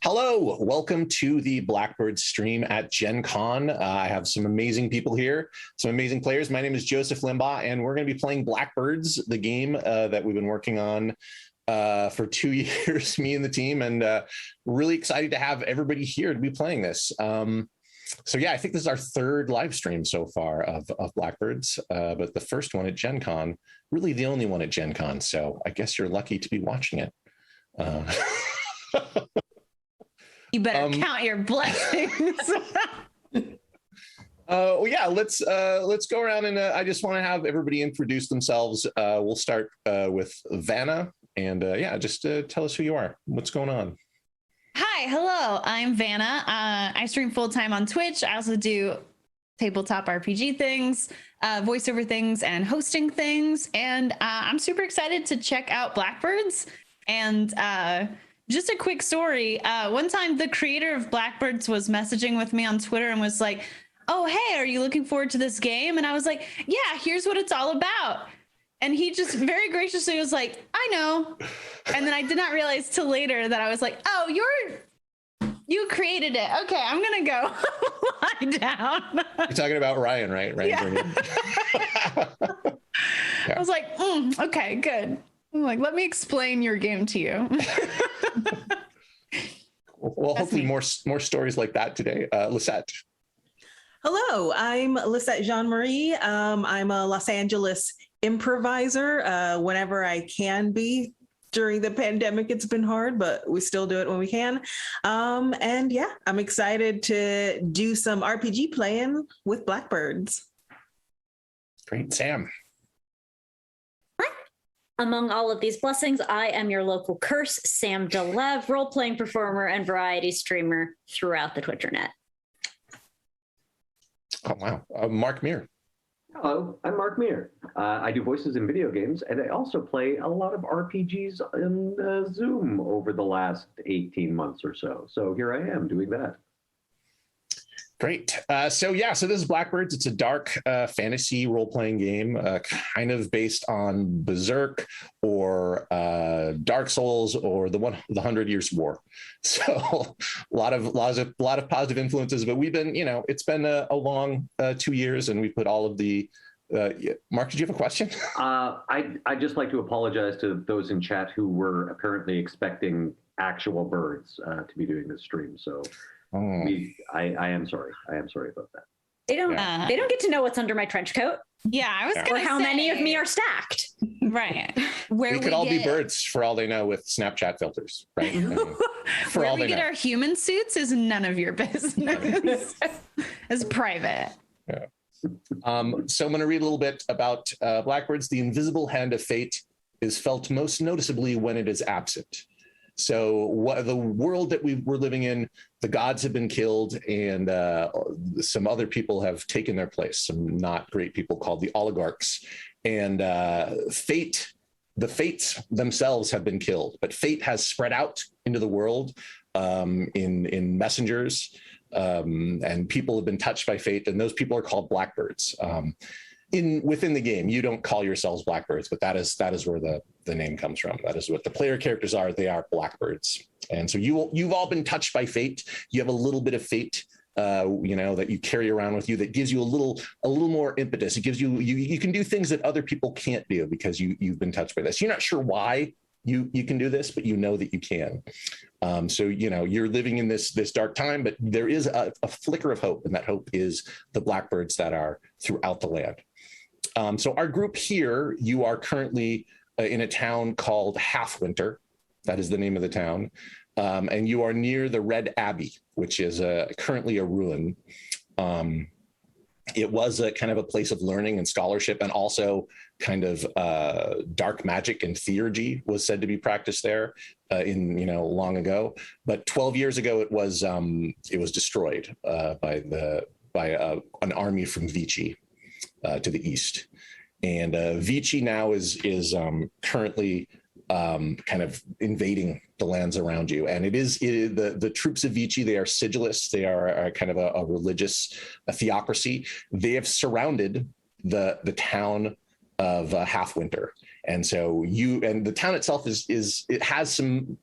Hello, welcome to the Blackbirds stream at Gen Con. I have some amazing people here, some amazing players. My name is Joseph Limbaugh, and we're going to be playing Blackbirds, the game that we've been working on for 2 years, me and the team, and really excited to have everybody here to be playing this. So yeah, I think this is our third live stream so far of Blackbirds, but the first one at Gen Con, really the only one at Gen Con, so I guess you're lucky to be watching it. You better count your blessings. Well, yeah, let's go around, and I just want to have everybody introduce themselves. We'll start with Vana, and yeah, just tell us who you are. What's going on? Hi, hello, I'm Vana. I stream full-time on Twitch. I also do tabletop RPG things, voiceover things, and hosting things. And I'm super excited to check out Blackbirds. And just a quick story. One time the creator of Blackbirds was messaging with me on Twitter and was like, oh, hey, are you looking forward to this game? And I was like, yeah, here's what it's all about. And he just very graciously was like, I know. And then I did not realize till later that I was like, oh, you created it. Okay, I'm going to go lie down. You're talking about Ryan, right? Ryan. Yeah. Yeah. I was like, okay, good. I'm like, let me explain your game to you. Well, hopefully more stories like that today. Lissette. Hello, I'm Lissette Jean-Marie. I'm a Los Angeles improviser whenever I can be. During the pandemic, it's been hard, but we still do it when we can. And yeah, I'm excited to do some RPG playing with Blackbirds. Great. Sam. Among all of these blessings, I am your local curse, Sam Leve, role-playing performer and variety streamer throughout the Twitternet. Oh, wow. Mark Meer. Hello, I'm Mark Meer. I do voices in video games, and I also play a lot of RPGs in Zoom over the last 18 months or so. So here I am doing that. Great. So this is Blackbirds. It's a dark fantasy role-playing game, kind of based on Berserk or Dark Souls or the 100 Years War. So a lot of positive influences. But we've been, it's been a long 2 years, and we put all of the. Mark, did you have a question? I'd just like to apologize to those in chat who were apparently expecting actual birds to be doing this stream. So. I am sorry. I am sorry about that. They don't get to know what's under my trench coat. Yeah, I was going to say. Or how many of me are stacked. Right. We could all be birds for all they know with Snapchat filters, right? For where all we get our human suits is none of your business. It's private. Yeah. So I'm going to read a little bit about Blackbirds. The invisible hand of fate is felt most noticeably when it is absent. So the world that we're living in, the gods have been killed, and some other people have taken their place, some not great people called the oligarchs. And the fates themselves have been killed, but fate has spread out into the world in messengers, and people have been touched by fate, and those people are called Blackbirds. Within the game, you don't call yourselves Blackbirds, but that is where the name comes from. That is what the player characters are. They are Blackbirds. And so you've all been touched by fate. You have a little bit of fate, that you carry around with you that gives you a little more impetus. It gives you can do things that other people can't do because you've been touched by this. You're not sure why you can do this, but you know that you can. So you're living in this dark time, but there is a flicker of hope, and that hope is the Blackbirds that are throughout the land. So our group here, you are currently in a town called Halfwinter. That is the name of the town. And you are near the Red Abbey, which is currently a ruin. It was a kind of a place of learning and scholarship, and also kind of dark magic and theurgy was said to be practiced there long ago. But 12 years ago, it was destroyed by an army from Vichy to the east. And Vichy now is currently kind of invading the lands around you. And the troops of Vichy, they are sigilists. They are kind of a religious theocracy. They have surrounded the town of Halfwinter. And so the town itself it has some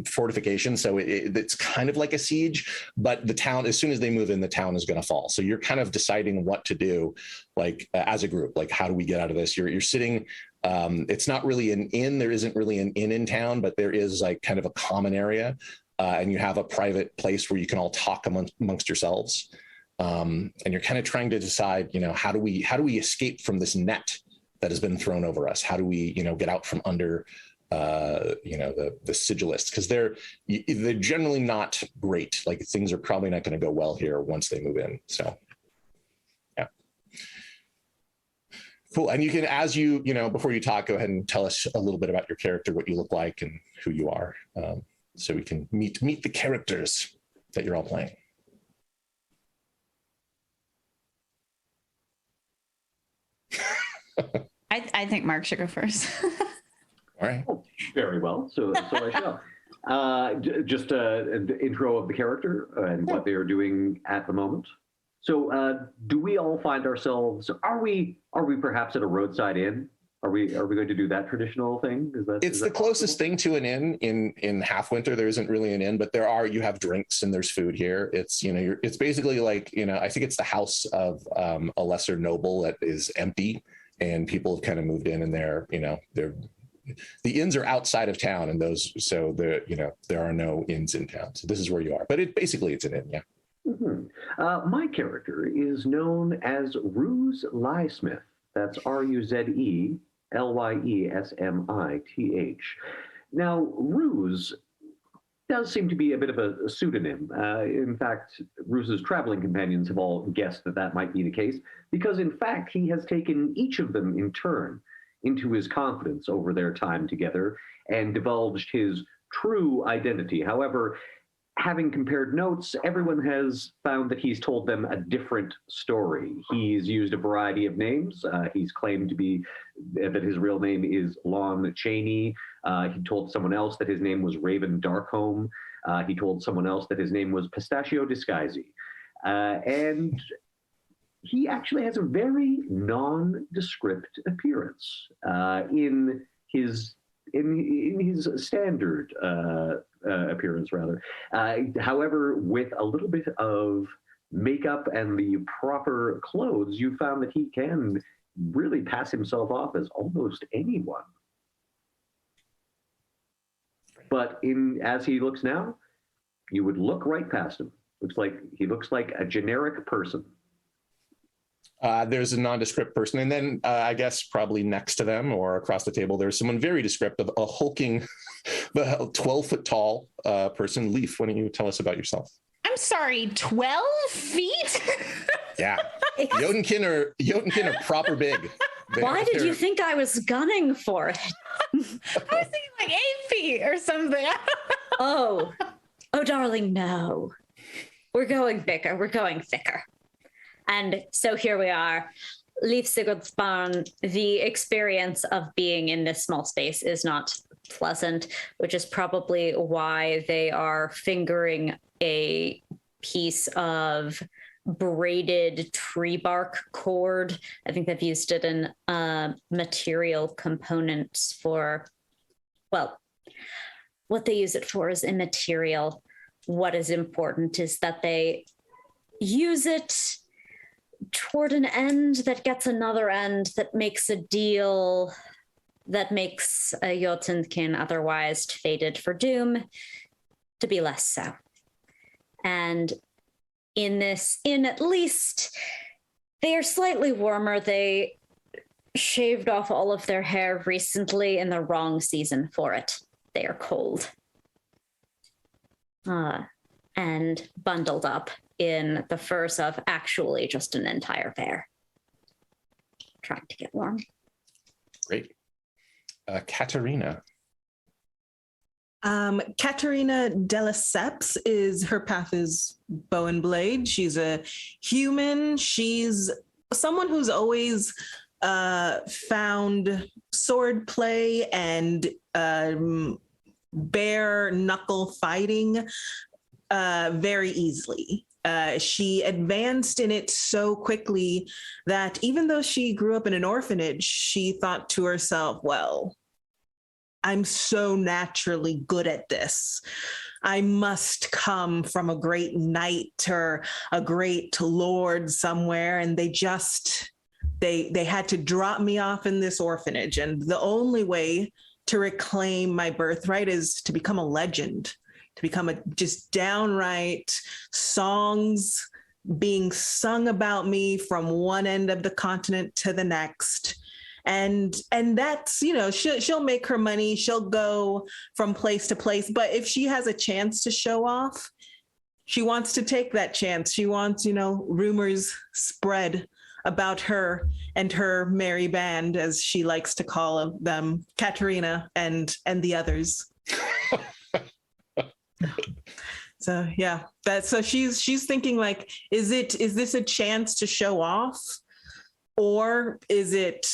fortification. So it's kind of like a siege, but the town, as soon as they move in, the town is going to fall. So you're kind of deciding what to do, like as a group, like how do we get out of this? You're sitting, it's not really an inn. There isn't really an inn in town, but there is like kind of a common area. And you have a private place where you can all talk amongst yourselves. And you're kind of trying to decide, how do we escape from this net that has been thrown over us? How do we, get out from under, the sigilists? Because they're generally not great. Like things are probably not going to go well here once they move in. So, yeah. Cool. And you can, as before you talk, go ahead and tell us a little bit about your character, what you look like and who you are. So we can meet the characters that you're all playing. I think Mark should go first. All right. Oh, very well. So I shall. Just an intro of the character and what they are doing at the moment. So do we all find ourselves, are we perhaps at a roadside inn? Are we going to do that traditional thing? Is that closest thing to an inn in Halfwinter. There isn't really an inn, but you have drinks and there's food here. It's, it's basically like, I think it's the house of a lesser noble that is empty and people have kind of moved in and the inns are outside of town and there are no inns in town. So this is where you are, but it's an inn. Yeah. Mm-hmm. My character is known as Ruse Liesmith. That's Ruze Lyesmith. Now, Ruse does seem to be a bit of a pseudonym. In fact, Ruse's traveling companions have all guessed that might be the case, because in fact, he has taken each of them in turn into his confidence over their time together and divulged his true identity. However, having compared notes, everyone has found that he's told them a different story. He's used a variety of names. He's claimed that his real name is Lon Chaney. He told someone else that his name was Raven Darkholme. He told someone else that his name was Pistachio Disguisey. And he actually has a very nondescript appearance in his standard appearance, rather. However, with a little bit of makeup and the proper clothes, you found that he can really pass himself off as almost anyone. But as he looks now, you would look right past him. He looks like a generic person. There's a nondescript person. And then I guess probably next to them or across the table, there's someone very descriptive, a hulking, 12-foot tall person. Leve, why don't you tell us about yourself? I'm sorry, 12 feet? Yeah. Jotunkin are proper big. Why did you think I was gunning for it? I was thinking like 8 feet or something. Oh, darling, no. We're going bigger. We're going thicker. And so here we are. Leve Sigurdsbarn, the experience of being in this small space is not pleasant, which is probably why they are fingering a piece of braided tree bark cord. I think they've used it in material components for, well, what they use it for is immaterial. What is important is that they use it toward an end that gets another end, that makes a deal, that makes a Jotunkin, otherwise fated for doom, to be less so. And in this inn, at least, they are slightly warmer. They shaved off all of their hair recently in the wrong season for it. They are cold. And bundled up in the furs of actually just an entire bear. Trying to get warm. Great. Katerina. Katerina Delaceps her path is bow and blade. She's a human. She's someone who's always found sword play and bare knuckle fighting very easily. She advanced in it so quickly that even though she grew up in an orphanage, she thought to herself, well, I'm so naturally good at this. I must come from a great knight or a great lord somewhere. And they had to drop me off in this orphanage. And the only way to reclaim my birthright is to become a legend, to become a just downright songs being sung about me from one end of the continent to the next. And that's, she'll make her money. She'll go from place to place. But if she has a chance to show off, she wants to take that chance. She wants, rumors spread about her and her merry band, as she likes to call them, Katerina and the others. So yeah, so she's thinking like, is this a chance to show off, or is it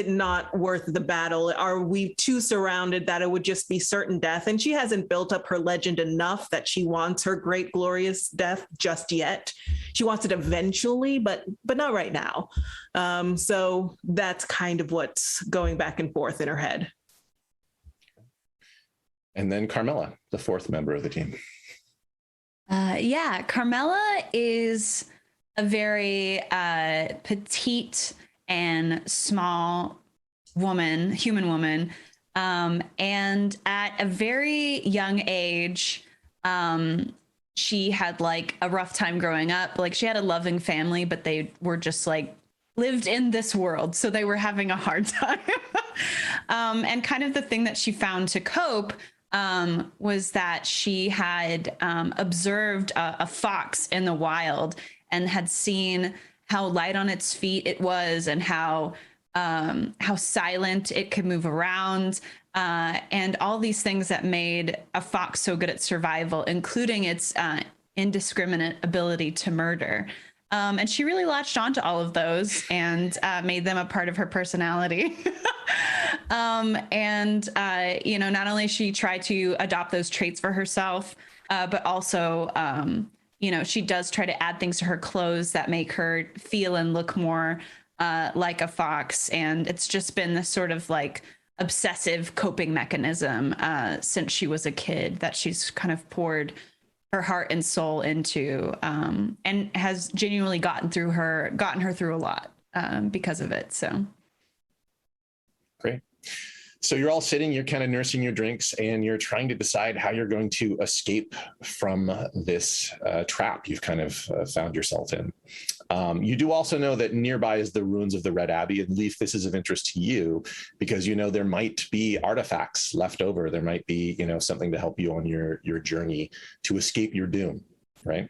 not worth the battle? Are we too surrounded that it would just be certain death? And she hasn't built up her legend enough that she wants her great glorious death just yet. She wants it eventually, but not right now. So that's kind of what's going back and forth in her head. And then Carmilla, the fourth member of the team. Carmilla is a very petite and small human woman. And at a very young age, she had like a rough time growing up. Like she had a loving family, but they were just like lived in this world. So they were having a hard time. And kind of the thing that she found to cope was that she had observed a fox in the wild and had seen how light on its feet it was, and how silent it could move around, and all these things that made a fox so good at survival, including its indiscriminate ability to murder. And she really latched onto all of those and made them a part of her personality. Not only she tried to adopt those traits for herself, but also, she does try to add things to her clothes that make her feel and look more like a fox. And it's just been this sort of like obsessive coping mechanism since she was a kid that she's kind of poured her heart and soul into, and has genuinely gotten her through a lot because of it. So great. So you're all sitting, you're kind of nursing your drinks, and you're trying to decide how you're going to escape from this trap you've kind of found yourself in. You do also know that nearby is the ruins of the Red Abbey, and Leve, this is of interest to you because there might be artifacts left over. There might be, something to help you on your journey to escape your doom, right?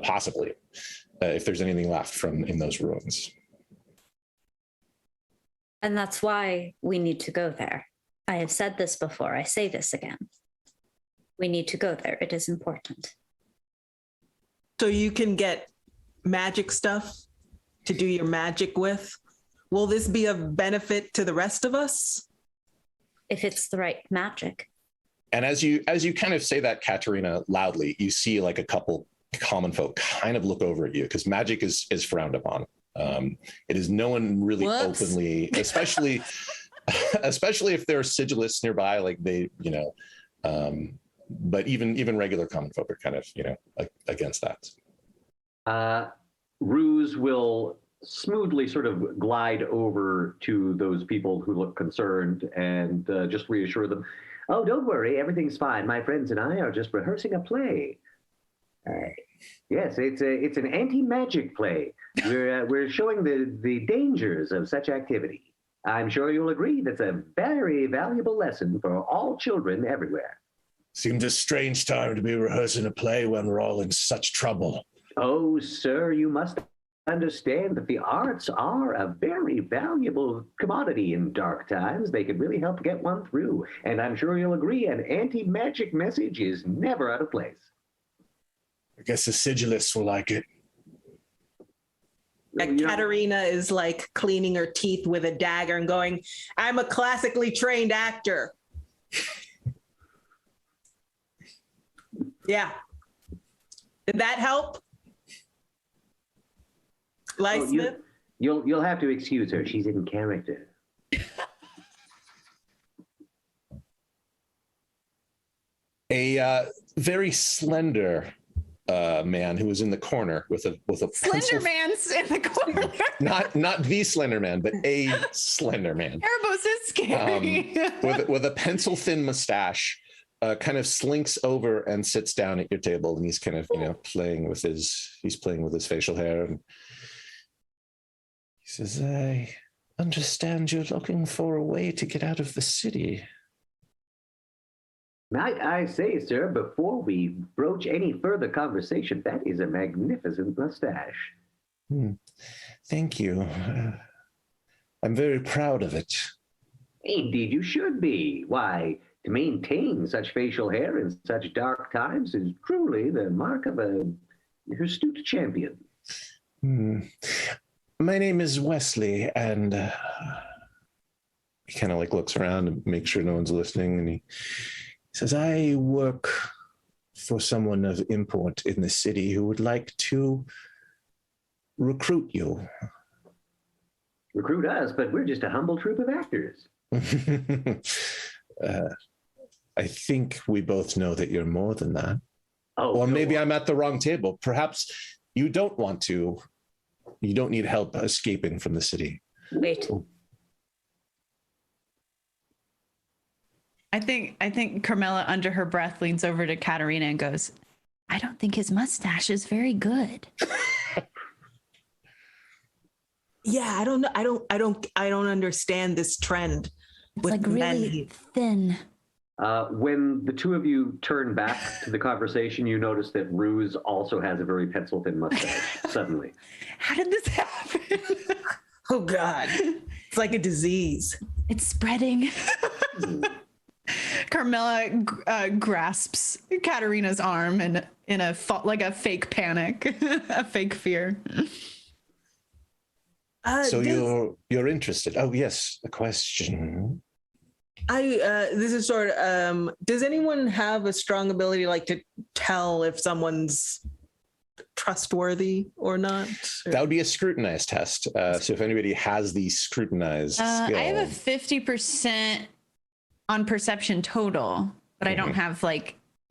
Possibly, if there's anything left in those ruins. And that's why we need to go there. I have said this before. I say this again. We need to go there. It is important. So you can get magic stuff to do your magic with. Will this be of benefit to the rest of us? If it's the right magic. And as you kind of say that, Katerina, loudly, you see like a couple common folk kind of look over at you, because magic is frowned upon. It is no one really openly, especially if there are sigilists nearby, like they, but even regular common folk are kind of, against that. Ruse will smoothly sort of glide over to those people who look concerned and just reassure them, oh, don't worry, everything's fine. My friends and I are just rehearsing a play. Yes, it's an anti-magic play. We're showing the dangers of such activity. I'm sure you'll agree that's a very valuable lesson for all children everywhere. Seems a strange time to be rehearsing a play when we're all in such trouble. Oh, sir, you must understand that the arts are a very valuable commodity in dark times. They can really help get one through. And I'm sure you'll agree an anti-magic message is never out of place. I guess the sigilists will like it. Katerina is like cleaning her teeth with a dagger and going, I'm a classically trained actor. Yeah. Did that help? Smith? You'll have to excuse her. She's in character. A very slender man who was in the corner with a Slender pencil. Man's in the corner. Not the Slender Man, but a Slender Man. Erebos is scary. With a pencil thin mustache, kind of slinks over and sits down at your table, and he's kind of playing with his facial hair, and he says, "I understand you're looking for a way to get out of the city." Might I say, sir, before we broach any further conversation, that is a magnificent mustache. Thank you. I'm very proud of it. Indeed, you should be. Why, to maintain such facial hair in such dark times is truly the mark of an astute champion. My name is Wesley, and he kind of looks around and makes sure no one's listening, and he says, "I work for someone of import in the city who would like to recruit you." Recruit us, but we're just a humble troupe of actors. I think we both know that you're more than that. Oh, Or no. maybe I'm at the wrong table. Perhaps you don't need help escaping from the city. Wait. I think Carmilla, under her breath, leans over to Katerina and goes, "I don't think his mustache is very good." Yeah, I don't know. I don't understand this trend It's with like men. really thin. When the two of you turn back to the conversation, you notice that Ruse also has a very pencil-thin mustache, suddenly. How did this happen? Oh God, it's like a disease. It's spreading. Carmilla grasps Katerina's arm and in a fake panic, a fake fear. So you're interested. Oh yes, a question. This is sort of does anyone have a strong ability to tell if someone's trustworthy or not? That would be a scrutinized test. So if anybody has the scrutinized skill. I have a 50% on perception total, but I don't have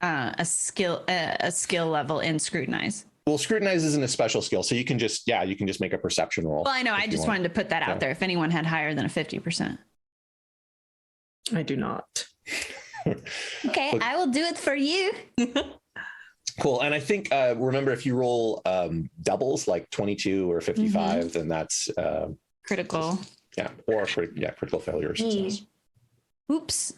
a skill level in scrutinize. Well, scrutinize isn't a special skill, so you can just make a perception roll. Well, I know. I just wanted to put that out there. If anyone had higher than a 50%. I do not. Okay, I will do it for you. Cool. And I think, remember, if you roll doubles like 22 or 55, then that's Critical. critical failure or success. Oops.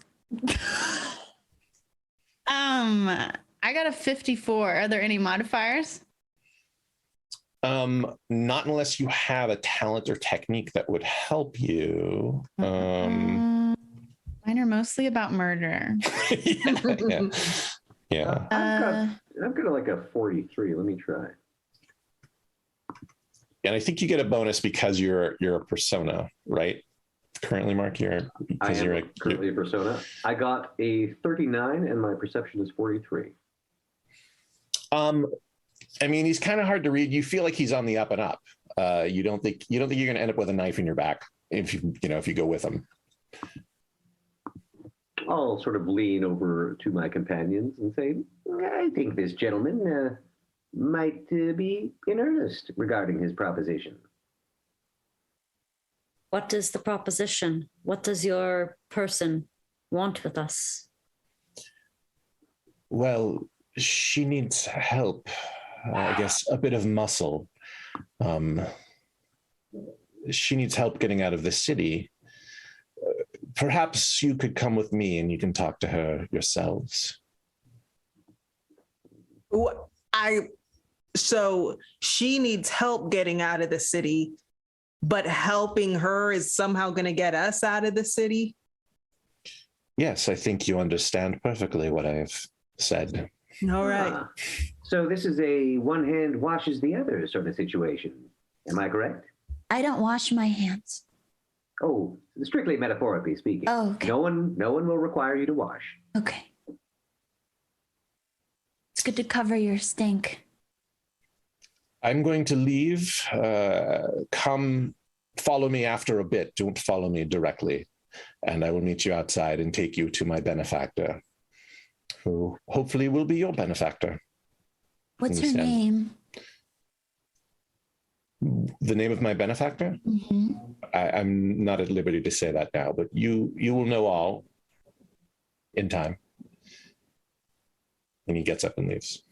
I got a 54. Are there any modifiers? Not unless you have a talent or technique that would help you. Mine are mostly about murder. Yeah. I've got like a 43. Let me try. And I think you get a bonus because you're a persona, right? Currently, Mark, currently a persona. I got a 39 and my perception is 43. I mean, he's kind of hard to read. You feel like he's on the up and up. You don't think you're going to end up with a knife in your back if you go with him. I'll sort of lean over to my companions and say, I think this gentleman might be in earnest regarding his proposition. What is the proposition? What does your person want with us? Well, she needs help. I guess a bit of muscle. She needs help getting out of the city. Perhaps you could come with me and you can talk to her yourselves. So she needs help getting out of the city, but helping her is somehow going to get us out of the city? Yes, I think you understand perfectly what I have said. All right. So this is a one hand washes the other sort of situation. Am I correct? I don't wash my hands. Oh, strictly metaphorically speaking. Oh, okay. No one will require you to wash. Okay. It's good to cover your stink. I'm going to leave. Come follow me after a bit. Don't follow me directly. And I will meet you outside and take you to my benefactor. who hopefully will be your benefactor. What's her Understand. name? The name of my benefactor? Mm-hmm. I'm not at liberty to say that now, but you will know all in time. And he gets up and leaves.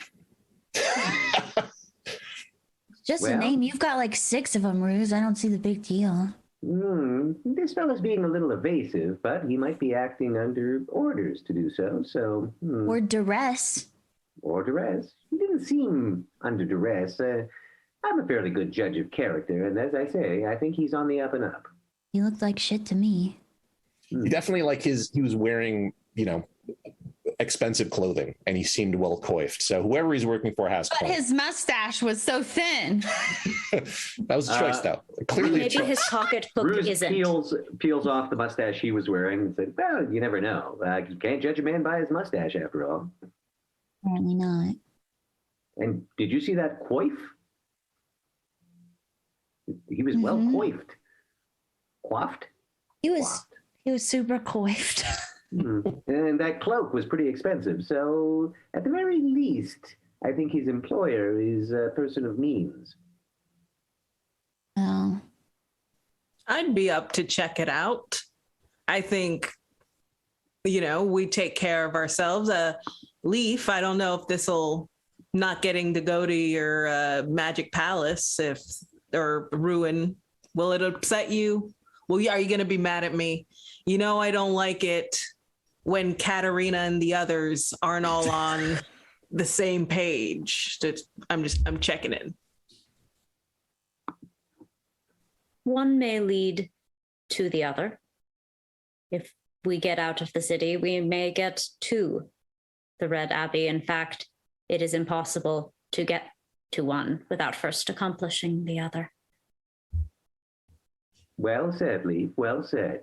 Just a Well- name. You've got like 6 of them, Ruse. I don't see the big deal. This fellow's being a little evasive, but he might be acting under orders to do so. So, Or duress. or duress. He didn't seem under duress. I'm a fairly good judge of character, and as I say, I think he's on the up and up. He looked like shit to me. He definitely he was wearing, expensive clothing, and he seemed well coiffed. So whoever he's working for has But coin. his mustache was so thin. That was a choice, though. Clearly, a Maybe choice. his pocketbook Bruce isn't. peels off the mustache he was wearing and said, well, you never know. You can't judge a man by his mustache, after all. Apparently not. And did you see that coif? He was well Mhm. coiffed. Coiffed? He was super coiffed. And that cloak was pretty expensive. So, at the very least, I think his employer is a person of means. Oh. I'd be up to check it out. I think, we take care of ourselves. Leaf, I don't know if this'll not getting to go to your magic palace or ruin. Will it upset you? Well, are you going to be mad at me? I don't like it when Katarina and the others aren't all on the same page. I'm checking in. One may lead to the other. If we get out of the city, we may get to the Red Abbey. In fact, it is impossible to get to one without first accomplishing the other. Well said, Leaf. Well said.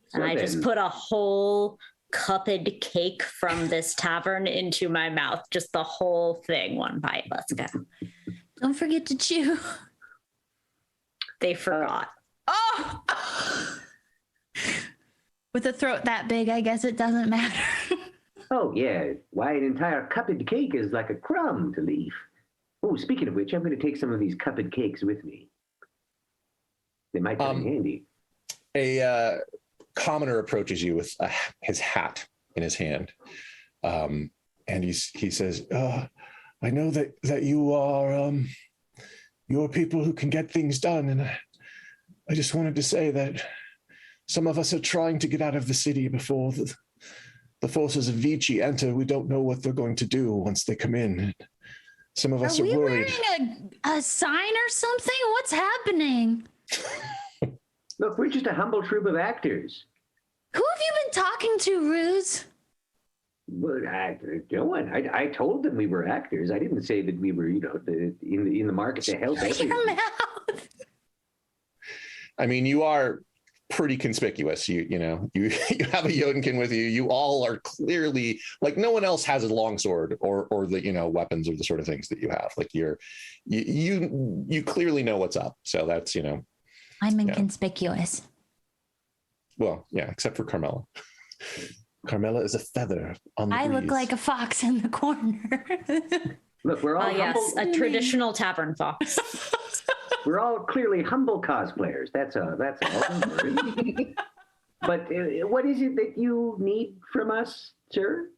So And I just then- put a whole cupid cake from this tavern into my mouth. Just the whole thing, one bite. Let's go. Don't forget to chew. They forgot. Oh! With a throat that big, I guess it doesn't matter. Oh, yeah. Why, an entire cupid cake is like a crumb to Leaf. Oh, speaking of which, I'm going to take some of these cupid cakes with me. They might come in handy. A commoner approaches you with his hat in his hand, and he says, "I know that you are you're people who can get things done, and I just wanted to say that some of us are trying to get out of the city before the forces of Vici enter. We don't know what they're going to do once they come in. Some of us Are are we worried." wearing a sign or something? What's happening? Look, we're just a humble troupe of actors. Who have you been talking to, Ruse? Well, no one. I told them we were actors. I didn't say that we were, in the market to help Your everyone. mouth. I mean, you are pretty conspicuous. You have a Yodenkin with you. You all are clearly, like, no one else has a longsword or the weapons or the sort of things that you have. Like you clearly know what's up. So that's I'm Yeah. inconspicuous. well, yeah, except for Carmilla. Carmilla is a feather on the I look breeze. like a fox in the corner. Look, we're all Yes, humble. a traditional tavern fox. We're all clearly humble cosplayers. That's all. Don't worry. But what is it that you need from us, sir?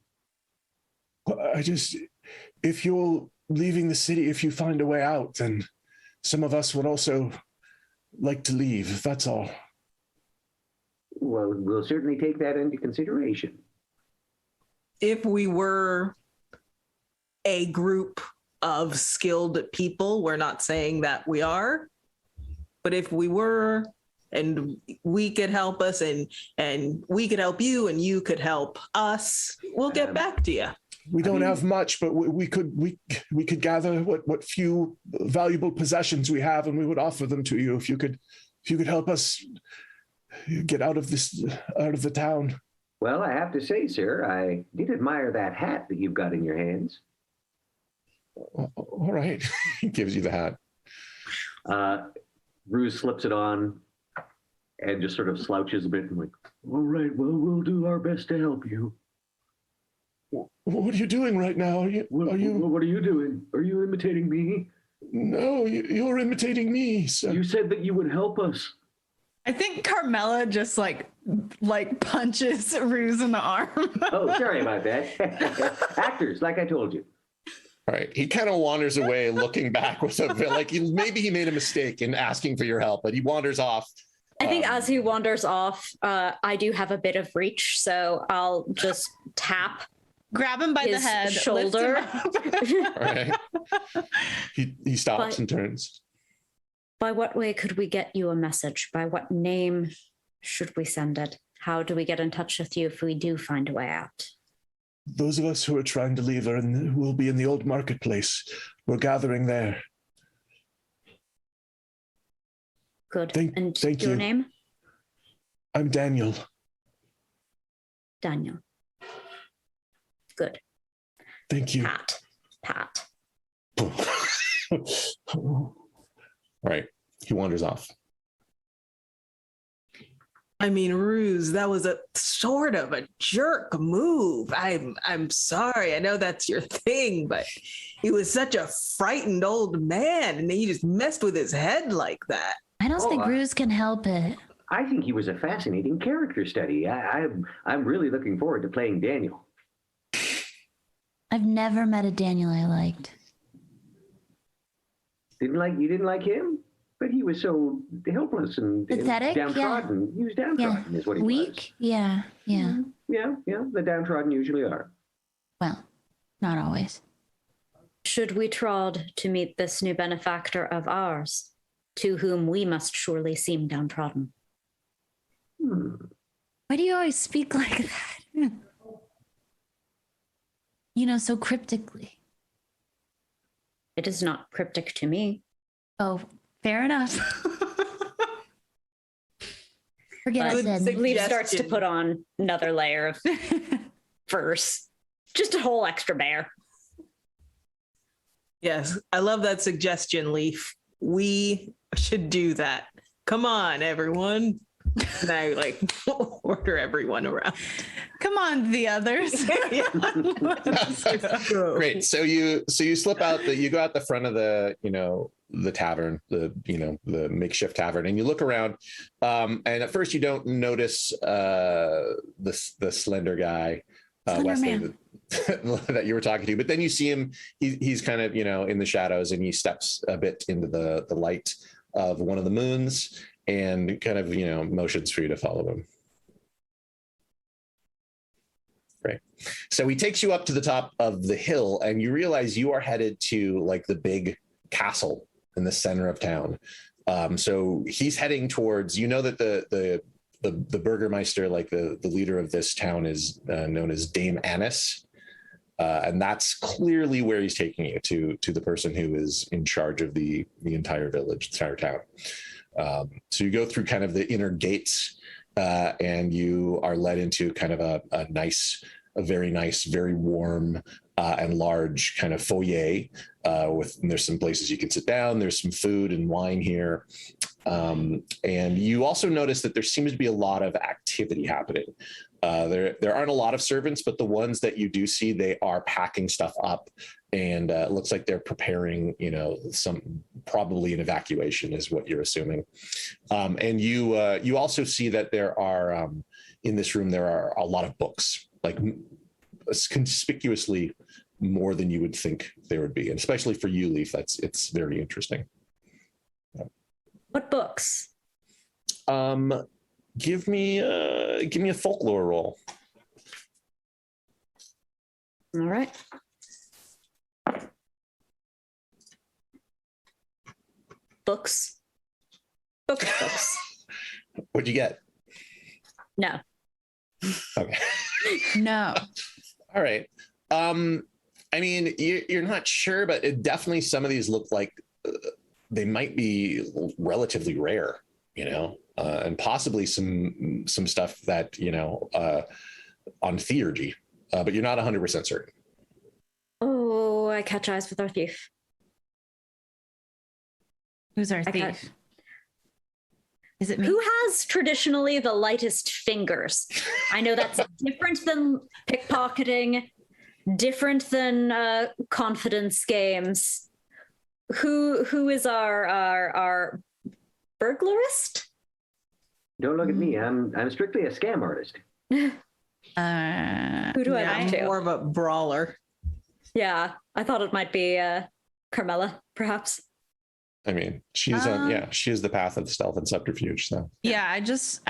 If you're leaving the city, if you find a way out, then some of us would also like to leave. That's all. Well, we'll certainly take that into consideration. If we were a group of skilled people, we're not saying that we are, but if we were, and we could help us, and we could help you, and you could help us, we'll get back to you. We don't have much, but we could gather what few valuable possessions we have, and we would offer them to you if you could help us get out of the town. Well, I have to say, sir, I did admire that hat that you've got in your hands. All right. He gives you the hat. Ruse slips it on and just sort of slouches a bit and like, all right, well, we'll do our best to help you. What are you doing right now? What are you doing? Are you imitating me? No, you're imitating me. So. You said that you would help us. I think Carmilla just like punches Ruse in the arm. Oh, sorry about that. Actors, like I told you. All right. He kind of wanders away looking back with maybe he made a mistake in asking for your help, but he wanders off. I think as he wanders off, I do have a bit of reach, so I'll just tap. Grab him by the head, shoulder. All right. He stops and turns. By what way could we get you a message? By what name should we send it? How do we get in touch with you if we do find a way out? Those of us who are trying to leave will be in the old marketplace. We're gathering there. Good. Thank your you. Name? I'm Daniel. Daniel. Good. Thank you. Pat. Right. He wanders off. I mean, Ruse, that was a sort of a jerk move. I'm sorry. I know that's your thing, but he was such a frightened old man, and then you just messed with his head like that. I don't think Ruse can help it. I think he was a fascinating character study. I'm really looking forward to playing Daniel. I've never met a Daniel I liked. You didn't like him? But he was so helpless and pathetic, downtrodden. Yeah. He was downtrodden, is what he Weak? was. Yeah. Yeah. The downtrodden usually are. Well, not always. Should we trod to meet this new benefactor of ours, to whom we must surely seem downtrodden? Why do you always speak like that? So cryptically. It is not cryptic to me. Oh, fair enough. Forget I said. Leve starts to put on another layer of furs. Just a whole extra bear. Yes, I love that suggestion, Leaf. We should do that. Come on, everyone. And I order everyone around. Come on, the others. Great. So you slip out you go out the front of the tavern, the makeshift tavern, and you look around. And at first you don't notice the slender guy, Wesley, that you were talking to, but then you see him. He's kind of in the shadows, and he steps a bit into the light of one of the moons, and kind of motions for you to follow him. Right. So he takes you up to the top of the hill, and you realize you are headed to the big castle in the center of town. So he's heading towards, that the Burgermeister, the leader of this town, is known as Dame Annis. And that's clearly where he's taking you, to the person who is in charge of the entire village, the entire town. So you go through kind of the inner gates, and you are led into kind of a very nice, very warm and large kind of foyer. There's some places you can sit down. There's some food and wine here. And you also notice that there seems to be a lot of activity happening. There aren't a lot of servants, but the ones that you do see, they are packing stuff up, and it looks like they're preparing, probably an evacuation is what you're assuming. And you also see that there are in this room there are a lot of books, conspicuously more than you would think there would be, and especially for you, Leaf, it's very interesting. What books? Give me a folklore roll. All right. Books. What'd you get? No. Okay. No. All right. I mean, you're not sure, but definitely some of these look like they might be relatively rare, and possibly some stuff that, on theurgy, but you're not 100% certain. Oh, I catch eyes with our thief. Who's our thief? Is it me? Who has traditionally the lightest fingers? I know that's different than pickpocketing, different than confidence games. Who is our burglarist? Don't look at me. I'm strictly a scam artist. Who do I I'm look to? more of a brawler. Yeah, I thought it might be Carmilla, perhaps. I mean, she is the path of stealth and subterfuge. So Yeah, I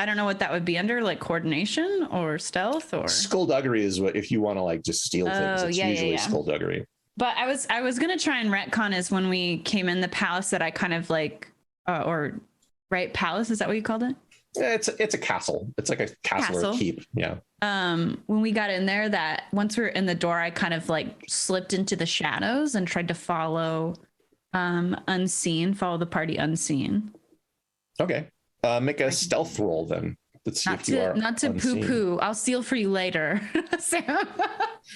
don't know what that would be under, like coordination or stealth or skullduggery is what, if you want to like just steal things, Oh, it's yeah, usually yeah. skullduggery. But I was gonna try and retcon is when we came in the palace that I kind of like palace, is that what you called it? Yeah, it's a castle. It's like a castle or a keep. Yeah. When we got in there, that once we were in the door, I kind of like slipped into the shadows and tried to follow follow the party unseen. Okay. Make a stealth roll then. Let's see if you are Not to unseen. poo-poo. I'll steal for you later. Sam.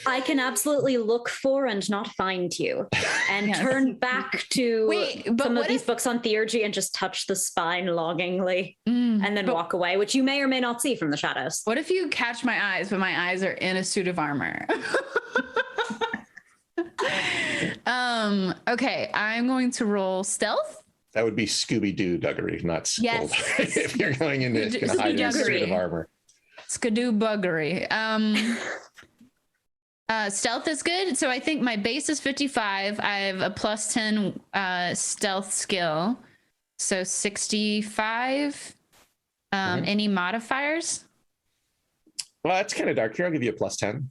I can absolutely look for and not find you, and Yes. turn back to but some of what these if- books on theurgy and just touch the spine longingly, and then but walk away, which you may or may not see from the shadows. What if you catch my eyes, but my eyes are in a suit of armor? Okay, I'm going to roll stealth. That would be Scooby-Doo duggery, not Yes. skullduggery. If you're going into hide in a suit of Scooby-Duggery. armor. Skidoo buggery. Stealth is good. So I think my base is 55. I have a plus 10 stealth skill. So 65. Any modifiers? Well, that's kind of dark here. I'll give you a plus 10.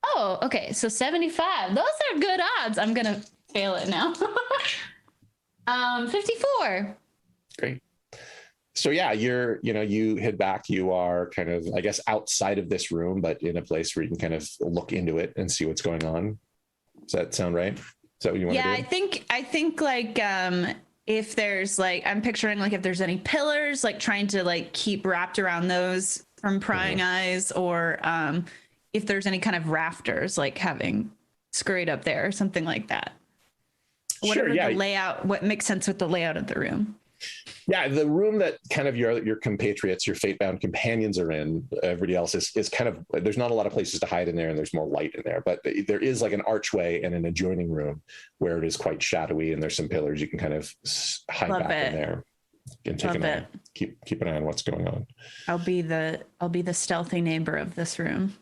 Oh, okay. So 75. Those are good odds. I'm going to fail it now. 54. Great. So yeah, you head back. You are kind of, I guess, outside of this room, but in a place where you can kind of look into it and see what's going on. Does that sound right? Is that what you want to do? I think like if there's like, I'm picturing like if there's any pillars, like trying to like keep wrapped around those from prying eyes, or if there's any kind of rafters, like having scurried up there or something like that. Whatever Sure, yeah. the layout, what makes sense with the layout of the room. Yeah, the room that kind of your compatriots, your fate-bound companions are in, everybody else is kind of, there's not a lot of places to hide in there, and there's more light in there. But there is like an archway and an adjoining room where it is quite shadowy, and there's some pillars you can kind of hide Love back it. in there and take Love an eye, it. keep an eye on what's going on. I'll be the stealthy neighbor of this room.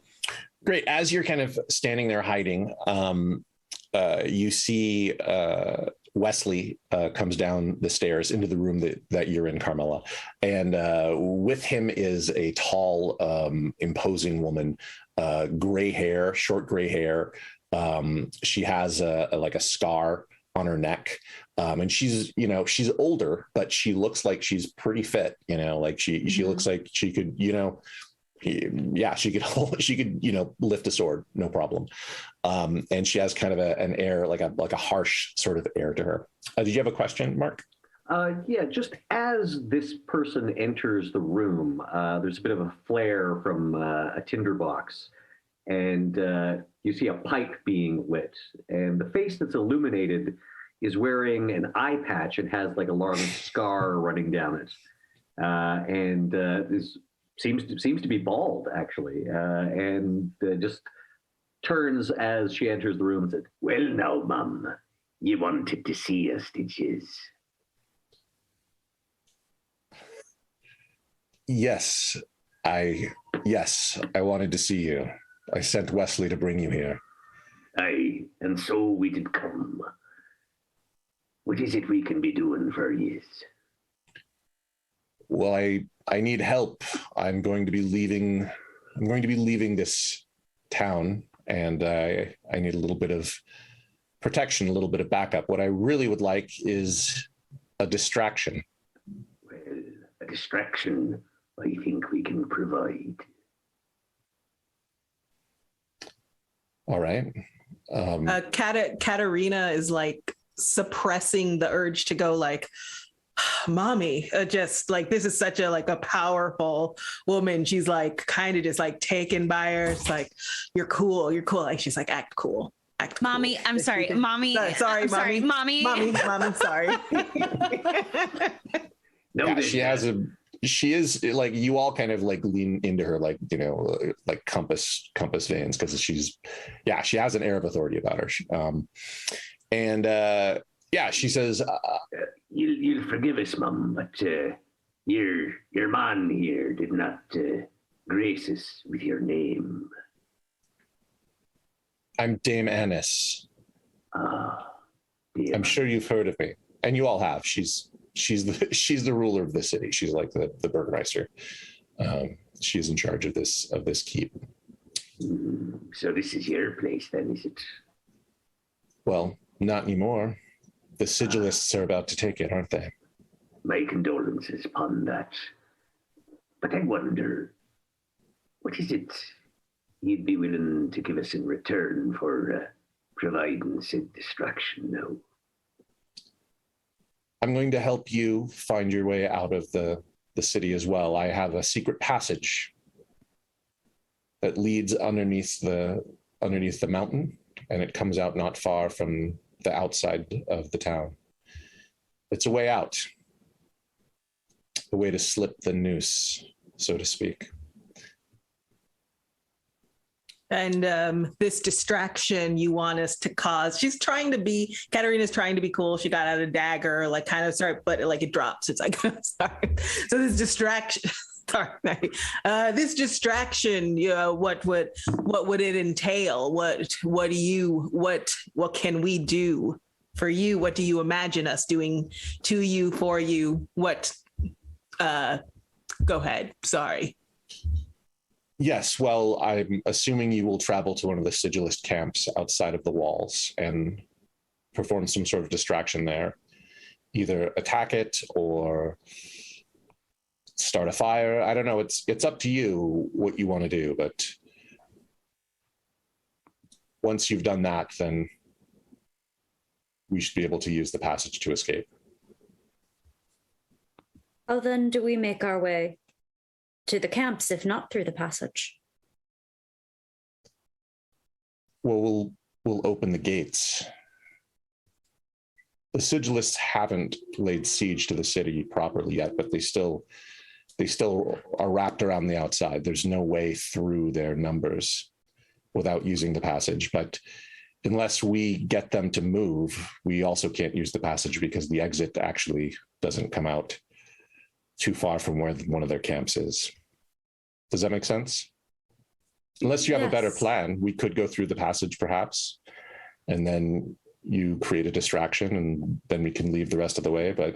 Great. As you're kind of standing there hiding, you see Wesley comes down the stairs into the room that you're in, Carmilla. And with him is a tall, imposing woman, gray hair, short gray hair. She has like a scar on her neck. And she's older, but she looks like she's pretty fit, like she looks like she could, she could lift a sword, no problem. And she has kind of an air, like a harsh sort of air to her. Did you have a question, Mark? Yeah, just as this person enters the room, there's a bit of a flare from a tinderbox, and you see a pipe being lit, and the face that's illuminated is wearing an eye patch and has like a large scar running down it, and is seems to be bald actually, and just turns as she enters the room and says, "Well, now, Mum, you wanted to see us, did you?" Yes, I wanted to see you. I sent Wesley to bring you here. Aye, and so we did come. What is it we can be doing for you? Well, I need help. I'm going to be leaving this town, and I need a little bit of protection, a little bit of backup. What I really would like is a distraction. Well, a distraction I think we can provide. All right. Katerina is like suppressing the urge to go like, mommy, just like, this is such a powerful woman. She's like kind of just like taken by her. It's like, you're cool. Like, she's like, act cool. Mommy, I'm sorry. Mommy. Sorry, I'm sorry, mommy. Mommy, sorry. No, Yeah, she has she is like, you all kind of like lean into her, like, you know, like compass veins, because she has an air of authority about her. She says, you'll forgive us, Mum, but your man here did not grace us with your name. I'm Dame Annis. Dear. I'm sure you've heard of me, and you all have. She's the ruler of the city. She's like the burgermeister. She's in charge of this keep. So this is your place, then, is it? Well, not anymore. The sigilists are about to take it, aren't they? My condolences upon that. But I wonder, what is it you'd be willing to give us in return for providing said distraction now? I'm going to help you find your way out of the city as well. I have a secret passage that leads underneath the mountain, and it comes out not far from the outside of the town. It's a way out, a way to slip the noose, so to speak. And this distraction you want us to cause, Katarina's trying to be cool. She got out a dagger, like kind of sorry, but like it drops. It's like, sorry. So this distraction, this distraction, you know, what would it entail? What can we do for you? What do you imagine us doing to you, for you? Go ahead. Sorry. Yes, well, I'm assuming you will travel to one of the sigilist camps outside of the walls and perform some sort of distraction there. Either attack it or start a fire. I don't know. It's up to you what you want to do, but once you've done that, then we should be able to use the passage to escape. How then do we make our way to the camps, if not through the passage? Well, we'll open the gates. The sigilists haven't laid siege to the city properly yet, but they still are wrapped around the outside. There's no way through their numbers without using the passage. But unless we get them to move, we also can't use the passage because the exit actually doesn't come out too far from where one of their camps is. Does that make sense? Unless you have a better plan, we could go through the passage perhaps, and then you create a distraction and then we can leave the rest of the way, but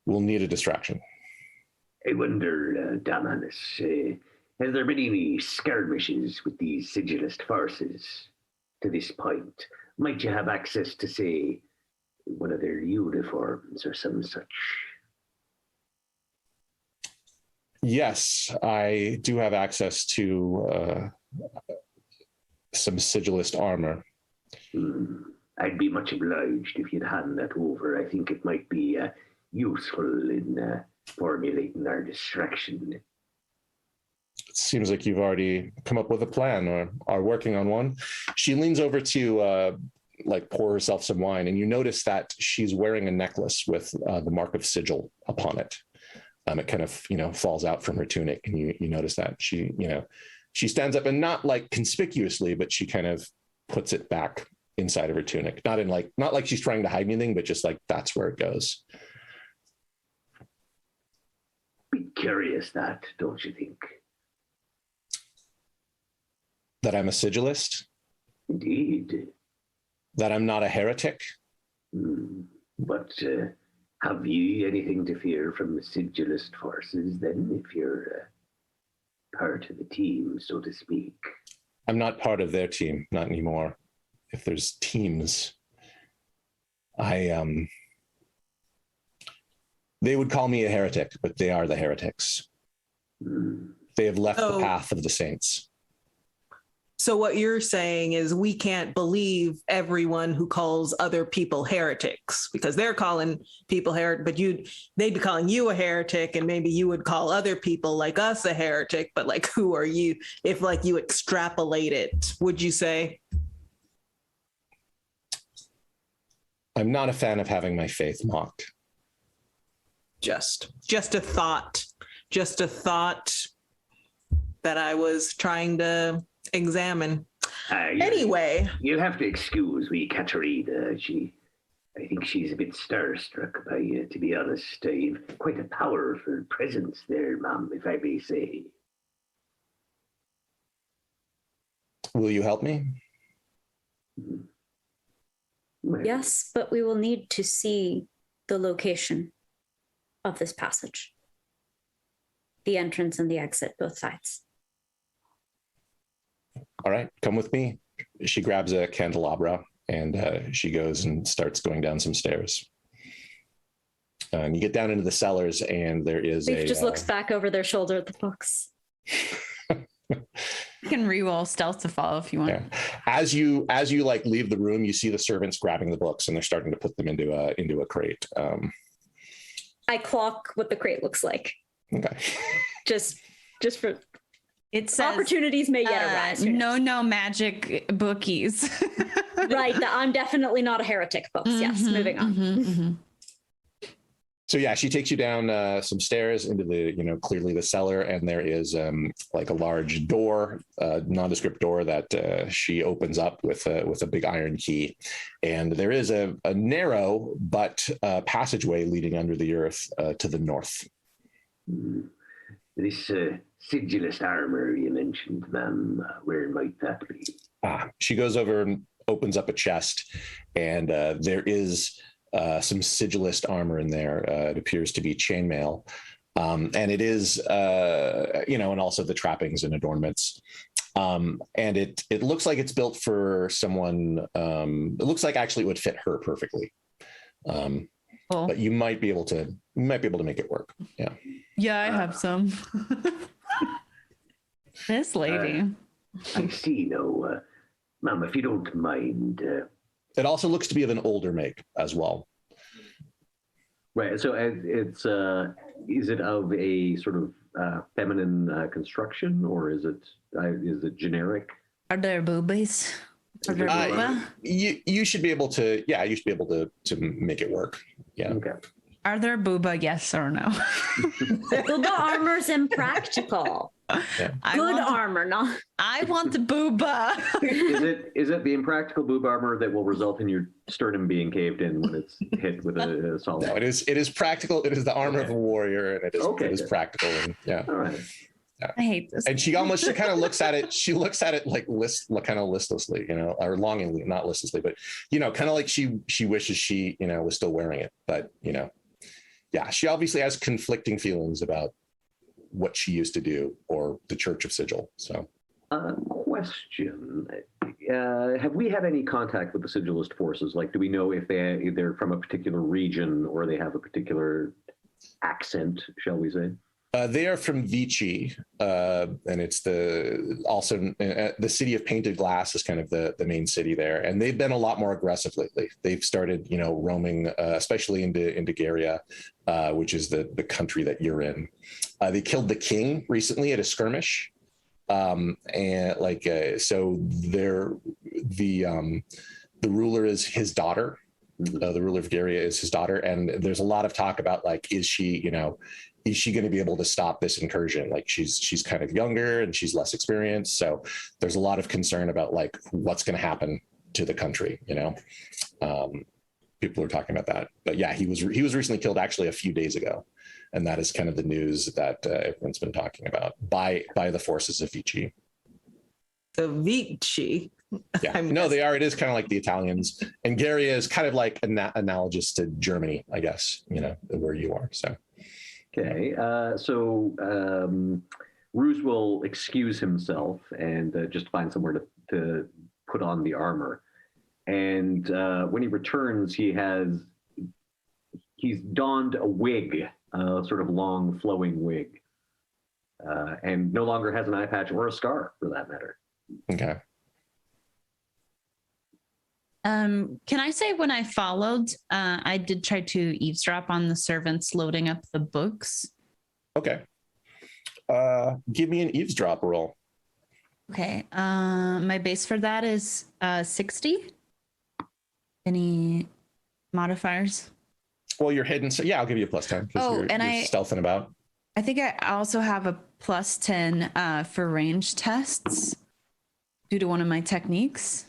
we'll need a distraction. I wonder, Damanus, has there been any skirmishes with these sigilist forces to this point? Might you have access to, say, one of their uniforms or some such? Yes, I do have access to some sigilist armor. I'd be much obliged if you'd hand that over. I think it might be useful in formulating our distraction. It seems like you've already come up with a plan or are working on one. She leans over to pour herself some wine, and you notice that she's wearing a necklace with the mark of sigil upon it. It kind of, falls out from her tunic, and you notice that she stands up, and not like conspicuously, but she kind of puts it back inside of her tunic. Not like she's trying to hide anything, but just like that's where it goes. Be curious that, don't you think? That I'm a sigilist? Indeed. That I'm not a heretic? But have you anything to fear from the sigilist forces then, if you're part of the team, so to speak? I'm not part of their team, not anymore. If there's teams, they would call me a heretic, but they are the heretics. They have left the path of the saints. So what you're saying is we can't believe everyone who calls other people heretics, because they're calling people heretic, but they'd be calling you a heretic, and maybe you would call other people like us a heretic, but like, who are you? If like you extrapolate it, would you say? I'm not a fan of having my faith mocked. Just a thought. Just a thought that I was trying to examine. Anyway. You have to excuse wee Katerina. I think she's a bit starstruck by you, to be honest. You've quite a powerful presence there, ma'am, if I may say. Will you help me? Well, Yes, but we will need to see the location of this passage. The entrance and the exit, both sides. All right, come with me. She grabs a candelabra and she goes and starts going down some stairs. And you get down into the cellars, and there is Leaf just looks back over their shoulder at the books. You can re-roll stealth to follow if you want. Yeah. As you like leave the room, you see the servants grabbing the books, and they're starting to put them into a crate. I clock what the crate looks like. Okay. Just for It says opportunities may yet arise. Who knows? no magic bookies. Right, I'm definitely not a heretic, folks. Yes, moving on. So yeah, she takes you down some stairs into the, clearly the cellar, and there is like a large door, nondescript door that she opens up with a big iron key, and there is a narrow but passageway leading under the earth to the north. This sigilist armor you mentioned, ma'am, where might that be? She goes over and opens up a chest, and there is some sigilist armor in there. It appears to be chainmail, and it is, and also the trappings and adornments. And it looks like it's built for someone. It looks like actually it would fit her perfectly. Cool. But you might be able to make it work. Yeah. Yeah, I have some. This lady. I see. No, ma'am, if you don't mind. It also looks to be of an older make as well. Right. So it's is it of a sort of feminine construction, or is it generic? Are there boobies? Are there booba? You should be able to. Yeah, you should be able to make it work. Yeah. Okay. Are there booba? Yes or no? Booba armor's impractical. Yeah. Good armor, not. I want the booba. Is it the impractical boob armor that will result in your sternum being caved in when it's hit with a solid? No, it is practical. It is the armor of a warrior, and it is good. practical. And yeah. All right. Yeah. I hate this. And she kind of looks at it. She looks at it like kind of listlessly, or longingly, not listlessly, but kind of like she wishes she was still wearing it. But yeah, she obviously has conflicting feelings about what she used to do or the Church of Sigil. So, question: have we had any contact with the Sigilist forces? Like, do we know if they're from a particular region or they have a particular accent, shall we say? They are from Vichy, and it's also the city of painted glass is kind of the main city there, and they've been a lot more aggressive lately. They've started, roaming, especially into Garia, which is the country that you're in. They killed the king recently at a skirmish, and so the ruler is his daughter. The ruler of Garia is his daughter, and there's a lot of talk about is she going to be able to stop this incursion? Like she's kind of younger and she's less experienced. So there's a lot of concern about what's going to happen to the country. People are talking about that, but yeah, he was recently killed actually a few days ago. And that is kind of the news that everyone's been talking about by the forces of Vichy. The Vichy. Yeah, no, they are. It is kind of like the Italians, and Garia is kind of like analogous to Germany, I guess, where you are. So. Okay, Ruse will excuse himself and just find somewhere to put on the armor. And when he returns, he's donned a wig, sort of long flowing wig, and no longer has an eye patch or a scar for that matter. Okay. Can I say when I followed, I did try to eavesdrop on the servants loading up the books. Okay. Give me an eavesdrop roll. Okay. My base for that is 60. Any modifiers? Well, you're hidden. So yeah, I'll give you a +10 because you're stealthing about. I think I also have a +10 for range tests due to one of my techniques.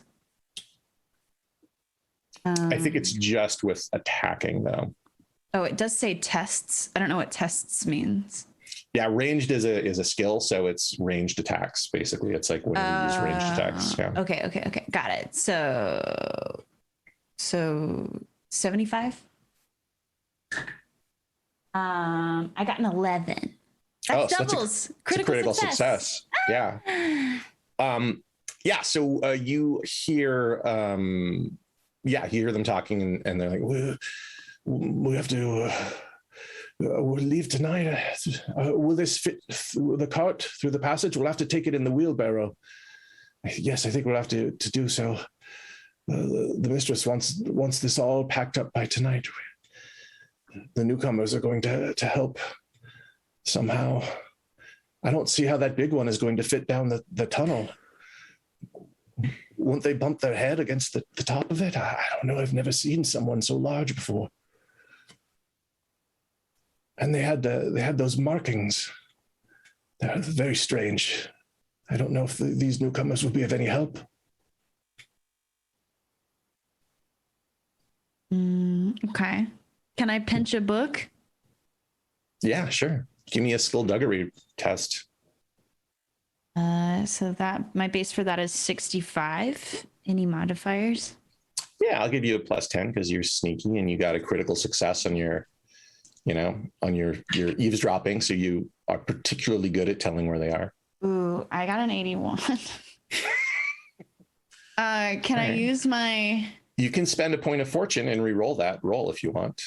I think it's just with attacking though. Oh, it does say tests. I don't know what tests means. Yeah, ranged is a skill, so it's ranged attacks. Basically, it's like when you use ranged attacks. Yeah. Okay, got it. So 75. I got an 11. That's doubles. Critical success. Yeah. Yeah. So you hear, you hear them talking, and they're like, we have to. We'll leave tonight. Will this fit the cart through the passage? We'll have to take it in the wheelbarrow. Yes, I think we'll have to do so. The mistress wants this all packed up by tonight. The newcomers are going to help somehow. I don't see how that big one is going to fit down the tunnel. Won't they bump their head against the top of it? I don't know. I've never seen someone so large before. And they had those markings. They're very strange. I don't know if these newcomers will be of any help. Okay. Can I pinch a book? Yeah, sure. Give me a skullduggery test. So that my base for that is 65. Any modifiers? Yeah, I'll give you a +10 because you're sneaky and you got a critical success on your eavesdropping. So you are particularly good at telling where they are. Ooh, I got an 81. Can I use my... You can spend a point of fortune and re-roll that roll if you want.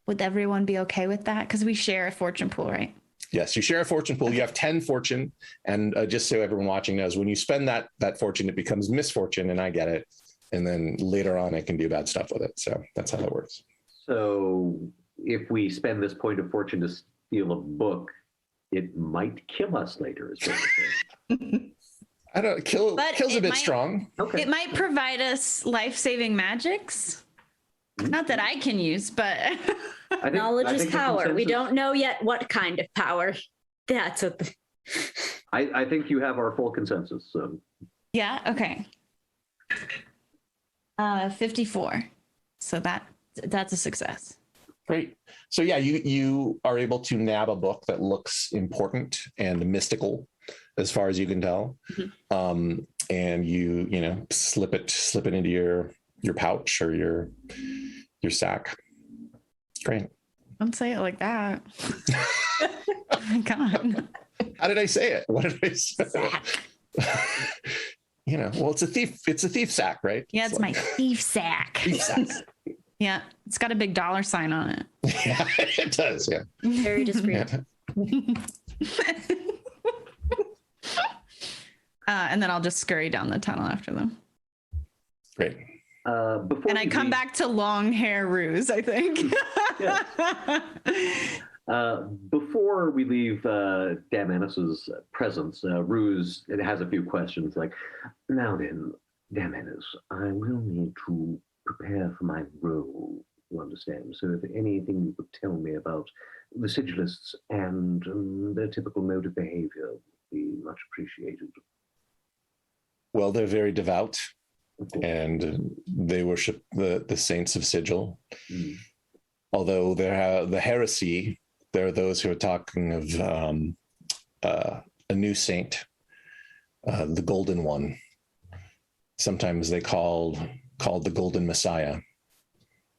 Would everyone be okay with that? Because we share a fortune pool, right? Yes, you share a fortune pool. Okay. You have 10 fortune. And just so everyone watching knows, when you spend that fortune, it becomes misfortune, and I get it. And then later on, I can do bad stuff with it. So that's how that works. So if we spend this point of fortune to steal a book, it might kill us later, is what you're saying. I don't kills a bit strong. Okay. It might provide us life-saving magics. Not that I can use, but knowledge is power. We don't know yet what kind of power. That's what I think you have our full consensus. So yeah, okay. 54. So that's a success. Great. So yeah, you are able to nab a book that looks important and mystical as far as you can tell. Mm-hmm. And you slip it into your pouch or your sack. Great. Don't say it like that. Oh my God. How did I say it? What did I say? Well, it's a thief sack, right? Yeah, it's my thief sack. Thief sack. Yeah, it's got a big $sign on it. Yeah, it does. Yeah. Very discreet. Yeah. And then I'll just scurry down the tunnel after them. Great. And I come back to long hair Ruse, I think. Before we leave Damanos's presence, Ruse has a few questions like, now then, Damanos, I will need to prepare for my role, you understand? So if anything you could tell me about the sigilists and their typical mode of behavior would be much appreciated. Well, they're very devout, and they worship the saints of Sigil. Mm. Although the heresy, there are those who are talking of a new saint, the Golden One. Sometimes they called the Golden Messiah.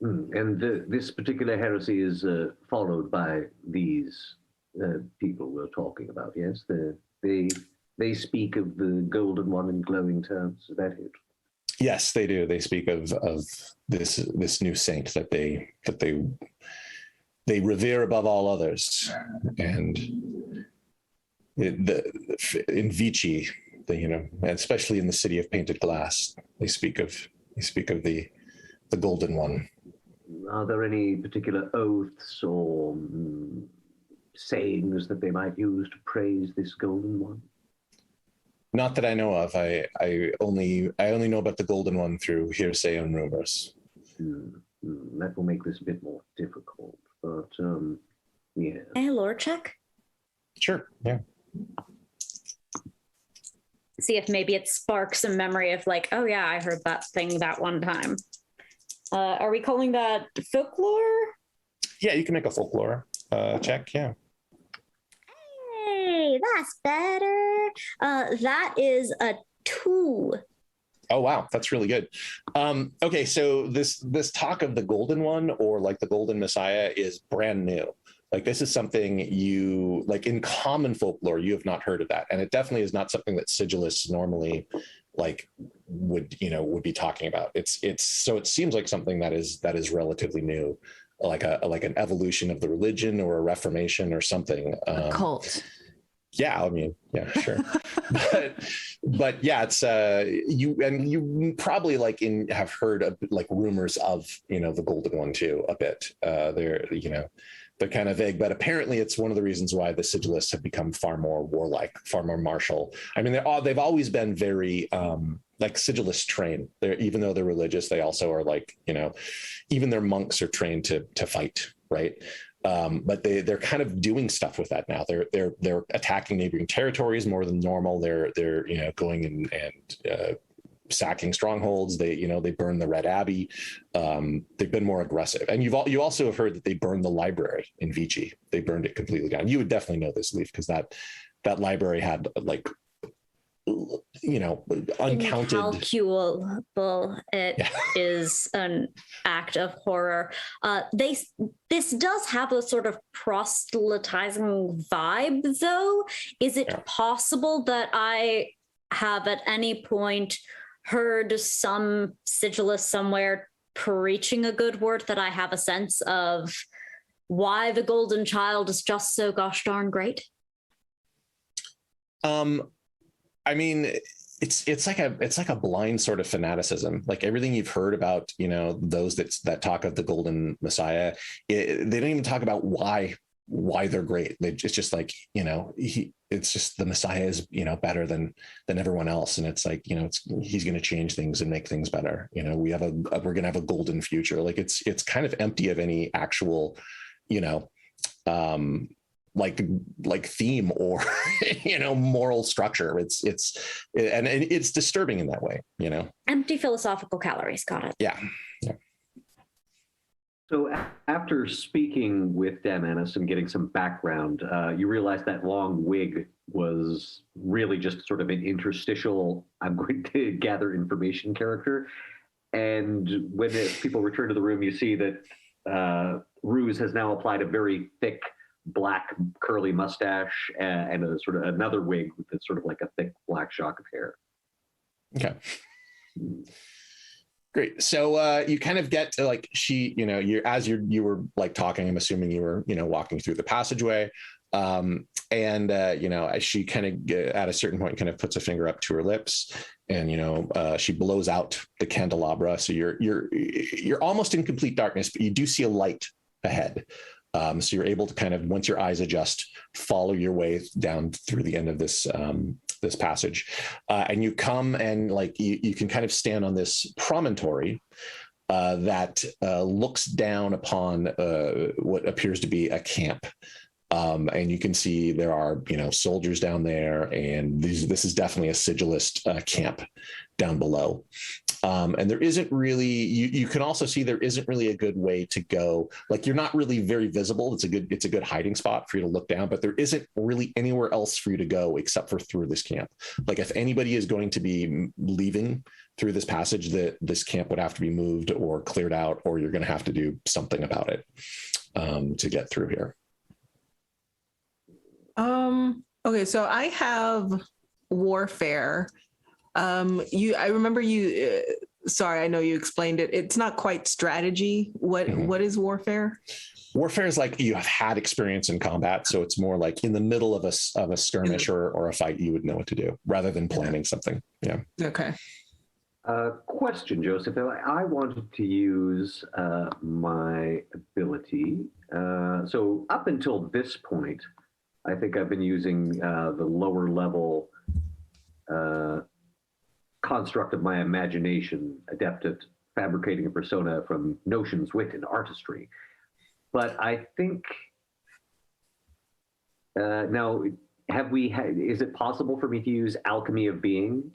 Mm. And this particular heresy is followed by these people we're talking about. Yes, they speak of the Golden One in glowing terms. Is that it? Yes, they do. They speak of this new saint that they revere above all others, and in Vici, especially in the city of painted glass, they speak of the Golden One. Are there any particular oaths or sayings that they might use to praise this Golden One? Not that I know of. I only know about the Golden One through hearsay and rumors. That will make this a bit more difficult. But yeah. Hey, lore check. Sure. Yeah. See if maybe it sparks a memory of like, oh yeah, I heard that thing that one time. Are we calling that folklore? Yeah, you can make a folklore check. Yeah. Hey, that's better. That is a 2. Oh wow, that's really good. Okay, so this talk of the Golden One, or like the Golden Messiah, is brand new. Like, this is something you, like, in common folklore, you have not heard of that, and it definitely is not something that sigilists normally like would be talking about. It's so it seems like something that is relatively new, like an evolution of the religion or a reformation or something. A cult. Yeah, I mean, yeah, sure. but yeah, it's you probably have heard of like rumors of, the Golden One too a bit. They're kind of vague, but apparently it's one of the reasons why the sigilists have become far more warlike, far more martial. I mean, they've always been very like sigilist trained. Even though they're religious, they also are like, even their monks are trained to fight, right? But they're kind of doing stuff with that now. They're attacking neighboring territories more than normal. They're going and sacking strongholds. They burn the Red Abbey. They've been more aggressive. And you also have heard that they burned the library in Vichy. They burned it completely down. You would definitely know this, Leve, because that library had like uncounted, incalculable. It is an act of horror. This does have a sort of proselytizing vibe, though. Is it possible that I have at any point heard some sigilist somewhere preaching a good word, that I have a sense of why the Golden Child is just so gosh darn great? I mean, it's like a blind sort of fanaticism. Like, everything you've heard about, those that talk of the Golden Messiah, they don't even talk about why they're great. It's just like, it's just the Messiah is, better than everyone else. And it's like, he's going to change things and make things better. We're going to have a golden future. Like, it's kind of empty of any actual, like theme or, moral structure. It's disturbing in that way, Empty philosophical calories. Got it. Yeah. So after speaking with Damanis and getting some background, you realize that long wig was really just sort of an interstitial, I'm going to gather information character. And when people return to the room, you see that Ruse has now applied a very thick black curly mustache and a sort of another wig with a sort of like a thick black shock of hair. Okay. Great. So you kind of get to like, you were like talking, I'm assuming you were, walking through the passageway. As she kind of at a certain point kind of puts a finger up to her lips, and she blows out the candelabra. So you're almost in complete darkness, but you do see a light ahead. So you're able to kind of, once your eyes adjust, follow your way down through the end of this this passage, and you come and like you can kind of stand on this promontory that looks down upon what appears to be a camp. And you can see there are, soldiers down there, and this is definitely a sigilist camp down below. And there isn't really, you can also see there isn't really a good way to go. Like, you're not really very visible. It's a good hiding spot for you to look down, but there isn't really anywhere else for you to go except for through this camp. Like, if anybody is going to be leaving through this passage, that this camp would have to be moved or cleared out, or you're going to have to do something about it to get through here. Okay, so I have warfare. I remember you, sorry, I know you explained it. It's not quite strategy. What is warfare? Warfare is like, you have had experience in combat. So it's more like in the middle of a skirmish or a fight, you would know what to do rather than planning something. Yeah. Okay. Question, Joseph. I wanted to use my ability. So up until this point, I think I've been using the lower level construct of my imagination, adept at fabricating a persona from notions, wit, and artistry. But I think now, is it possible for me to use alchemy of being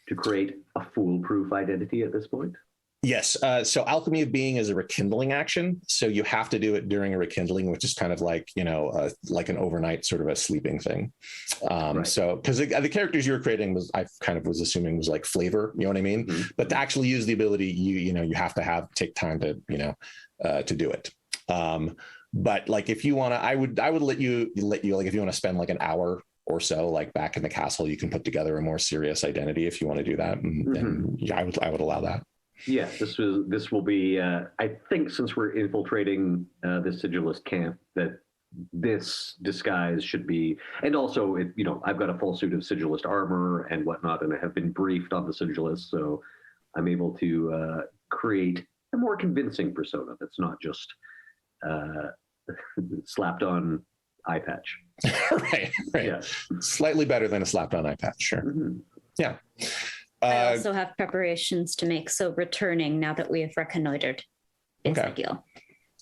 to create a foolproof identity at this point? Yes. So alchemy of being is a rekindling action. So you have to do it during a rekindling, which is kind of like, like an overnight sort of a sleeping thing. Right. So because the characters you were creating I kind of was assuming was like flavor, you know what I mean? Mm-hmm. But to actually use the ability, you have to take time to, to do it. But like, if you want to, I would let you like, if you want to spend like an hour or so, like back in the castle, you can put together a more serious identity if you want to do that. And yeah, I would allow that. Yeah, this will be. I think since we're infiltrating this sigilist camp, that this disguise should be, and also I've got a full suit of sigilist armor and whatnot, and I have been briefed on the sigilist, so I'm able to create a more convincing persona that's not just slapped on eye patch. Right. Yeah. Slightly better than a slapped on eye patch. Sure. Mm-hmm. Yeah. I also have preparations to make, so returning now that we have reconnoitered is ideal.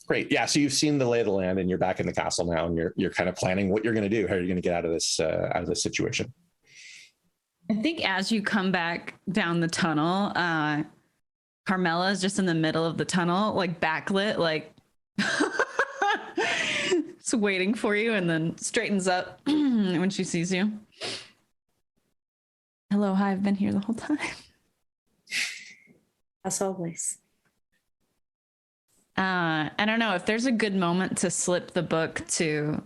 Great. Yeah. So you've seen the lay of the land, and you're back in the castle now, and you're kind of planning what you're going to do. How are you going to get out of this situation? I think as you come back down the tunnel, Carmilla is just in the middle of the tunnel, like backlit, like just waiting for you, and then straightens up when she sees you. Hello, hi, I've been here the whole time. As always. I don't know if there's a good moment to slip the book to,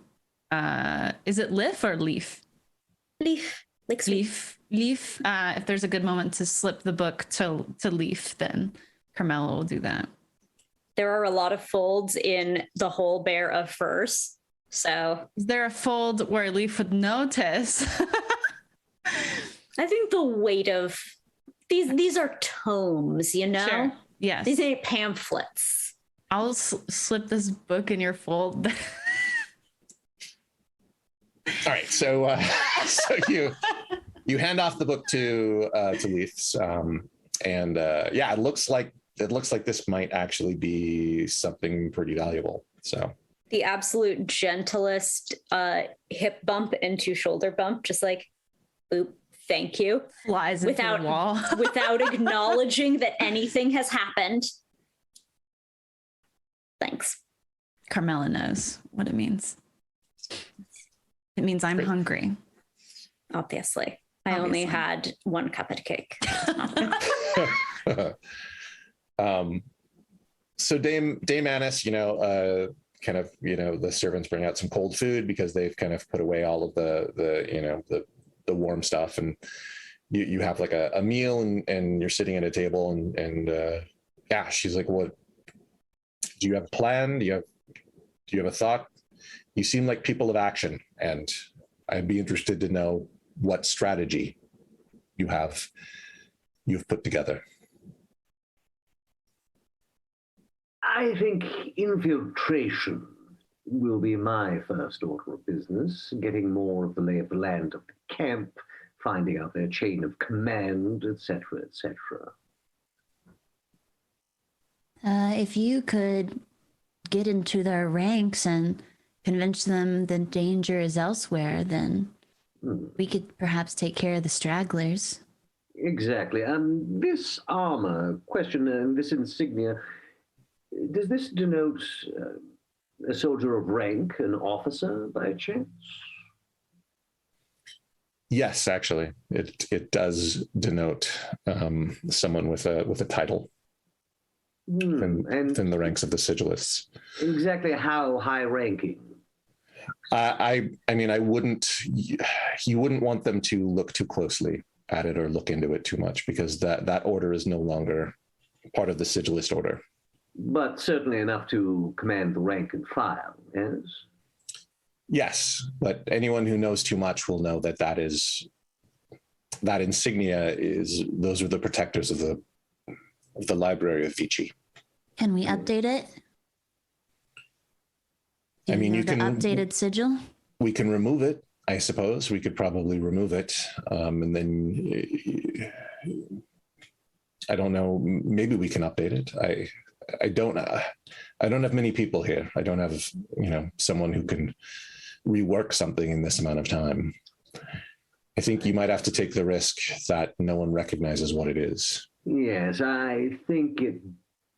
is it Leve or Leaf? Leaf. Like Leaf. Leaf. If there's a good moment to slip the book to Leaf, then Carmilla will do that. There are a lot of folds in the whole bear of furs. So is there a fold where Leaf would notice? I think the weight of these are tomes, Sure. Yes. These ain't pamphlets. I'll slip this book in your fold. All right. So you hand off the book to Leafs, and yeah, it looks like this might actually be something pretty valuable. So the absolute gentlest hip bump into shoulder bump, just like, boop. Thank you. Flies into the wall. Without acknowledging that anything has happened. Thanks. Carmilla knows what it means. It means I'm hungry. Obviously. I only had 1 cup of cake. So Dame Annis, kind of, the servants bring out some cold food because they've kind of put away all of the warm stuff, and you have like a meal, and you're sitting at a table, and yeah, she's like, what, do you have a plan? Do you have a thought? You seem like people of action, and I'd be interested to know what strategy you've put together. I think infiltration will be my first order of business, getting more of the lay of the land of the camp, finding out their chain of command, etc., etc. If you could get into their ranks and convince them the danger is elsewhere, then we could perhaps take care of the stragglers. Exactly. This armor question, this insignia, does this denote a soldier of rank, an officer by chance? Yes, actually, it does denote someone with a title within the ranks of the sigilists. Exactly how high ranking? I mean, you wouldn't want them to look too closely at it or look into it too much, because that order is no longer part of the sigilist order. But certainly enough to command the rank and file, yes? Yes, but anyone who knows too much will know that insignia those are the protectors of the library of Vici. Can we update it? I mean, you can updated sigil. We can remove it. I suppose we could probably remove it, and then I don't know. Maybe we can update it. I don't have many people here. I don't have, someone who can rework something in this amount of time. I think you might have to take the risk that no one recognizes what it is. Yes, I think it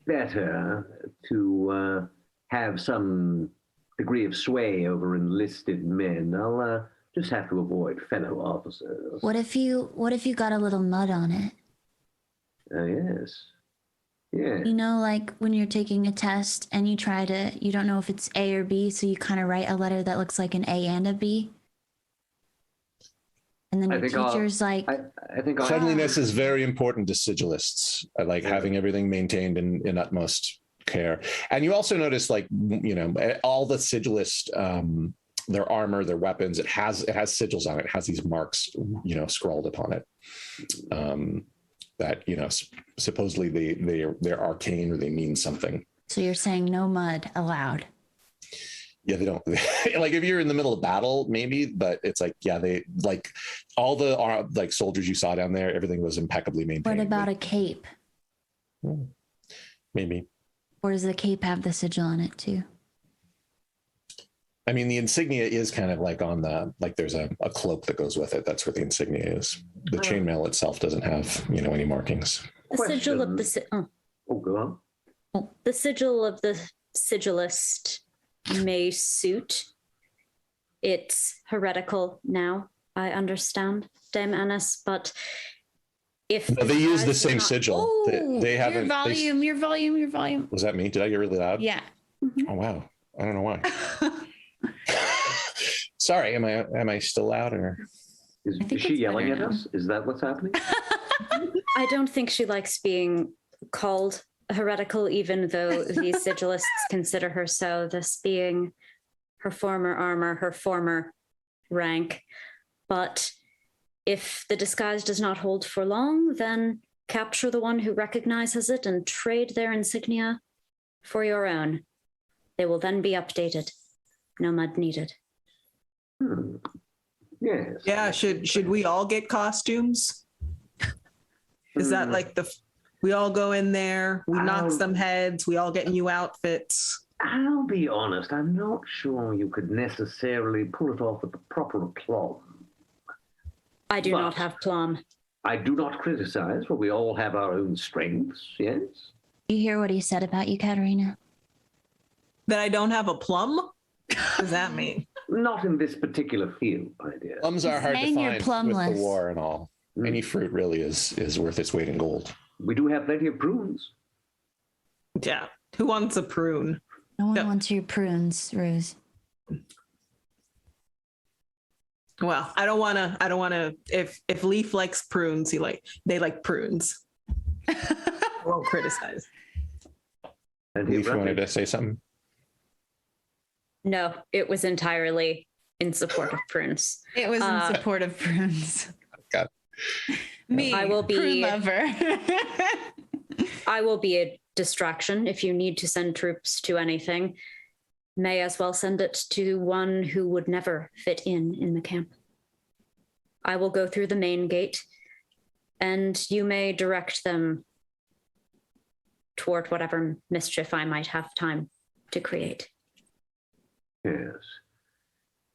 better to have some degree of sway over enlisted men. I'll just have to avoid fellow officers. What if you got a little mud on it? Yes. Yeah. Like when you're taking a test and you don't know if it's A or B, so you kind of write a letter that looks like an A and a B. And then your teacher's like... I think cleanliness is very important to sigilists. I like having everything maintained in utmost care. And you also notice, like, all the sigilist, their armor, their weapons, it has sigils on it. It has these marks, scrawled upon it. That, supposedly they're arcane or they mean something. So you're saying no mud allowed? Yeah, they don't like if you're in the middle of battle, maybe, but it's like, yeah, they like all the like soldiers you saw down there, everything was impeccably maintained. What about a cape? Maybe. Or does the cape have the sigil on it too? I mean, the insignia is kind of like on the, like there's a cloak that goes with it. That's what the insignia is. The chainmail itself doesn't have, any markings. The sigil of the go on. The sigil of the sigilist may suit. It's heretical now, I understand, Dame Annis, but if no, they use the same sigil. Oh, they haven't. Your volume. Was that me? Did I get really loud? Yeah. Oh wow. I don't know why. Sorry, am I still loud or? Is she yelling at us? Is that what's happening? I don't think she likes being called heretical, even though the sigilists consider her so, this being her former armor, her former rank. But if the disguise does not hold for long, then capture the one who recognizes it and trade their insignia for your own. They will then be updated. No mud needed. Yes. Yeah, should we all get costumes? Is that like we all go in there, we knock some heads, we all get new outfits? I'll be honest, I'm not sure you could necessarily pull it off with the proper aplomb. I do not have plum. I do not criticize, for we all have our own strengths, yes? You hear what he said about you, Katerina? That I don't have a plum? What does that mean? Not in this particular field, my dear. Plums are hard to Saying you're find with plumless. the war and all. Any fruit really is worth its weight in gold. We do have plenty of prunes. Yeah. Who wants a prune? No one wants your prunes, Rose. Well, I don't want to, if Leaf likes prunes, they like prunes. I won't criticize. And Leaf wanted to say something? No, it was entirely in support of prunes. It was in support of prunes. Got it. Me, I will be prune lover. I will be a distraction if you need to send troops to anything. May as well send it to one who would never fit in the camp. I will go through the main gate, and you may direct them toward whatever mischief I might have time to create. Yes.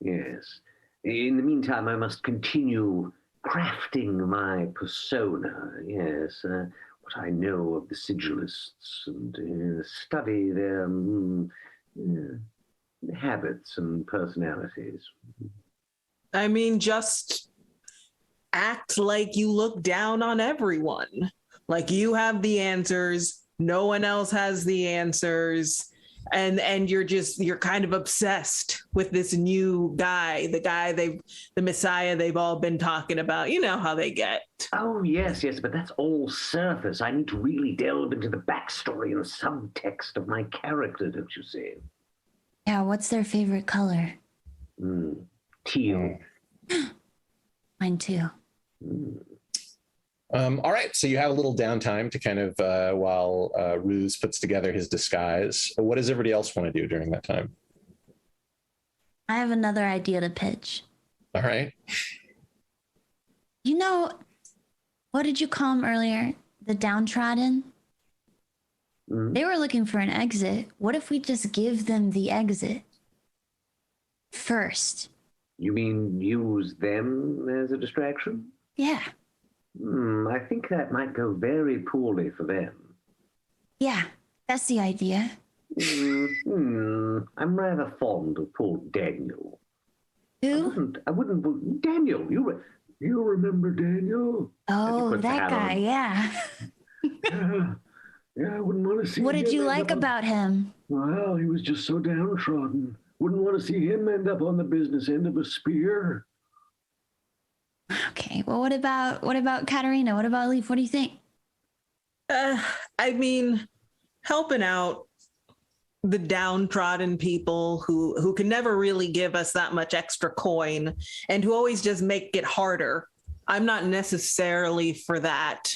Yes. In the meantime, I must continue crafting my persona. Yes. What I know of the sigilists and study their habits and personalities. I mean, just act like you look down on everyone. Like you have the answers. No one else has the answers. And you're kind of obsessed with this new guy, the Messiah they've all been talking about. You know how they get. Oh, yes, but that's all surface. I need to really delve into the backstory and subtext of my character, don't you see? Yeah, what's their favorite color? Teal. Mine too. All right, so you have a little downtime to kind of while Ruse puts together his disguise. What does everybody else want to do during that time? I have another idea to pitch. All right. What did you call him earlier? the downtrodden. Mm. They were looking for an exit. What if we just give them the exit first? You mean use them as a distraction? Yeah. I think that might go very poorly for them. Yeah, that's the idea. I'm rather fond of poor Daniel. Who? I wouldn't. Daniel, you remember Daniel? Oh, puts the that hat guy, on. yeah. Yeah, I wouldn't want to see. What did him you end like up about him? Well, he was just so downtrodden. Wouldn't want to see him end up on the business end of a spear. Okay, well, what about Katerina? What about Leve? What do you think? I mean, helping out the downtrodden people who can never really give us that much extra coin and who always just make it harder. I'm not necessarily for that,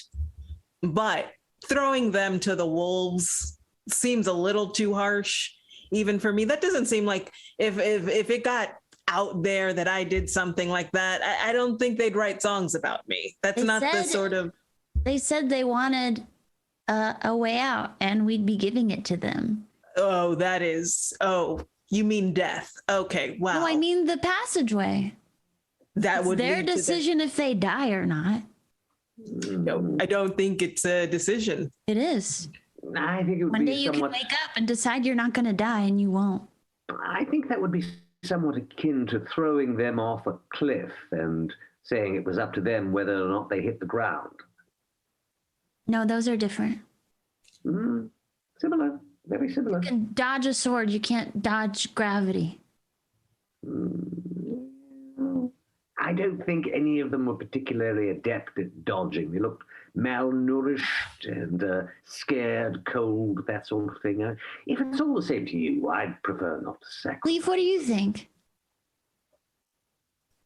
but throwing them to the wolves seems a little too harsh, even for me. That doesn't seem like if it got out there that I did something like that, I don't think they'd write songs about me. That's not the sort of. They said they wanted a way out, and we'd be giving it to them. Oh, that is. Oh, you mean death? Okay, wow. No, I mean the passageway. That It's would their lead to decision if they die or not. No, I don't think it's a decision. It is. I think it would One be day you somewhat. can wake up and decide you're not going to die, and you won't. I think that would be somewhat akin to throwing them off a cliff and saying it was up to them whether or not they hit the ground. No, those are different. Similar, very similar. You can dodge a sword, you can't dodge gravity. I don't think any of them were particularly adept at dodging. They looked malnourished and scared, cold, that sort of thing. If it's all the same to you, I'd prefer not to sacrifice. Leve, what do you think?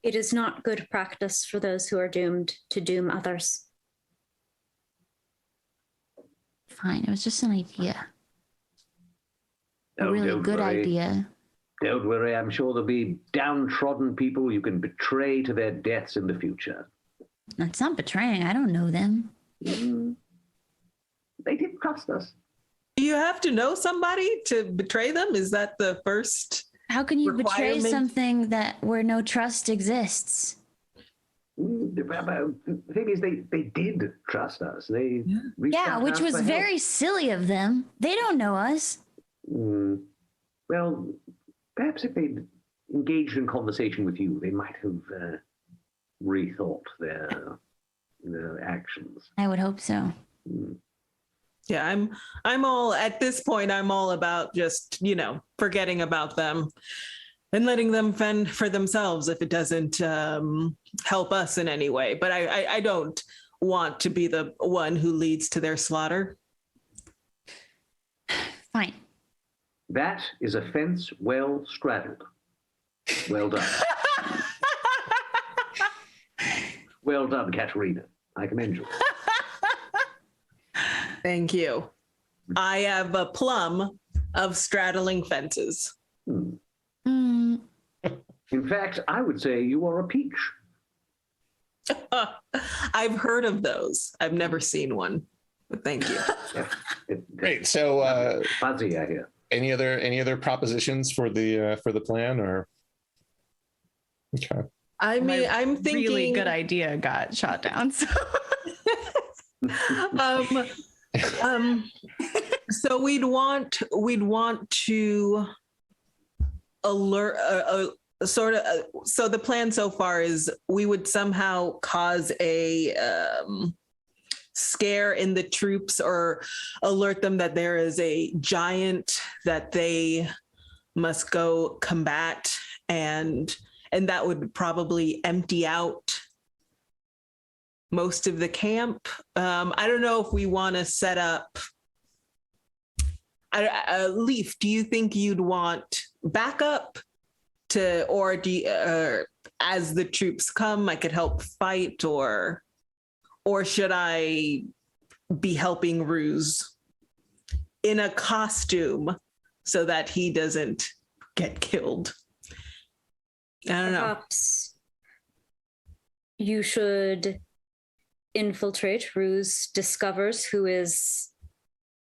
It is not good practice for those who are doomed to doom others. Fine, it was just an idea. A Oh, really don't good worry. idea. Don't worry, I'm sure there'll be downtrodden people you can betray to their deaths in the future. That's not betraying. I don't know them. They did trust us. Do you have to know somebody to betray them? Is that the first? How can you betray Requirement? something where no trust exists? The thing is, they did trust us. They reached Yeah, out which to us was for help. very silly of them. They don't know us. Well, perhaps if they'd engaged in conversation with you, they might have rethought their actions. I would hope so. Yeah, I'm all at this point. I'm all about just forgetting about them and letting them fend for themselves if it doesn't help us in any way. But I don't want to be the one who leads to their slaughter. Fine. That is a fence well straddled. Well done. Well done, Katerina. I commend you. Thank you. I have a plum of straddling fences. Mm, In fact, I would say you are a peach. I've heard of those. I've never seen one, but thank you. Great. So, Fuzzy, I hear. any other propositions for the plan, or? Okay. I mean, I'm thinking Really good idea got shot down. So. So we'd want to alert so the plan so far is we would somehow cause a scare in the troops or alert them that there is a giant that they must go combat, and that would probably empty out most of the camp. I don't know if we want to set up. Leaf, do you think you'd want backup or as the troops come, I could help fight, or should I be helping Ruse in a costume so that he doesn't get killed? I don't know. Perhaps you should infiltrate, Ruse discovers who is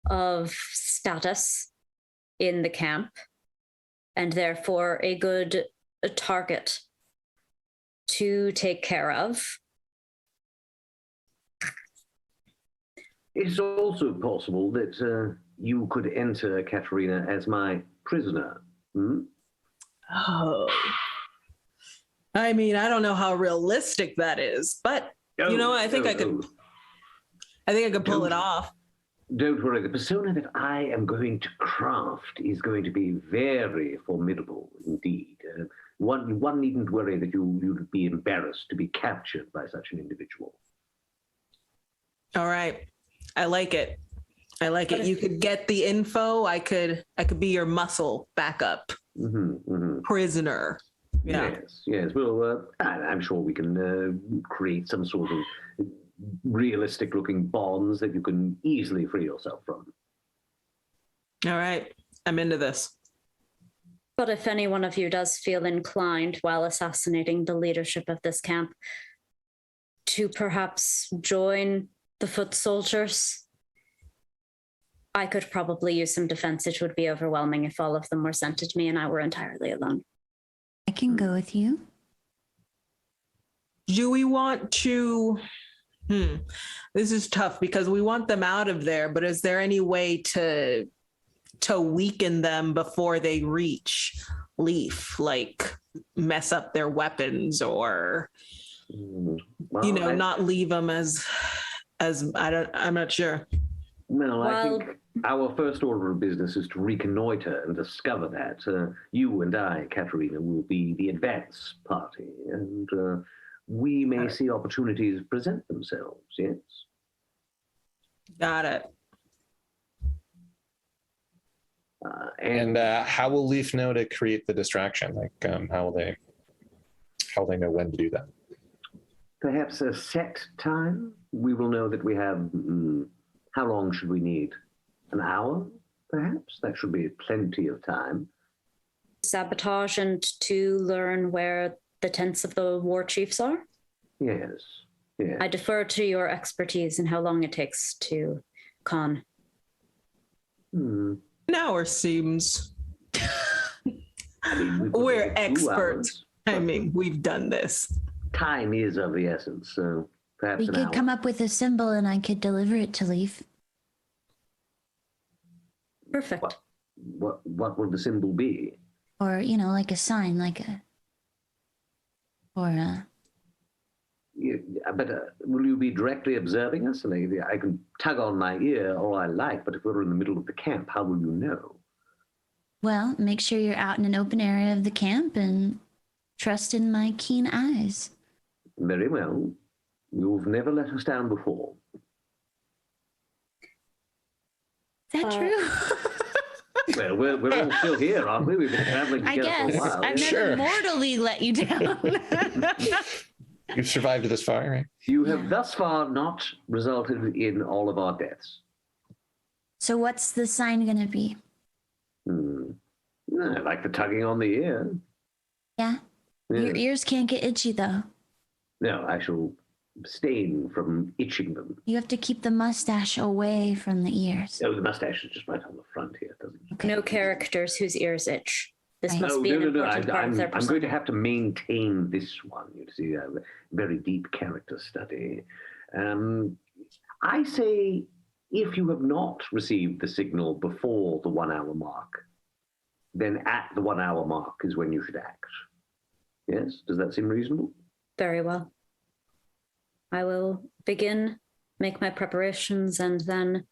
of status in the camp, and therefore a good target to take care of. It's also possible that you could enter Katerina as my prisoner. Hmm? Oh. I mean, I don't know how realistic that is, but you know what? I think I could pull it off. Don't worry, the persona that I am going to craft is going to be very formidable indeed. One needn't worry that you'd be embarrassed to be captured by such an individual. All right. I like it. You could get the info. I could be your muscle backup. Prisoner. Yeah. Yes. Well, I'm sure we can create some sort of realistic-looking bonds that you can easily free yourself from. All right. I'm into this. But if any one of you does feel inclined while assassinating the leadership of this camp to perhaps join the foot soldiers, I could probably use some defense. It would be overwhelming if all of them were sent to me and I were entirely alone. I can go with you. Do we want to... This is tough because we want them out of there, but is there any way to weaken them before they reach Leve, like mess up their weapons or, not leave them as I'm not sure. Well, I think our first order of business is to reconnoiter and discover that. You and I, Katerina, will be the advance party, and we may see opportunities present themselves, yes? Got it. And how will Leve know to create the distraction? Like, how will they know when to do that? Perhaps a set time. We will know that we have. How long should we need? An hour, perhaps. That should be plenty of time. Sabotage and to learn where the tents of the war chiefs are. Yes. I defer to your expertise in how long it takes to con. An hour seems. We're experts. I mean, we've done this. Time is of the essence, so perhaps We could come up with a symbol and I could deliver it to Leve. Perfect. What will the symbol be? Or, like a sign, But will you be directly observing us? I can tug on my ear all I like, but if we're in the middle of the camp, how will you know? Well, make sure you're out in an open area of the camp and trust in my keen eyes. Very well. You've never let us down before. Is that true? Well, we're all still here, aren't we? We've been traveling together for a while. I've never mortally let you down. You've survived this far, right? You have thus far not resulted in all of our deaths. So what's the sign going to be? I like the tugging on the ear. Yeah? Your ears can't get itchy, though. No, I shall abstain from itching them. You have to keep the mustache away from the ears. Oh, the mustache is just right on the front here, doesn't it? Okay. No characters whose ears itch. This Right. must be an important part of their I'm going persona. to have to maintain this one. You see, a very deep character study. I say, if you have not received the signal before the 1 hour mark, then at the 1 hour mark is when you should act. Yes? Does that seem reasonable? Very well. I will begin, make my preparations, and then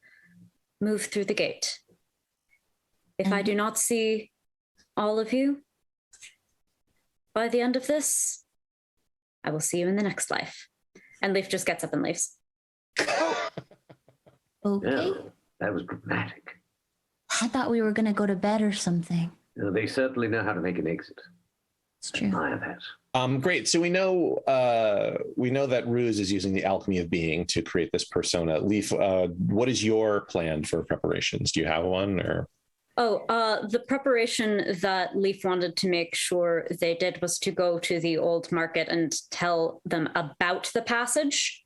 move through the gate. If I do not see all of you by the end of this, I will see you in the next life. And Leve just gets up and leaves. Okay. Yeah, that was dramatic. I thought we were going to go to bed or something. They certainly know how to make an exit. It's true. I have had. Great. So we know that Ruse is using the alchemy of being to create this persona. Leve, what is your plan for preparations? Do you have one, or? The preparation that Leve wanted to make sure they did was to go to the old market and tell them about the passage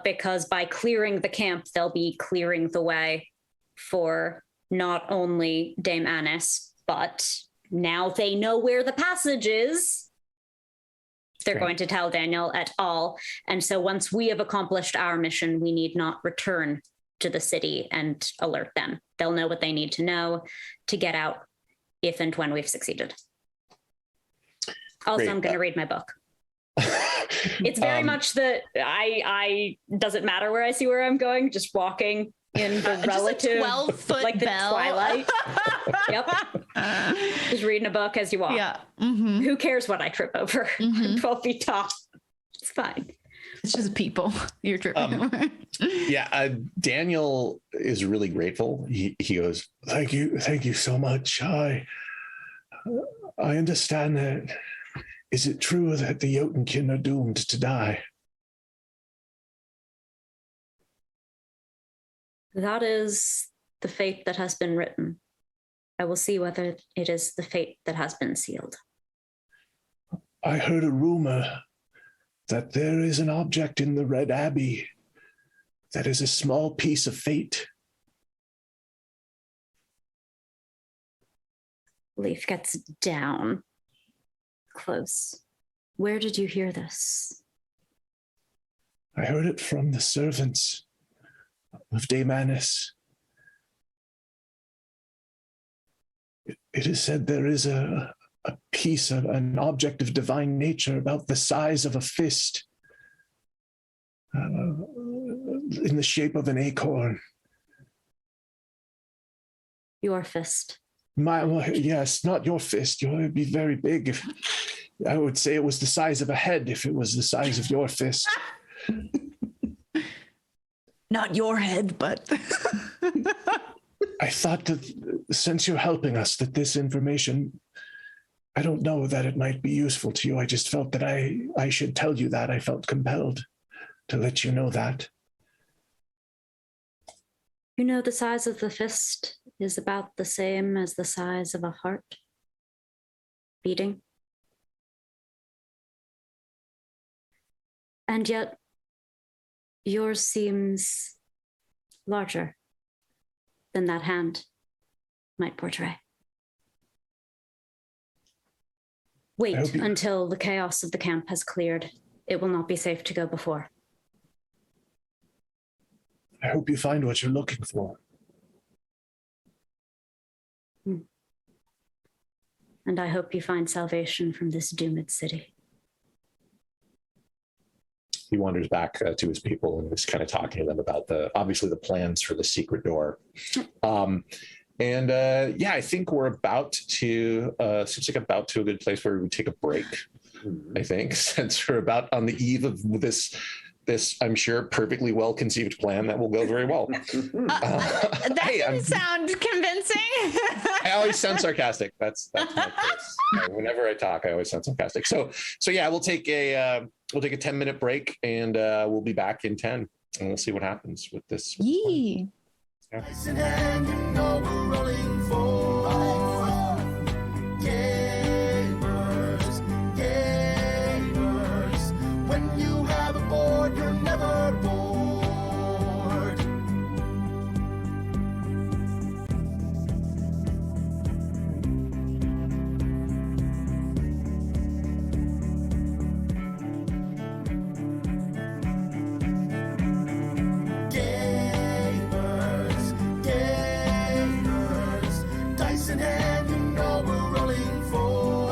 because by clearing the camp, they'll be clearing the way for not only Dame Annis, but now they know where the passage is. They're going to tell Daniel et al. And so once we have accomplished our mission, we need not return to the city and alert them. They'll know what they need to know to get out if and when we've succeeded. Also, I'm going to read my book. It's very much that I doesn't matter where I see where I'm going, just walking in the relative, just a 12-foot like the bell. twilight. Yep. Just reading a book as you walk. Yeah. Mm-hmm. Who cares what I trip over? 12 feet tall. It's fine. It's just people you're tripping over. Daniel is really grateful. He goes, thank you so much. I understand that. Is it true that the Jotunkin are doomed to die? That is the fate that has been written. I will see whether it is the fate that has been sealed. I heard a rumor that there is an object in the Red Abbey that is a small piece of fate. Leaf gets down close. Where did you hear this? I heard it from the servants of Dame Annis. It is said there is a piece of an object of divine nature about the size of a fist in the shape of an acorn. Your fist. Yes, not your fist. It would be very big. I would say it was the size of a head if it was the size of your fist. Not your head, but I thought that since you're helping us, that this information, I don't know that it might be useful to you. I just felt that I should tell you that. I felt compelled to let you know that. You know, the size of the fist is about the same as the size of a heart beating. And yet, yours seems larger than that hand might portray. Wait until the chaos of the camp has cleared. It will not be safe to go before. I hope you find what you're looking for. And I hope you find salvation from this doomed city. He wanders back to his people and is kind of talking to them about obviously the plans for the secret door. I think we're about to, seems like about to a good place where we take a break, I think, since we're about on the eve of this, I'm sure, perfectly well-conceived plan that will go very well. That didn't sound convincing. I always sound sarcastic. That's my case. Whenever I talk, I always sound sarcastic. So yeah, we'll take a 10-minute break, and we'll be back in 10, and we'll see what happens with this. Yee. Yeah. When you have a board, you're never bored. Gamers, dice in hand, you know we're rolling for.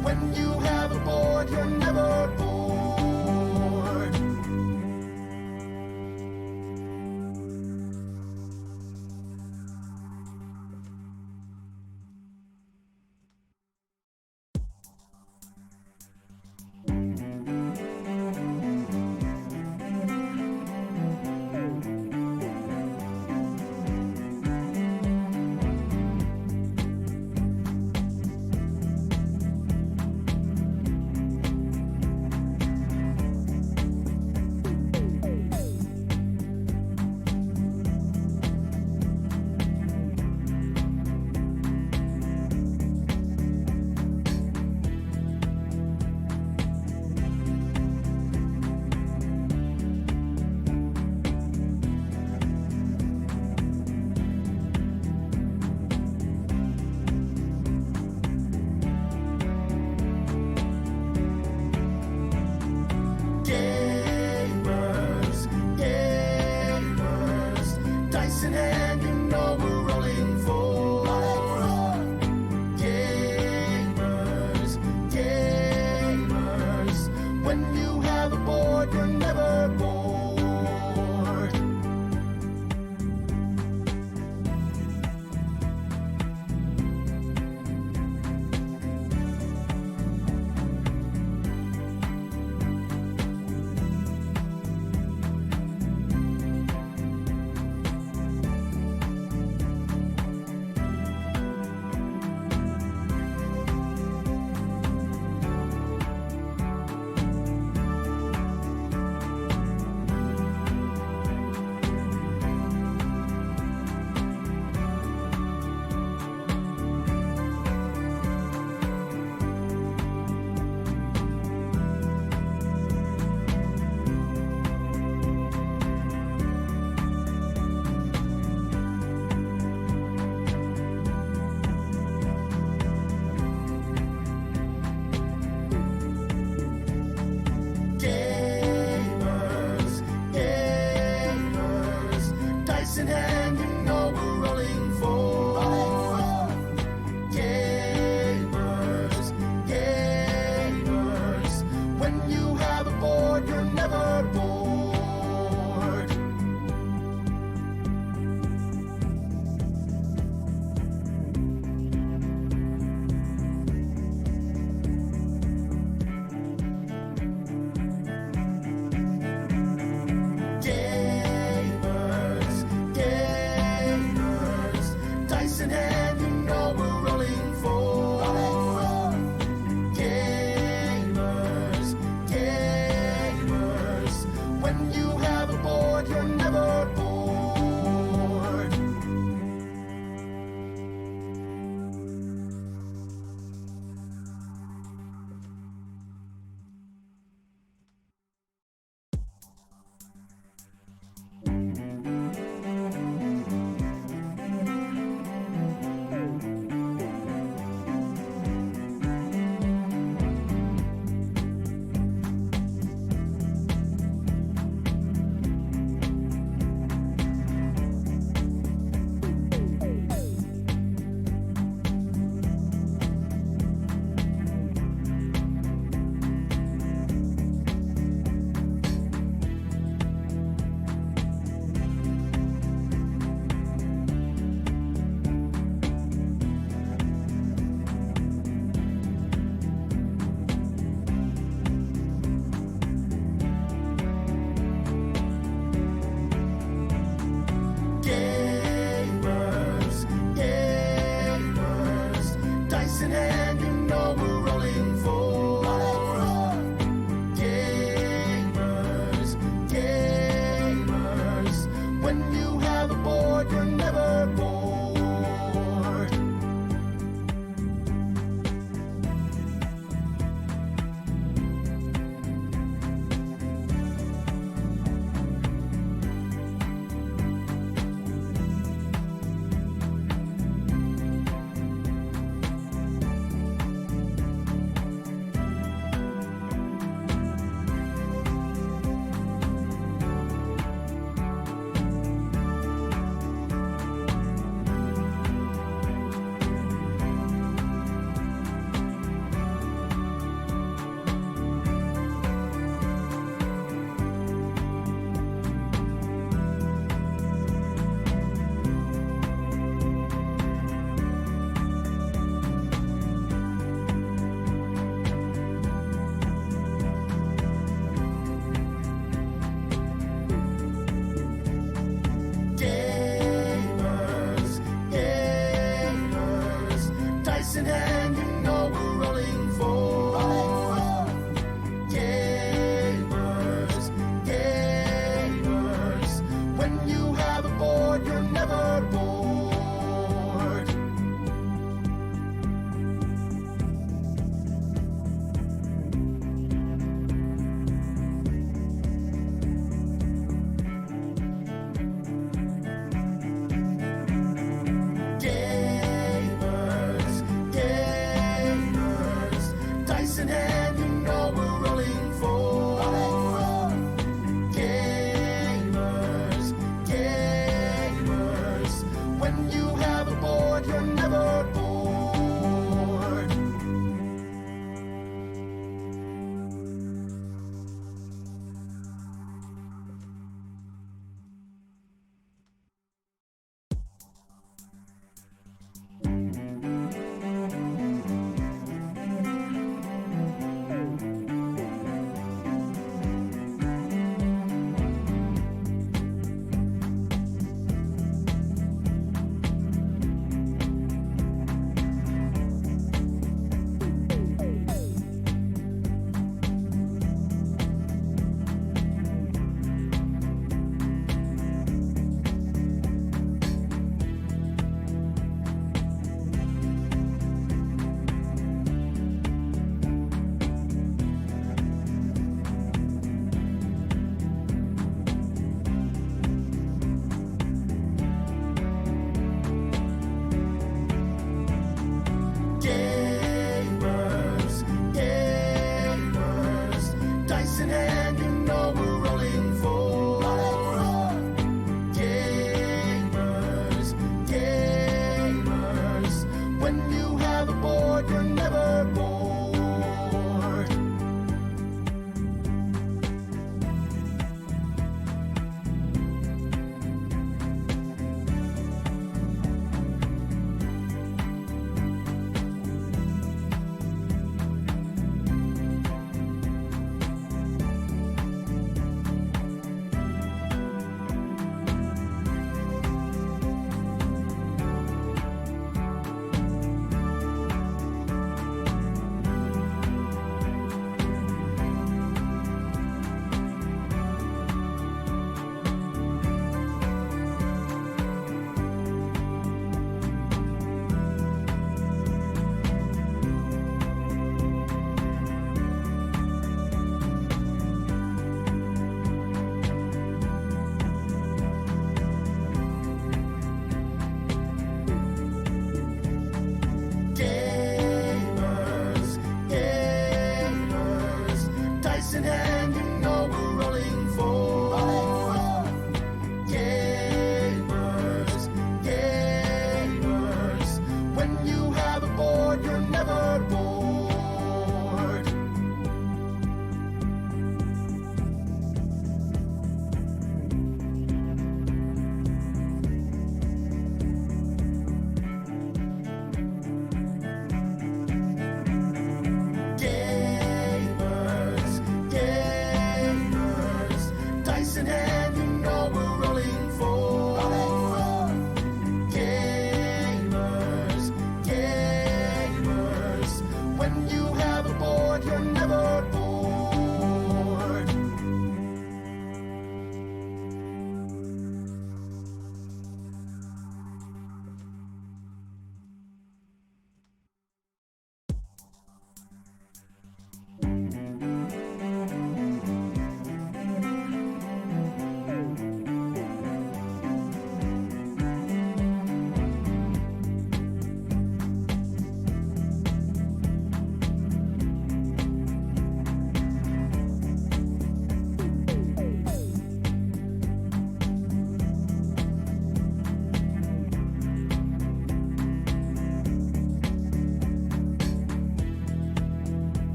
When you have a board, you're never bored.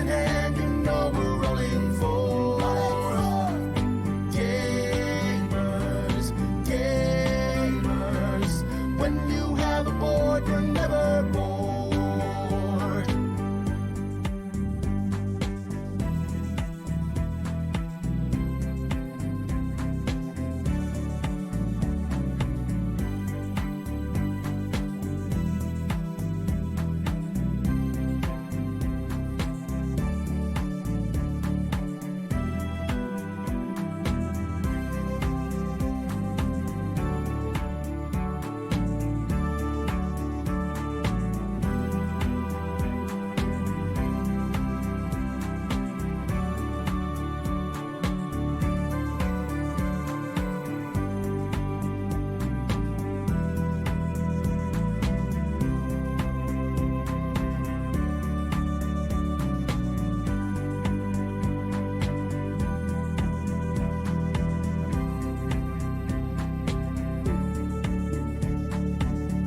hand, you know we're rolling for gamers, gamers. When you have a board, you're never bored.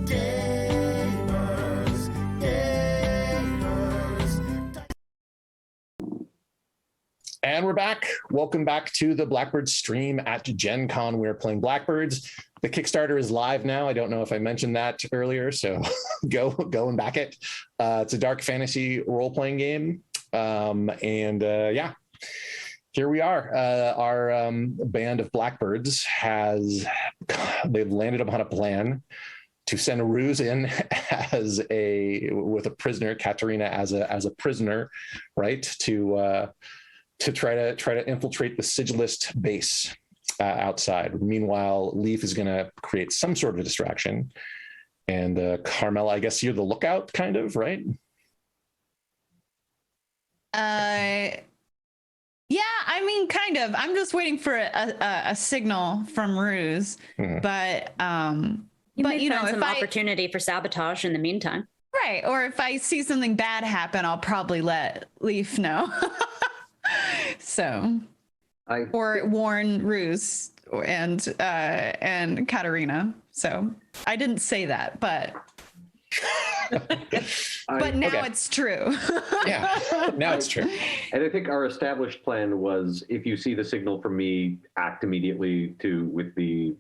Gamers, gamers. And we're back. Welcome back to the Blackbirds stream at Gen Con. We're playing Blackbirds. The Kickstarter is live now. I don't know if I mentioned that earlier, so go and back it. It's a dark fantasy role-playing game. Yeah, here we are. Our band of Blackbirds they've landed upon a plan to send Ruse in with a prisoner, Katerina as a prisoner, right? To try to infiltrate the sigilist base outside. Meanwhile, Leve is going to create some sort of a distraction. And Carmilla, I guess you're the lookout, kind of, right? Yeah, I mean, kind of. I'm just waiting for a signal from Ruse, but You may know, find if some opportunity for sabotage in the meantime. Right, or if I see something bad happen, I'll probably let Leve know. So, or warn Ruse and Katerina. So I didn't say that, but now it's true. Yeah, now it's true. And I think our established plan was, if you see the signal from me, act immediately with the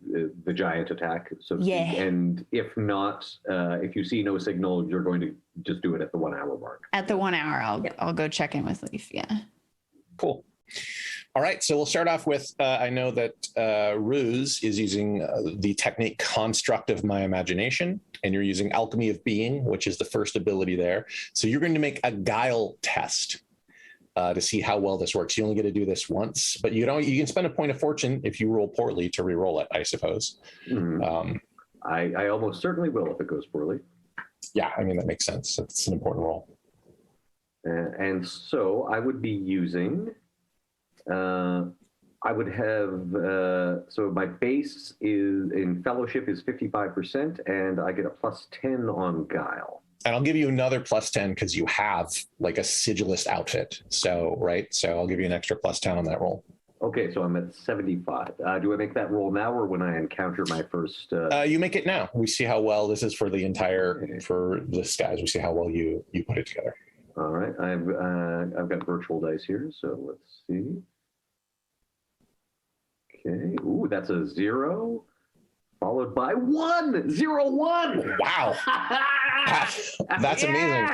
giant attack. So to speak. And if not, if you see no signal, you're going to just do it at the 1 hour mark. At the 1 hour, I'll go check in with Leve. Yeah. Cool. All right, so we'll start off with, I know that Ruse is using the technique Construct of My Imagination, and you're using Alchemy of Being, which is the first ability there. So you're going to make a guile test to see how well this works. You only get to do this once, but you can spend a point of fortune if you roll poorly to re-roll it, I suppose. Mm-hmm. I almost certainly will if it goes poorly. Yeah, I mean, that makes sense. It's an important roll. And so I would be using, I would have, so my base is in fellowship is 55%, and I get a +10 on guile. And I'll give you another +10 because you have like a sigilist outfit. So, right. So I'll give you an extra +10 on that roll. Okay, so I'm at 75. Do I make that roll now or when I encounter my first? You make it now. We see how well this is for the entire, for this guys. We see how well you put it together. All right, I've got virtual dice here, so let's see. Okay, ooh, that's a 0, followed by 1, 0, 1. Wow, that's amazing.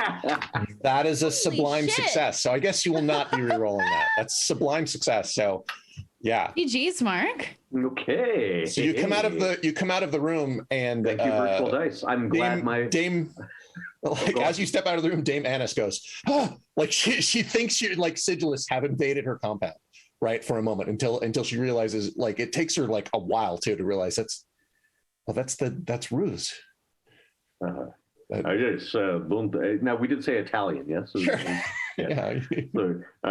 That is a sublime success. So I guess you will not be re-rolling that. That's sublime success. So, yeah. GG's, Mark. Okay. So you come out of the room, and thank you, virtual dice. I'm glad Dame. Like, as you step out of the room, Dame Annis goes, oh, like she thinks you like sigilists have invaded her compound, right, for a moment until she realizes, like, it takes her like a while to realize that's Ruse. Yes, now we did say Italian, yes? Sure. Yeah.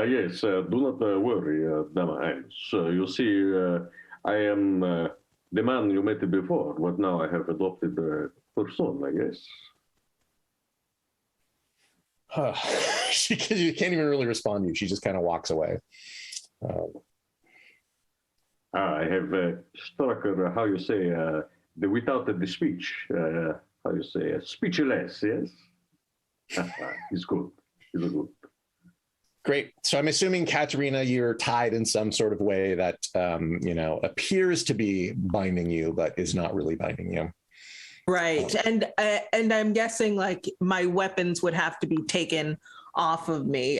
Yes, do not worry, Dama Annis. You see, I am the man you met before, but now I have adopted the person, I guess. She can't even really respond to you. She just kind of walks away. I have struck her, how you say, without the speech, how you say, speechless, yes? He's good. He's good. Great. So I'm assuming, Katerina, you're tied in some sort of way that, appears to be binding you, but is not really binding you. Right. And I'm guessing like my weapons would have to be taken off of me.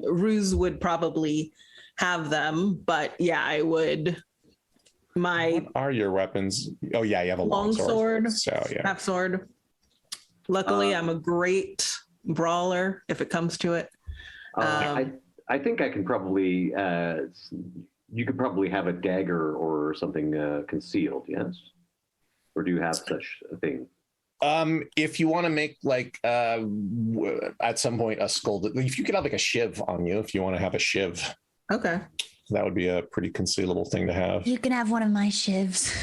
Ruse would probably have them, but yeah, I would. What are your weapons? Oh yeah, you have a long sword. So yeah. Half sword. Luckily, I'm a great brawler if it comes to it. I think I can probably, you could probably have a dagger or something concealed, yes? Or do you have such a thing? If you want to make like at some point a skull, if you could have like a shiv on you, if you want to have a shiv. Okay. That would be a pretty concealable thing to have. You can have one of my shivs.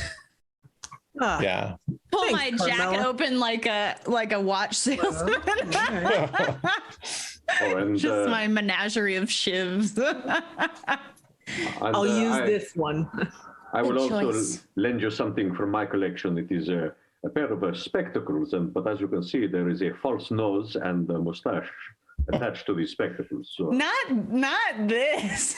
Yeah. Pull Thanks, my jacket Carmilla. open like a watch salesman. Just my menagerie of shivs. I'll use this one. I will Good also choice. lend you something from my collection. It is a pair of spectacles, but as you can see, there is a false nose and a mustache attached to these spectacles. So Not this.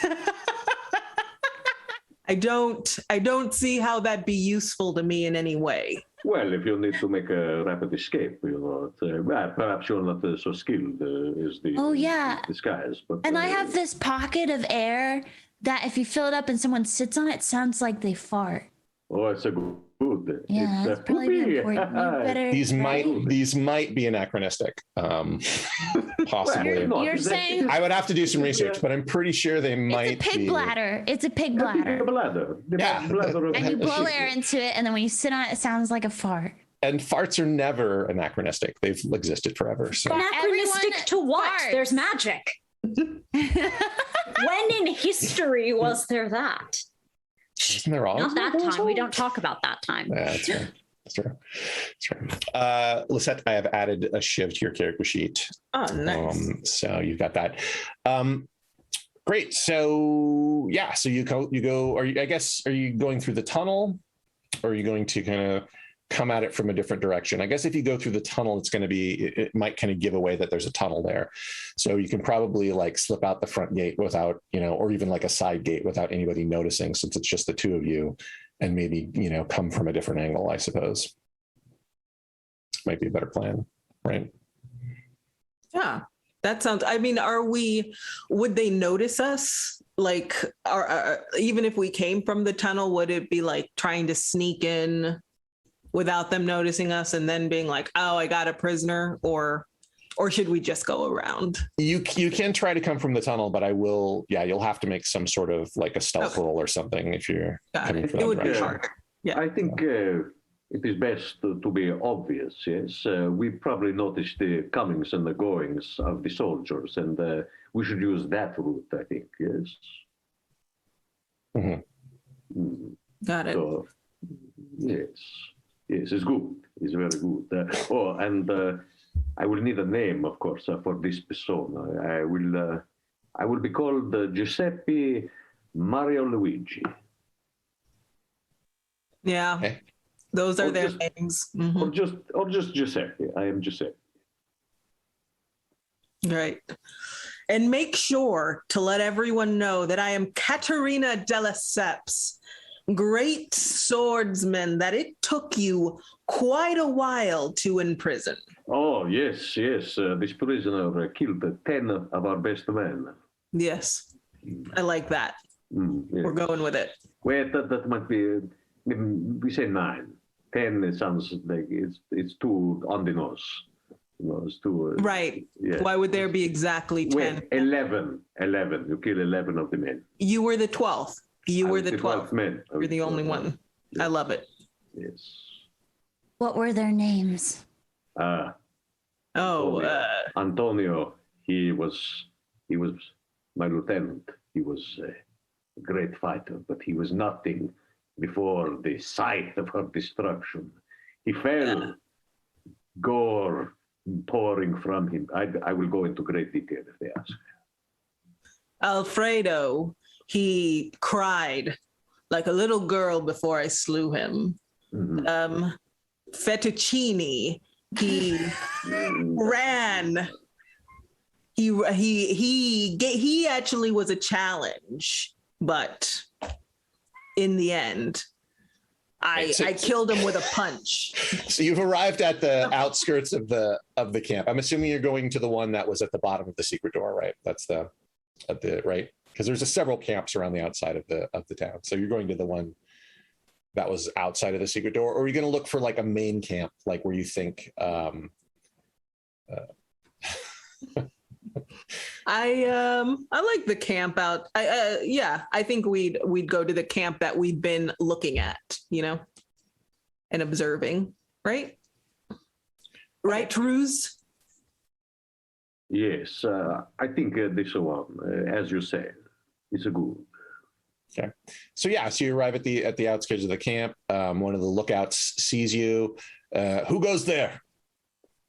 I don't see how that'd be useful to me in any way. well, if you need to make a rapid escape, perhaps you're not so skilled as the Oh, yeah. disguise. But And I have this pocket of air that if you fill it up and someone sits on it, sounds like they fart. Oh, it's a good. Yeah, It's that's probably be poopy. important. You better, These might be anachronistic. Possibly. Well, You're saying- I would have to do some research, but I'm pretty sure they might it's a pig be. bladder. It's a pig The bladder. bladder. The Yeah. bladder of And you blow air into it, and then when you sit on it, it sounds like a fart. And farts are never anachronistic. They've existed forever. So Anachronistic Everyone to what? farts. There's magic. When in history was there that? isn't there always Not that time. We don't talk about that time. Yeah, that's true. That's true. That's true. Lisette, I have added a shiv to your character sheet. Oh, nice. So you've got that. Great. So yeah, so you go, are you going through the tunnel, or are you going to kind of come at it from a different direction? I guess if you go through the tunnel, it might kind of give away that there's a tunnel there. So you can probably like slip out the front gate without, or even like a side gate without anybody noticing, since it's just the two of you, and maybe, come from a different angle, I suppose. Might be a better plan, right? Yeah, that sounds, would they notice us? Like, even if we came from the tunnel, would it be like trying to sneak in without them noticing us and then being like, oh, I got a prisoner, or should we just go around? You can try to come from the tunnel, but you'll have to make some sort of like a stealth roll or something if you're coming from It that would be direction. hard. Yeah. I think it is best to be obvious, yes. We probably noticed the comings and the goings of the soldiers, and we should use that route, I think, yes. Mm-hmm. Got it. So, yes, it's good. It's very good. And I will need a name, of course, for this persona. I will be called Giuseppe Mario Luigi. Yeah, Okay. those are Or their just- names. Mhm. Or just Giuseppe. I am Giuseppe. Right. And make sure to let everyone know that I am Caterina de Lesseps, great swordsman that it took you quite a while to imprison. Oh, yes. This prisoner killed 10 of our best men. Yes, I like that. Yes. We're going with it. Wait, that might be, we say 9. 10, it sounds like it's too on the nose. It's too... Right. Yeah. Why would there be exactly 10? Wait, 11. You kill 11 of the men. You were the 12th. You I were was the 12th. man. I You're was the only 12th man. one. I love it. Yes. What were their names? Antonio, he was my lieutenant. He was a great fighter, but he was nothing before the sight of her destruction. He fell, gore pouring from him. I will go into great detail if they ask. Alfredo, he cried like a little girl before I slew him. Mhm. Fettuccine, he ran. He actually was a challenge, but in the end, I killed him with a punch. So you've arrived at the outskirts of the camp. I'm assuming you're going to the one that was at the bottom of the secret door, right? That's the right, because there's several camps around the outside of the town. So you're going to the one that was outside of the secret door, or are you going to look for like a main camp, like where you think? I like the camp out. I think we'd go to the camp that we'd been looking at, and observing, right? Right, Ruse? Yes, I think this one, as you said, is a good. Okay, so you arrive at the outskirts of the camp. One of the lookouts sees you. Who goes there?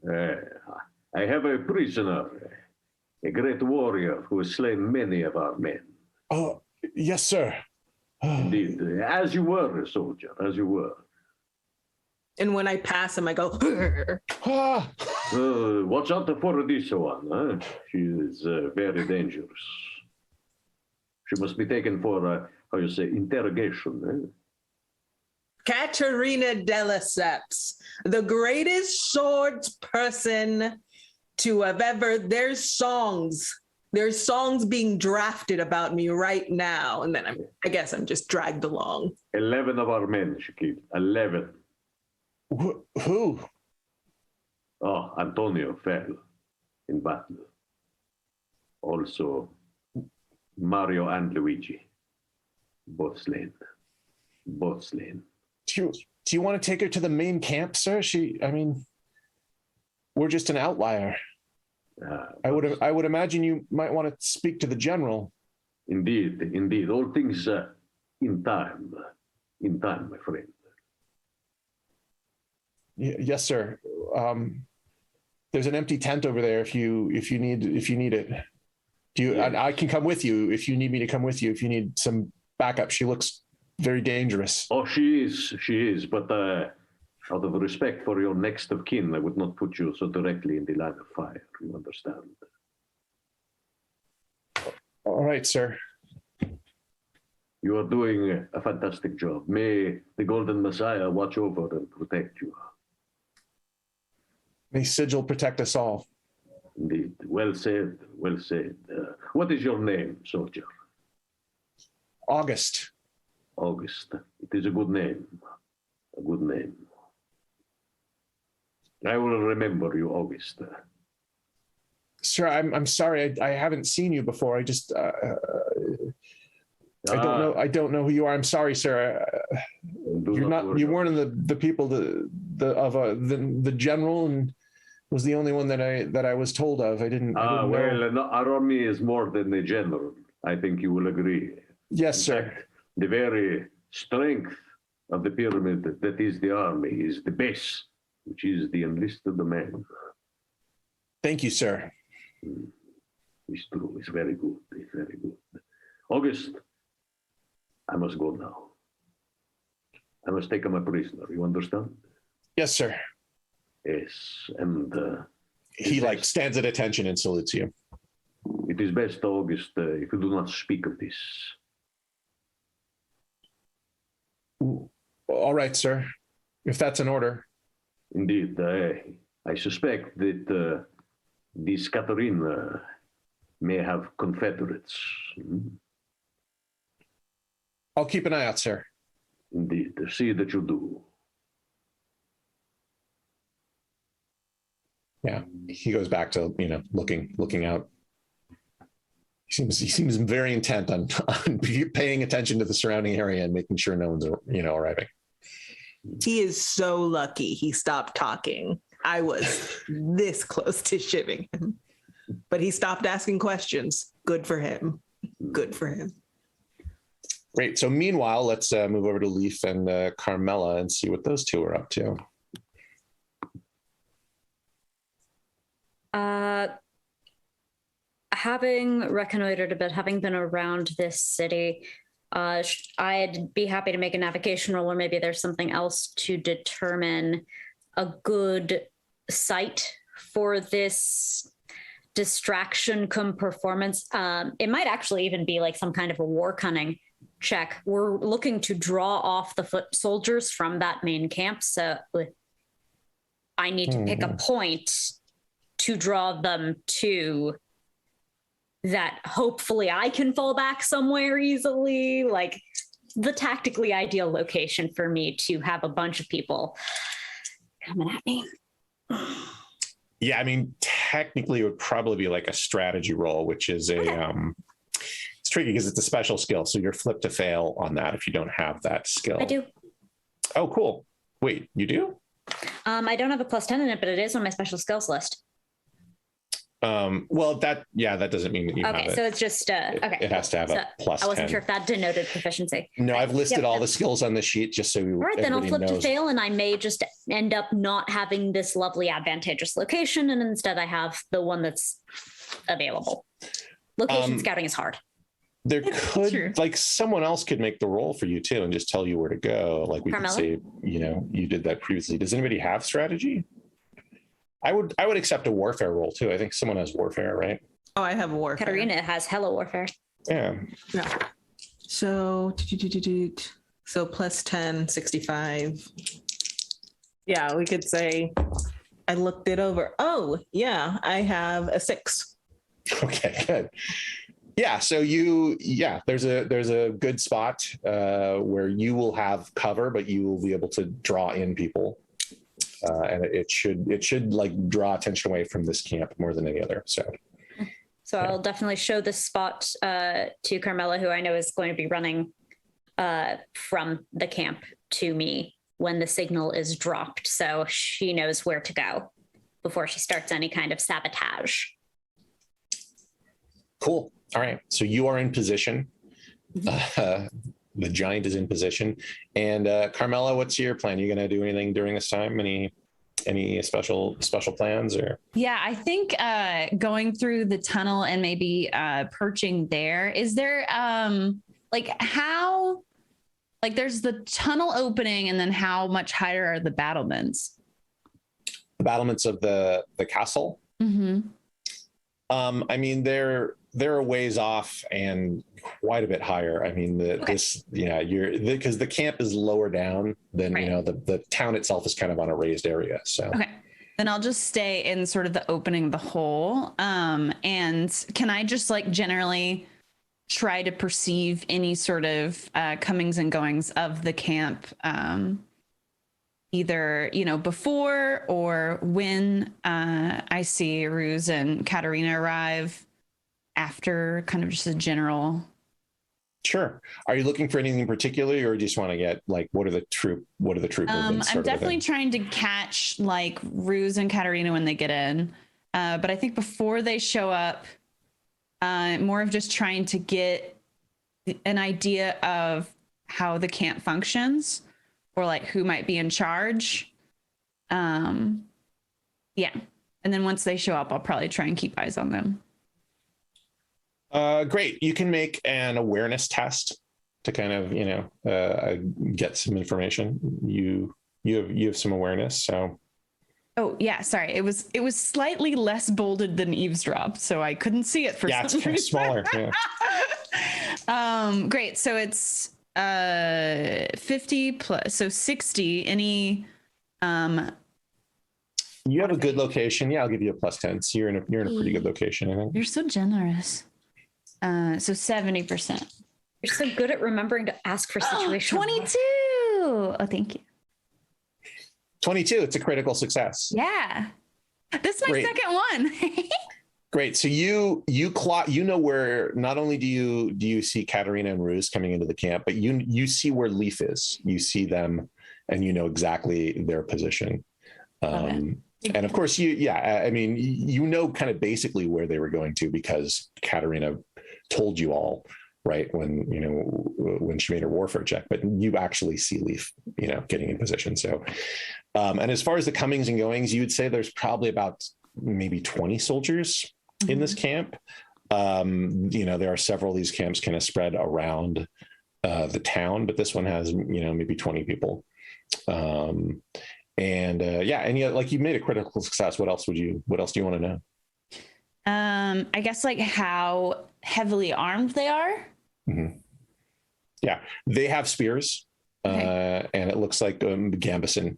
I have a prisoner, a great warrior who has slain many of our men. Oh, yes, sir. Indeed, as you were, soldier, as you were. And when I pass him, I go, watch out for this one. Huh? She is very dangerous. She must be taken for, interrogation. Eh? Katerina de Lesseps, the greatest swords person to have ever. There's songs being drafted about me right now. And then I guess I'm just dragged along. 11 of our men, she killed. 11. Who? Oh, Antonio fell in battle. Also, Mario and Luigi, both slain. Do you want to take her to the main camp, sir? We're just an outlier. I would imagine you might want to speak to the general. Indeed. All things in time, my friend. Yes, sir. There's an empty tent over there if you need it. I can come with you if you need me to come with you. If you need some backup, she looks very dangerous. Oh, she is. But out of respect for your next of kin, I would not put you so directly in the line of fire. You understand? All right, sir. You are doing a fantastic job. May the Golden Messiah watch over and protect you. May Sigil protect us all. Indeed. Well said. What is your name, soldier? August. It is a good name. I will remember you, August. Sir, I'm sorry. I haven't seen you before. I just I don't know who you are. I'm sorry, sir. You weren't in the people the general, and was the only one that I was told of. I didn't know. Our army is more than a general. I think you will agree. Yes, in sir. fact, the very strength of the pyramid that is the army is the base, which is the enlisted man. Thank you, sir. It's true. It's very good. August, I must go now. I must take him a prisoner. You understand? Yes, sir. Yes, and he stands at attention and salutes you. It is best, August, if you do not speak of this. All right, sir. If that's an order. Indeed, I suspect that this Katerina may have confederates. I'll keep an eye out, sir. Indeed, see that you do. Yeah, he goes back to looking out. He seems very intent on paying attention to the surrounding area and making sure no one's arriving. He is so lucky he stopped talking. I was this close to shivving him, but he stopped asking questions. Good for him. Great. So meanwhile, let's move over to Leve and Carmilla and see what those two are up to. Having reconnoitered a bit, having been around this city, I'd be happy to make a navigation roll, or maybe there's something else to determine a good site for this distraction cum performance. It might actually even be like some kind of a war cunning check. We're looking to draw off the foot soldiers from that main camp. So I need to pick a point to draw them to that. Hopefully I can fall back somewhere easily, like the tactically ideal location for me to have a bunch of people coming at me. Yeah, I mean, technically it would probably be like a strategy roll, which is it's tricky because it's a special skill. So you're flipped to fail on that if you don't have that skill. I do. Oh, cool. Wait, you do? I don't have a +10 in it, but it is on my special skills list. Well, that doesn't mean that you have it. Okay, so it's just okay. It has to have a +10. I wasn't sure if that denoted proficiency. No, I've listed all the skills on the sheet just so all right, then I'll flip knows. to fail, and I may just end up not having this lovely advantageous location, and instead I have the one that's available. Location scouting is hard. There could, True. like, someone else could make the roll for you too and just tell you where to go. Like we Carmilla? could say, you did that previously. Does anybody have strategy? I would accept a warfare roll too. I think someone has warfare, right? Oh, I have warfare. Katarina has Hello Warfare. Yeah. Yeah. So +10, 65. Yeah, we could say I looked it over. Oh, yeah, I have a 6. Okay, good. Yeah, so there's a good spot where you will have cover, but you will be able to draw in people. And it should like draw attention away from this camp more than any other. So I'll definitely show this spot to Carmilla, who I know is going to be running from the camp to me when the signal is dropped. So she knows where to go before she starts any kind of sabotage. cool. All right. So you are in position. The giant is in position. And Carmilla, what's your plan? You going to do anything during this time? Any special plans or? Yeah, I think going through the tunnel and maybe perching there. Is there there's the tunnel opening, and then how much higher are the battlements? The battlements of the castle? Mm-hmm. I mean, they're a ways off and quite a bit higher. I mean, because the camp is lower down than, right. The town itself is kind of on a raised area. So, Okay. Then I'll just stay in sort of the opening of the hole. And can I just generally try to perceive any sort of comings and goings of the camp, either, before or when I see Ruse and Katerina arrive, after kind of just a general. Sure. Are you looking for anything in particular, or do you just want to get what are the troop movements? I'm definitely trying to catch Ruse and Katerina when they get in. But I think before they show up, more of just trying to get an idea of how the camp functions, or who might be in charge. Yeah. And then once they show up, I'll probably try and keep eyes on them. Great. You can make an awareness test to kind of, get some information. You have some awareness. So. Oh yeah. Sorry. It was slightly less bolded than eavesdrop. So I couldn't see it for some it's kind of smaller. Yeah. Great. So it's 50 plus, so 60. Any you have a good location. Yeah, I'll give you a +10. So you're in a pretty good location, I think. You're so generous. So 70%. You're so good at remembering to ask for situational. 22. Oh, thank you. 22. It's a critical success. Yeah. This is my second one. Great. So you know where, not only do you see Katerina and Ruse coming into the camp, but you see where Leve is. You see them and you know exactly their position. And of course I mean, kind of basically where they were going to, because Katerina told you all, right, when she made her warfare check, but you actually see Leve, getting in position. So, and as far as the comings and goings, you would say there's probably about maybe 20 soldiers in this camp. There are several of these camps kind of spread around the town, but this one has, maybe 20 people. And you made a critical success. What else do you want to know? I guess like how heavily armed they are. Mm-hmm. Yeah, they have spears, Okay. and it looks like gambeson,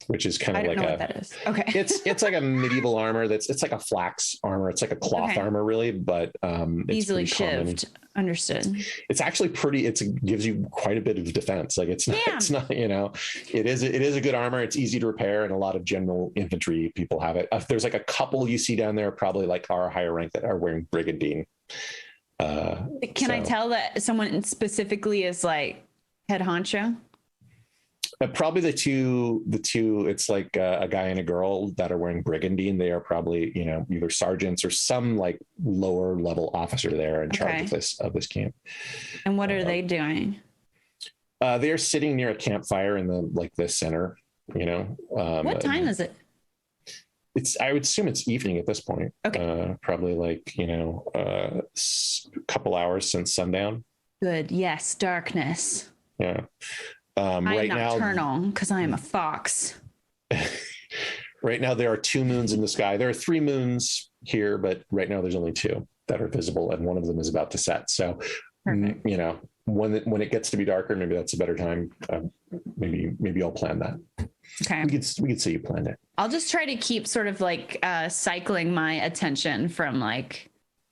which is kind I of don't like know what that is. Okay. it's like a medieval armor. It's like a flax armor. It's like a cloth Okay. armor, really, but it's easily pretty common. shivved. Understood. It's actually pretty. It gives you quite a bit of defense. Like it's not. Yeah. It's not. It is a good armor. It's easy to repair, and a lot of general infantry people have it. There's like a couple you see down there, probably like our higher rank, that are wearing brigandine. Can I tell that someone specifically is like head honcho? Probably the two. It's like a guy and a girl that are wearing brigandine. They are probably either sergeants or some like lower level officer there in charge of this camp. And what are they doing? They are sitting near a campfire in the center. What time is it? I would assume it's evening at this point. Okay. Probably like a couple hours since sundown. Good. Yes, darkness. Yeah. I'm right nocturnal because I am a fox. Right now, there are 2 moons in the sky. There are 3 moons here, but right now there's only 2 that are visible, and one of them is about to set. So, Perfect. when it gets to be darker, maybe that's a better time. Maybe I'll plan that. Okay. We could say you planned it. I'll just try to keep sort of like cycling my attention from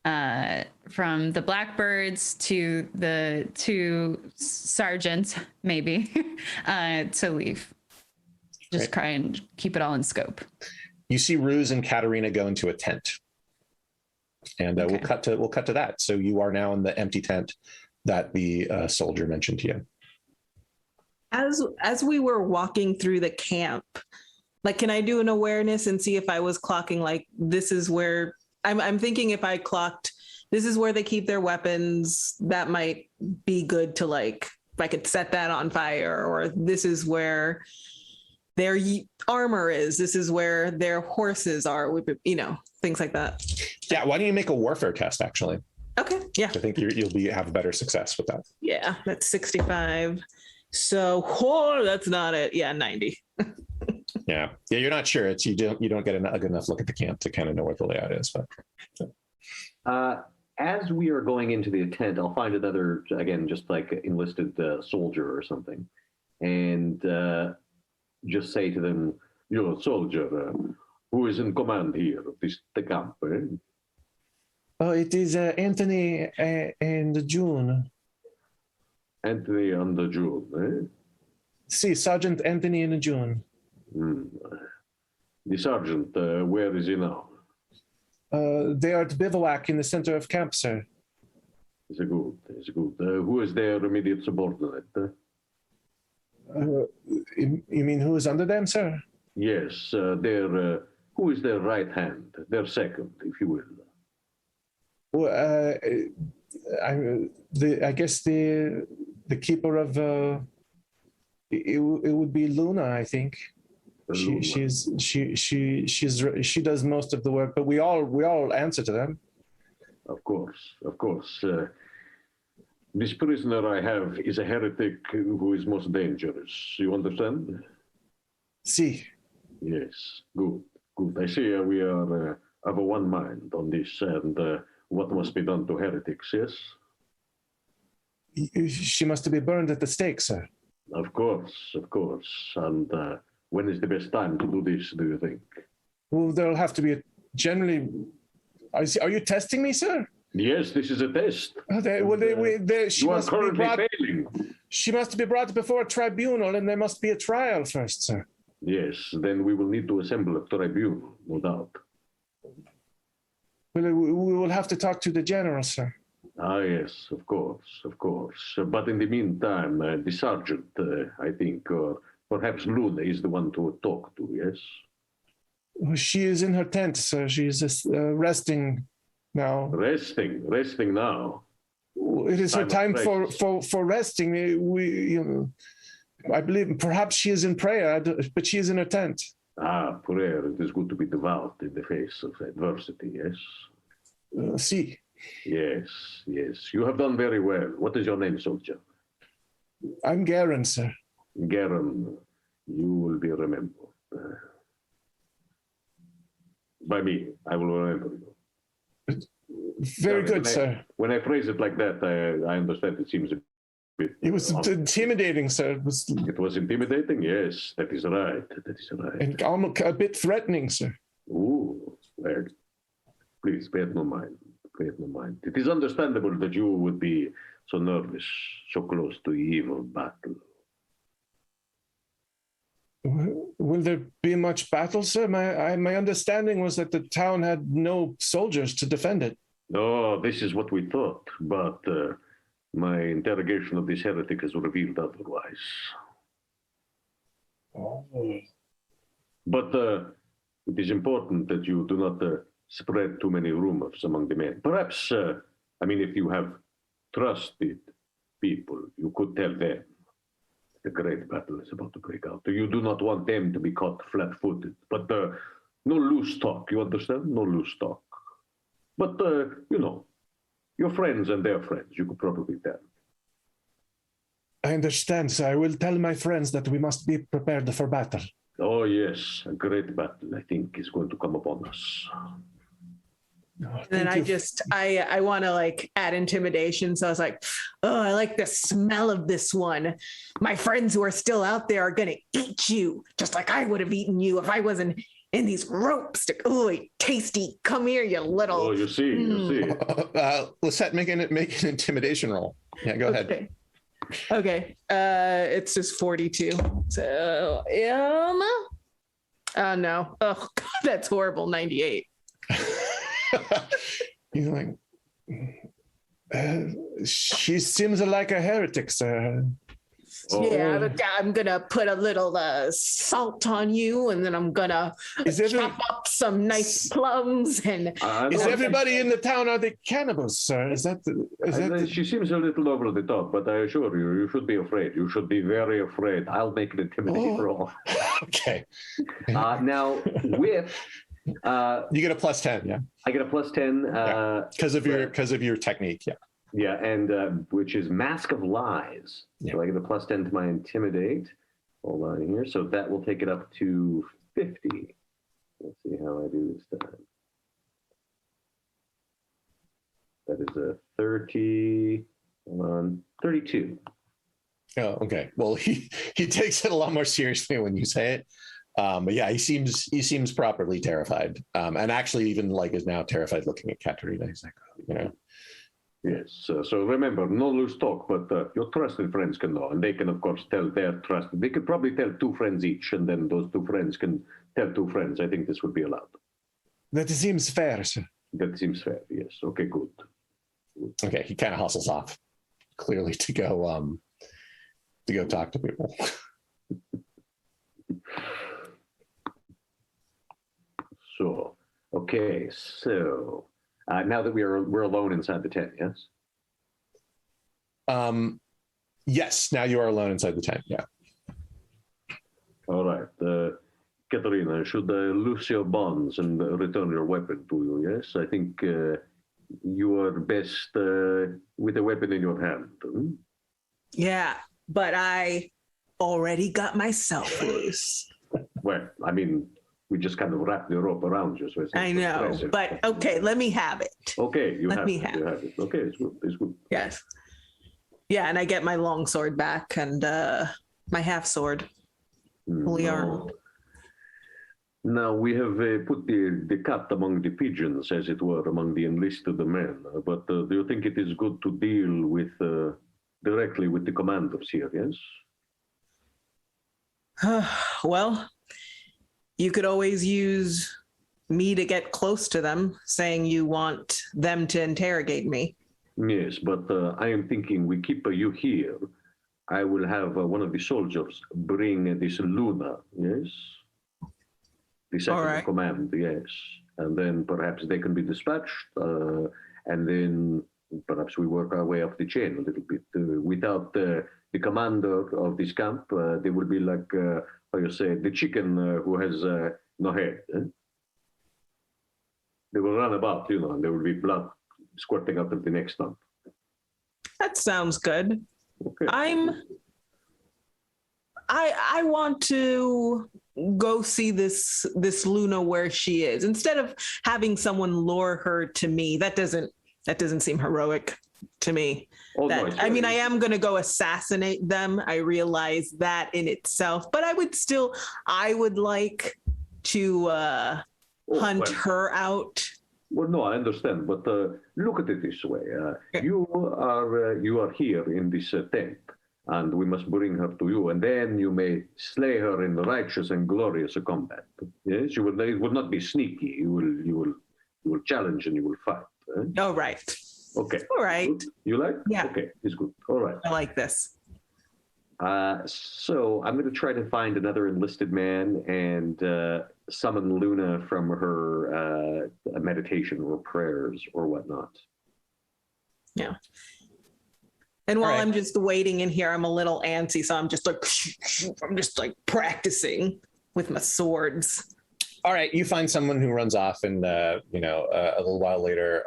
the Blackbirds to the 2 sergeants, maybe, to Leve. Just try and keep it all in scope. You see Ruse and Katerina go into a tent, and we'll cut to that. So you are now in the empty tent that the soldier mentioned to you. As we were walking through the camp, like, can I do an awareness and see if I was clocking, like, this is where I'm thinking, if I clocked, this is where they keep their weapons, that might be good to, like, if I could set that on fire, or this is where their armor is, this is where their horses are, things like that. Yeah. Why don't you make a warfare test, actually? Okay. Yeah. I think you'll have better success with that. Yeah. That's 65. So, that's not it. Yeah. 90. Yeah. You're not sure. You don't get a good enough look at the camp to kind of know what the layout is. But as we are going into the tent, I'll find another, again, just like enlisted soldier or something, and just say to them, "You're a soldier. Who is in command here of the camp?" Eh? Oh, it is Anthony and June. Anthony and June. Eh? See, Sergeant Anthony and June. The sergeant, where is he now? They are at bivouac in the center of camp, sir. It's good. Who is their immediate subordinate? You mean who is under them, sir? Yes, who is their right hand, their second, if you will? Well, I guess the keeper of it would be Luna, I think. She does most of the work, but we all answer to them. Of course. This prisoner I have is a heretic who is most dangerous. You understand? See. Yes. Good. I see we are of a one mind on this, and what must be done to heretics. Yes. She must be burned at the stake, sir. Of course. And when is the best time to do this, do you think? Well, there'll have to be generally. Are you testing me, sir? Yes, this is a test. She you are must currently be brought, failing. She must be brought before a tribunal, and there must be a trial first, sir. Yes, then we will need to assemble a tribunal, no doubt. Well, we will have to talk to the general, sir. Ah, yes, of course. But in the meantime, the sergeant, I think, or perhaps Luna is the one to talk to, yes? She is in her tent, sir. She is just resting now. Resting now. It is her time for resting. I believe perhaps she is in prayer, but she is in her tent. Ah, prayer. It is good to be devout in the face of adversity, yes? See. Yes. You have done very well. What is your name, soldier? I'm Garen, sir. Garen, you will be remembered. by me. I will remember you. Very Sorry, good, sir. When I phrase it like that, I understand it seems a bit. It was intimidating, sir. It was intimidating. Yes, that is right. That is right. And almost a bit threatening, sir. Ooh, well, please pay it no mind. Pay it no mind. It is understandable that you would be so nervous, so close to evil battle. Will there be much battle, sir? My understanding was that the town had no soldiers to defend it. Oh, this is what we thought, but my interrogation of this heretic has revealed otherwise. Oh. But it is important that you do not spread too many rumors among the men. Perhaps, if you have trusted people, you could tell them the great battle is about to break out. You do not want them to be caught flat-footed. But no loose talk, you understand? No loose talk. But, your friends and their friends, you could probably tell. I understand, sir. I will tell my friends that we must be prepared for battle. Oh, yes. A great battle, I think, is going to come upon us. And then I want to add intimidation. So I was like, oh, I like the smell of this one. My friends who are still out there are going to eat you, just like I would have eaten you if I wasn't in these ropes. Oh, tasty. Come here, you little. Oh, you see. Lissette, make an intimidation roll. Yeah, go ahead. Okay. It's just 42. So, oh, no. Oh, God, that's horrible. 98. He's like, she seems like a heretic, sir. Yeah, I'm gonna put a little salt on you, and then I'm gonna chop up some nice plums. And is everybody in the town, are they cannibals, sir? She seems a little over the top, but I assure you, you should be afraid. You should be very afraid. I'll make an intimidation roll. Okay. Now with. You get a +10, yeah. I get a +10 because of your technique, yeah. Yeah, and which is Mask of Lies. Yeah. So I get a +10 to my Intimidate. Hold on here. So that will take it up to 50. Let's see how I do this time. That is a 30. Hold on, 32. Oh, okay. Well, he takes it a lot more seriously when you say it. But yeah, he seems properly terrified, and actually even is now terrified looking at Katerina. He's like, Yes. So remember, no loose talk, but your trusted friends can know, and they can of course tell their trusted. They could probably tell 2 friends each, and then those 2 friends can tell 2 friends. I think this would be allowed. That seems fair, sir. That seems fair. Yes. Okay. Good. Okay. He kind of hustles off, clearly to go talk to people. So, okay, so now that we're alone inside the tent, yes? Yes, now you are alone inside the tent, yeah. All right. Katerina, should I loose your bonds and return your weapon to you, yes? I think you are best with a weapon in your hand. Hmm? Yeah, but I already got myself loose. Well, we just kind of wrap the rope around you. So it's I know, impressive. But okay, let me have it. Okay, you have it. Okay, it's good. It's good. Yes. Yeah, and I get my long sword back and my half sword. Fully armed. Now we have put the cat among the pigeons, as it were, among the enlisted men. But do you think it is good to deal with directly with the commanders here, yes? Well, you could always use me to get close to them, saying you want them to interrogate me. Yes, but I am thinking we keep you here. I will have one of the soldiers bring this Luna, yes? The second in command, yes. And then perhaps they can be dispatched, and then perhaps we work our way up the chain a little bit. Without the commander of this camp, they will be like, how you say, the chicken who has no head. Eh? They will run about, and there will be blood squirting out of the neck stump. That sounds good. Okay. I want to go see this Luna where she is instead of having someone lure her to me. That doesn't seem heroic to me. I mean, I am going to go assassinate them. I realize that in itself, but I would like to hunt her out. Well, no, I understand, but look at it this way: you are here in this tent, and we must bring her to you, and then you may slay her in righteous and glorious combat. Yes, it will not be sneaky. You will challenge and you will fight. Oh, right. Okay. All right. Good. You like? Yeah. Okay, it's good. All right. I like this. So I'm going to try to find another enlisted man and summon Luna from her meditation or prayers or whatnot. Yeah. And while All right. I'm just waiting in here, I'm a little antsy, so I'm just like practicing with my swords. All right, you find someone who runs off, and a little while later,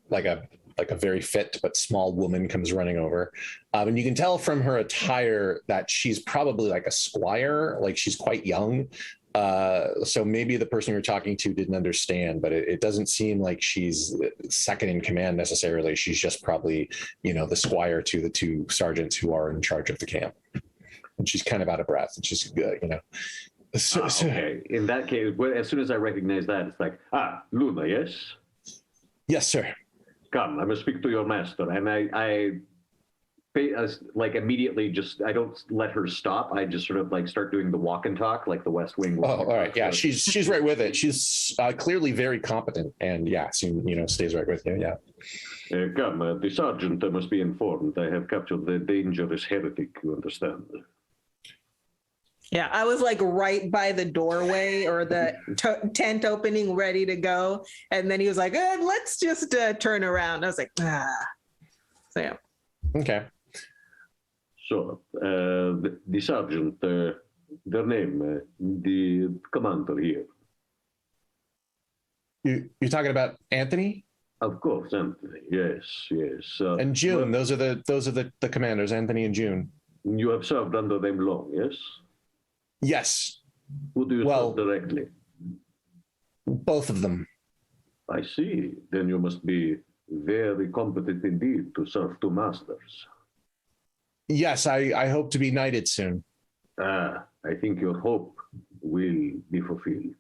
like a very fit but small woman comes running over, and you can tell from her attire that she's probably like a squire, like she's quite young. So maybe the person you're talking to didn't understand, but it doesn't seem like she's second in command necessarily. She's just probably, the squire to the two sergeants who are in charge of the camp. And she's kind of out of breath. And she's good, Okay. In that case, as soon as I recognize that, it's like, Luna, yes? Yes, sir. Come, I must speak to your master. And I immediately I don't let her stop. I just sort of start doing the walk and talk like the West Wing. All right. Yeah, she's right with it. She's clearly very competent, and soon stays right with you. Yeah. Come, the sergeant must be informed. I have captured the dangerous heretic. You understand? Yeah, I was right by the doorway or the tent opening, ready to go, and then he was like, "Let's just turn around." I was like, So yeah. Okay. So the sergeant, their name, the commander here. You're talking about Anthony? Of course, Anthony. Yes. And June. Those are the commanders, Anthony and June. You have served under them long, yes? Yes. Who do you serve directly? Both of them. I see. Then you must be very competent indeed to serve two masters. Yes, I hope to be knighted soon. I think your hope will be fulfilled.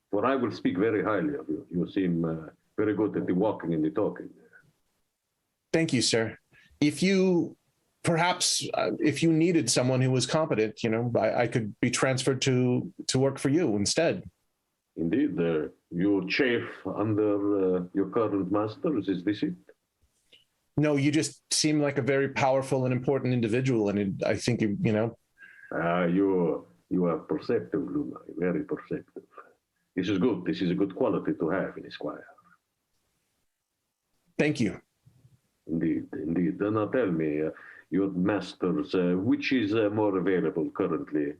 For I will speak very highly of you. You seem very good at the walking and the talking. Thank you, sir. If you needed someone who was competent, I could be transferred to work for you instead. Indeed, you chafe under your current masters, is this it? No, you just seem like a very powerful and important individual, and I think you are perceptive, Luna, very perceptive. This is good. This is a good quality to have in a squire. Thank you. Indeed. Now tell me, your masters, which is more available currently?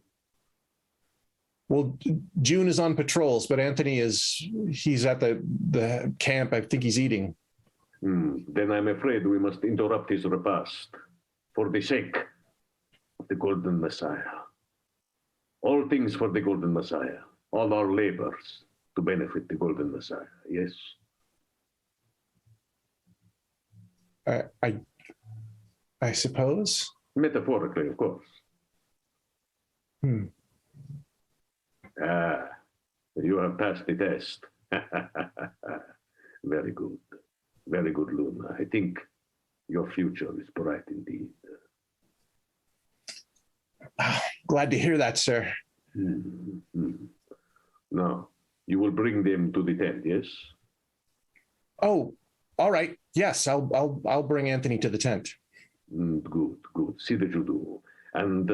Well, June is on patrols, but Anthony he's at the camp. I think he's eating. Then I'm afraid we must interrupt his repast for the sake of the Golden Messiah. All things for the Golden Messiah. All our labors to benefit the Golden Messiah. Yes? I suppose. Metaphorically, of course. You have passed the test. Very good. Very good, Luna. I think your future is bright indeed. Glad to hear that, sir. Now, you will bring them to the tent, yes? Oh, all right. Yes, I'll bring Anthony to the tent. Good. See that you do. And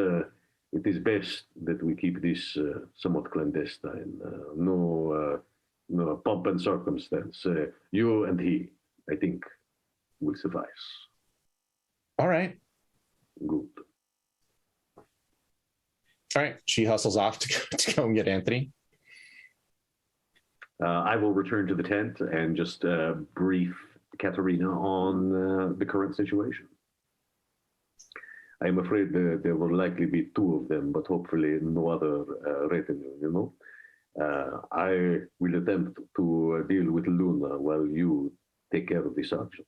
it is best that we keep this somewhat clandestine. No pomp and circumstance. You and he, I think, will suffice. All right. Good. All right. She hustles off to go and get Anthony. I will return to the tent and just brief Katerina on the current situation. I'm afraid there will likely be two of them, but hopefully no other retinue, you know. I will attempt to deal with Luna while you take care of the sergeant.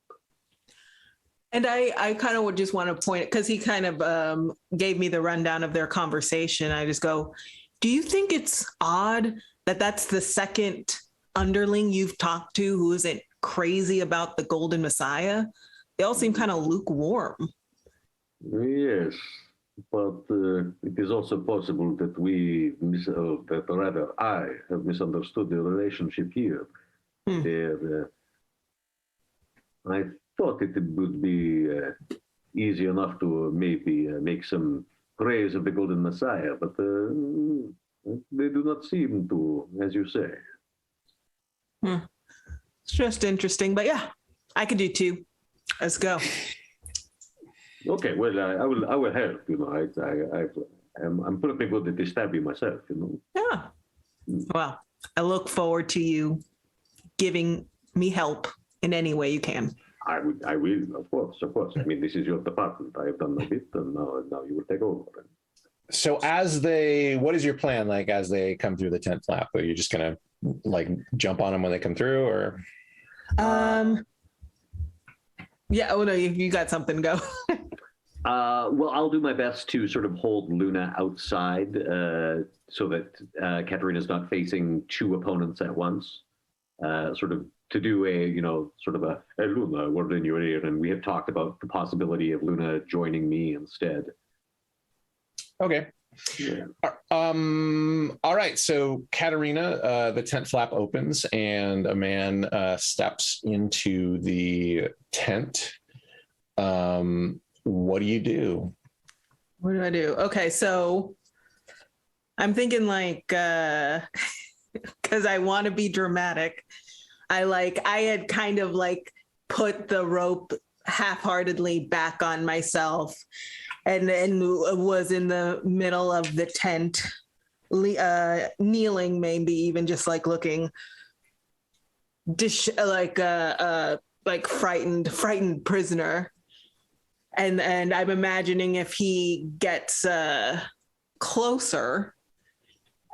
And I kind of would just want to point, because he kind of gave me the rundown of their conversation. I just go, do you think it's odd that that's the second underling you've talked to who isn't crazy about the Golden Messiah? They all seem kind of lukewarm. Yes, but it is also possible that I have misunderstood the relationship here. I thought it would be easy enough to maybe make some praise of the Golden Messiah, but they do not seem to, as you say. It's just interesting, but yeah, I could do two. Let's go. Okay, well, I will help. You know, I'm pretty good at stabbing myself. You know. Yeah. Well, I look forward to you giving me help in any way you can. I will, of course. I mean, this is your department. I have done my bit, and now you will take over. So what is your plan? Like as they come through the tent flap, are you just gonna like jump on them when they come through, or? Yeah. Oh no, you got something. Go. Well, I'll do my best to sort of hold Luna outside so that Katerina's not facing two opponents at once. Sort of to do hey, Luna, word in your ear, and we have talked about the possibility of Luna joining me instead. Okay. Yeah. All right. So Katerina, the tent flap opens and a man steps into the tent. What do you do? What do I do? Okay, so I'm thinking like, because I want to be dramatic. I had kind of like put the rope half-heartedly back on myself, and was in the middle of the tent, kneeling, maybe even just like looking, like frightened prisoner. And I'm imagining if he gets closer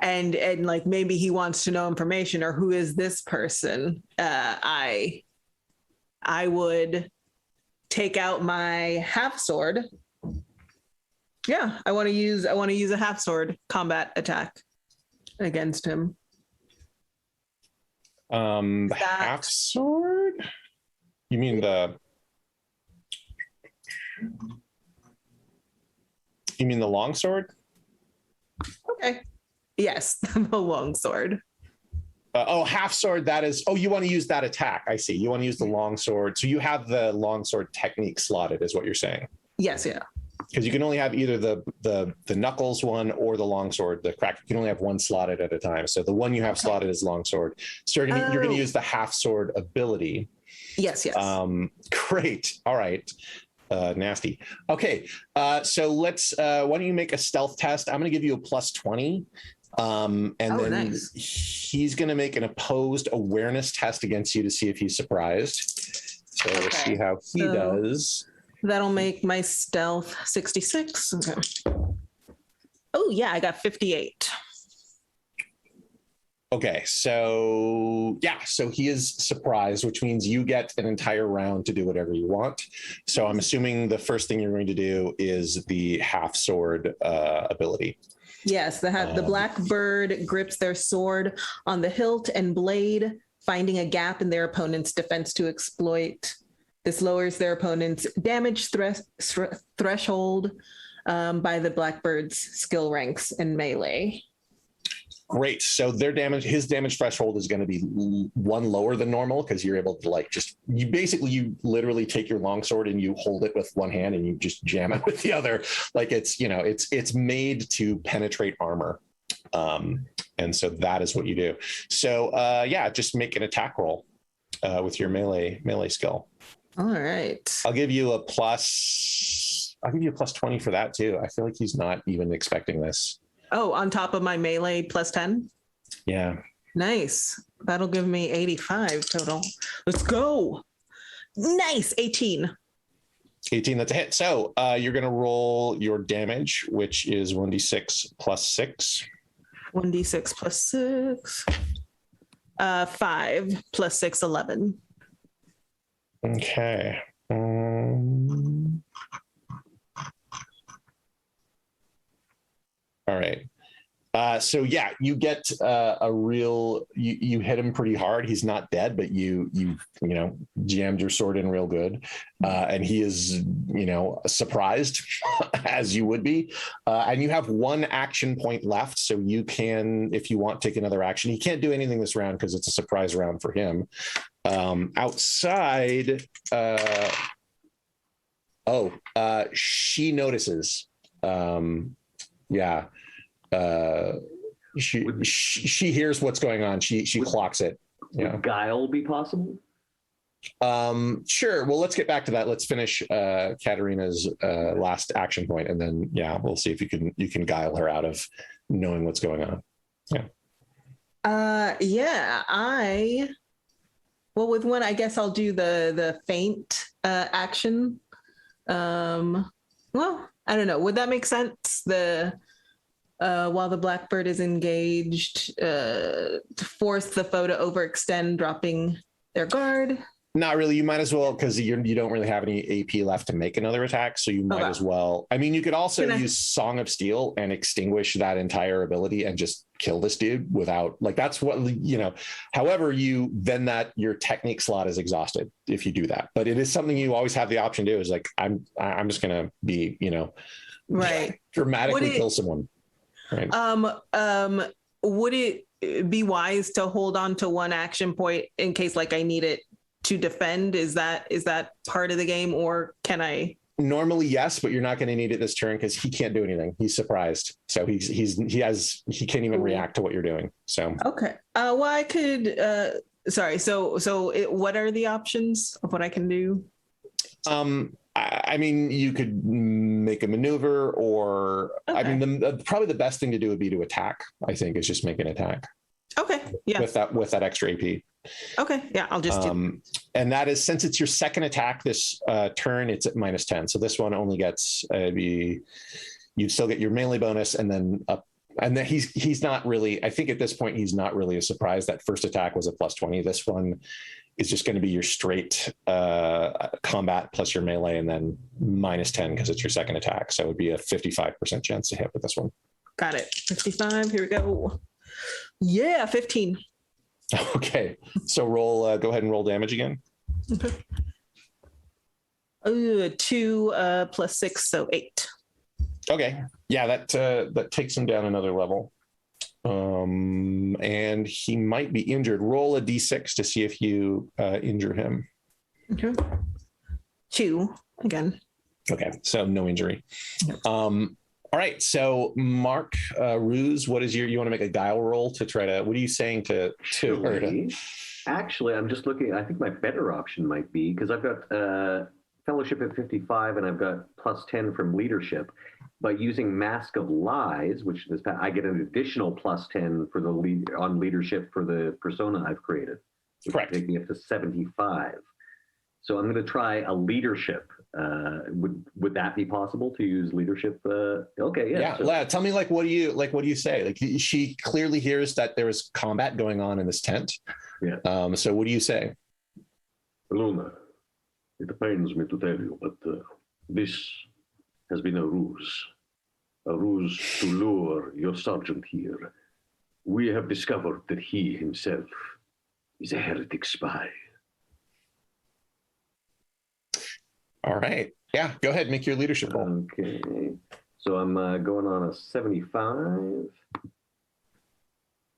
and like maybe he wants to know information or who is this person, I would take out my half sword. Yeah, I want to use a half sword combat attack against him. Half sword? You mean the long sword? Okay. Yes, the long sword. Half sword. That is. Oh, you want to use that attack? I see. You want to use the long sword. So you have the long sword technique slotted, is what you're saying? Yes. Yeah. Because you can only have either the knuckles one or the long sword. The crack. You can only have one slotted at a time. So the one you have slotted is long sword. So you're going to use the half sword ability. Yes. Great. All right. Nasty. Okay. So let's, why don't you make a stealth test? I'm going to give you a +20. And then nice. He's going to make an opposed awareness test against you to see if he's surprised. So we'll see how he does. That'll make my stealth 66. Okay. Oh yeah, I got 58. Okay, so he is surprised, which means you get an entire round to do whatever you want. So I'm assuming the first thing you're going to do is the half sword ability. Yes, the Blackbird grips their sword on the hilt and blade, finding a gap in their opponent's defense to exploit. This lowers their opponent's damage threshold by the Blackbird's skill ranks in melee. Great. So his damage threshold is going to be one lower than normal because you're able to you literally take your longsword and you hold it with one hand and you just jam it with the other. Like it's made to penetrate armor. And so that is what you do. So just make an attack roll with your melee skill. All right. I'll give you a +20 for that too. I feel like he's not even expecting this. Oh, on top of my melee +10? Yeah. Nice. That'll give me 85 total. Let's go. Nice. 18. 18, that's a hit. So you're going to roll your damage, which is 1d6 plus 6. 1d6 plus 6. 5 plus 6, 11. Okay. All right. So yeah, you get a real, you hit him pretty hard. He's not dead, but you jammed your sword in real good. And he is, surprised as you would be. And you have 1 action point left. So you can, if you want, take another action. He can't do anything this round because it's a surprise round for him. Outside, she notices. She hears what's going on. She clocks it. Would guile be possible? Sure. Well, let's get back to that. Let's finish Katerina's last action point, and then we'll see if you can guile her out of knowing what's going on. With 1, I guess I'll do the feint action. I don't know. Would that make sense? While the Blackbird is engaged, to force the foe to overextend, dropping their guard. Not really. You might as well, because you don't really have any AP left to make another attack. So you might as well. I mean, you could also use Song of Steel and extinguish that entire ability and just kill this dude without, that's what, however your technique slot is exhausted if you do that. But it is something you always have the option to do, is I'm just going to be, right. dramatically kill someone. Right. Would it be wise to hold on to 1 action point in case I need it to defend? Is that part of the game, or can I? Normally, yes, but you're not going to need it this turn because he can't do anything. He's surprised, so he can't even react to what you're doing. So okay. Well, I could. Sorry. So what are the options of what I can do? I mean, you could make a maneuver, or I mean, probably the best thing to do would be to attack. I think is just make an attack. Okay. Yeah. With that extra AP. Okay. Yeah, I'll just do. And that is, since it's your second attack this turn, it's at -10. So this one only gets you'd still get your melee bonus, and then up. And then he's not really. I think at this point he's not really a surprise. That first attack was a +20. This one is just going to be your straight combat plus your melee, and then -10 because it's your second attack. So it would be a 55% chance to hit with this one. Got it. 55. Here we go. Yeah, 15. Okay. So roll. Go ahead and roll damage again. Okay. 2 plus 6, so 8. Okay. Yeah, that takes him down another level. And he might be injured. Roll a d6 to see if you injure him. Okay. 2 again. Okay, so no injury. All right, so Mark, Ruse, what is you want to make a guile roll to try to, what are you saying to her? Actually, I'm just looking, I think my better option might be, because I've got fellowship at 55 and I've got +10 from leadership. By using Mask of Lies, which is, I get an additional +10 for the leadership for the persona I've created. Correct. Take me up to 75. So I'm going to try a leadership. Would that be possible to use leadership? Okay, yeah. Yeah. Tell me, what do you say? She clearly hears that there is combat going on in this tent. Yeah. So what do you say? Luna, it pains me to tell you, but this has been a ruse to lure your sergeant here. We have discovered that he himself is a heretic spy. All right. Yeah, go ahead. Make your leadership roll. Okay. So I'm going on a 75.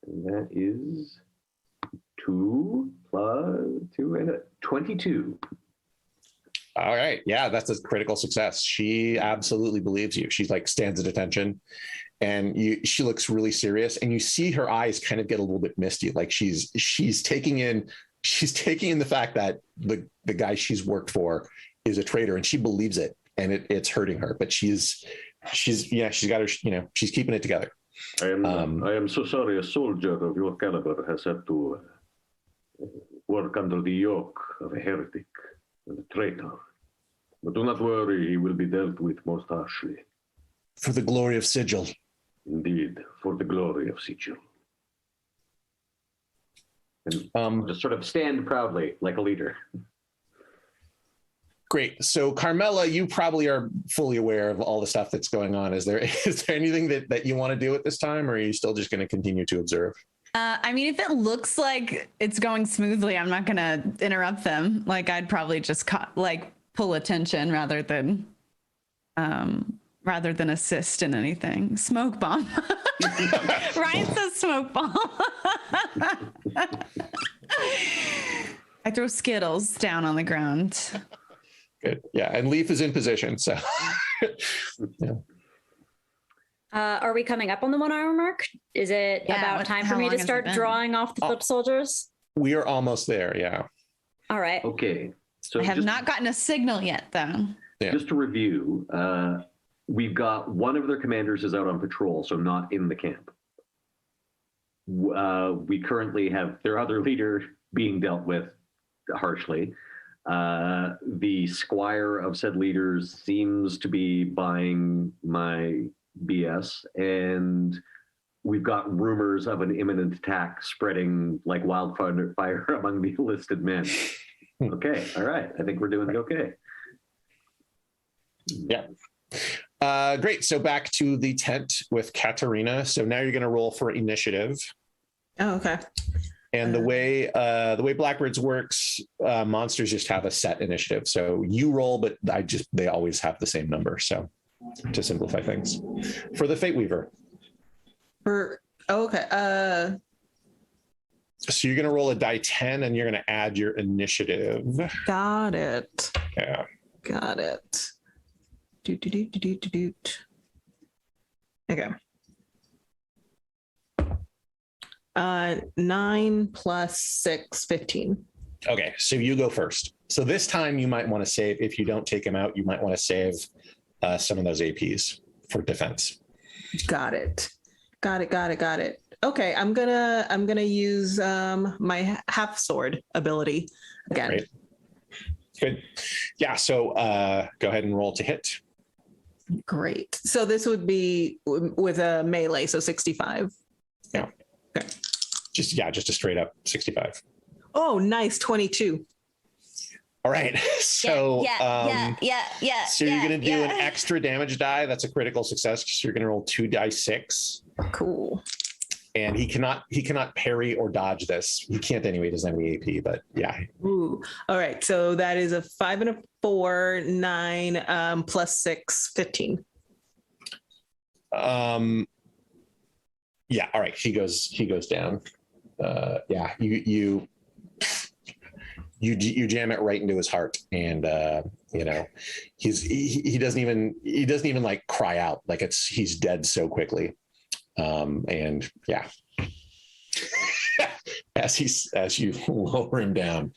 And that is 2 + 2 and 22. All right. Yeah, that's a critical success. She absolutely believes you. She's stands at attention, and she looks really serious, and you see her eyes kind of get a little bit misty. She's taking in the fact that the guy she's worked for is a traitor, and she believes it, and it's hurting her, but she's got her, she's keeping it together. I am so sorry a soldier of your caliber has had to work under the yoke of a heretic and a traitor. But do not worry, he will be dealt with most harshly. For the glory of Sigil. Indeed, for the glory of Sigil. And just sort of stand proudly like a leader. Great. So Carmilla, you probably are fully aware of all the stuff that's going on. Is there anything that you want to do at this time, or are you still just going to continue to observe? I mean, if it looks like it's going smoothly, I'm not going to interrupt them. Like, I'd probably just pull attention rather than assist in anything. Smoke bomb. Ryan says smoke bomb. I throw Skittles down on the ground. Good. Yeah. And Leve is in position. So yeah. Are we coming up on the 1 hour mark? Is it about time for me to start drawing off the foot soldiers? We are almost there. Yeah. All right. Okay. So I have not gotten a signal yet, though. Yeah. Just to review, we've got one of their commanders is out on patrol, so not in the camp. We currently have their other leader being dealt with harshly. The squire of said leaders seems to be buying my BS, and we've got rumors of an imminent attack spreading like wildfire among the enlisted men. Okay, all right. I think we're doing okay. Yeah. Great. So back to the tent with Katerina. So now you're going to roll for initiative. Oh, okay. And the way Blackbirds works, monsters just have a set initiative. So you roll, but they always have the same number. So to simplify things, for the Fate Weaver. Okay. So you're going to roll a die 10, and you're going to add your initiative. Got it. Yeah. Got it. Okay. 9 plus 6, 15. Okay, so you go first. So this time you might want to save, if you don't take him out, you might want to save some of those APs for defense. Got it. Okay, I'm gonna use my half sword ability again. Great. Good. Yeah, so go ahead and roll to hit. Great. So this would be with a melee, so 65. Yeah. Okay. Just a straight up 65. Oh, nice. 22. All right. So yeah. So you're going to do an extra damage die. That's a critical success. So you're going to roll 2d6. Cool. And he cannot parry or dodge this. He can't anyway. He doesn't have any AP, but yeah. Ooh. All right. So that is a 5 and a 4, 9 plus 6, 15. Yeah. All right. He goes down. Yeah. You jam it right into his heart, and he doesn't even like cry out, like he's dead so quickly. And yeah, as you lower him down,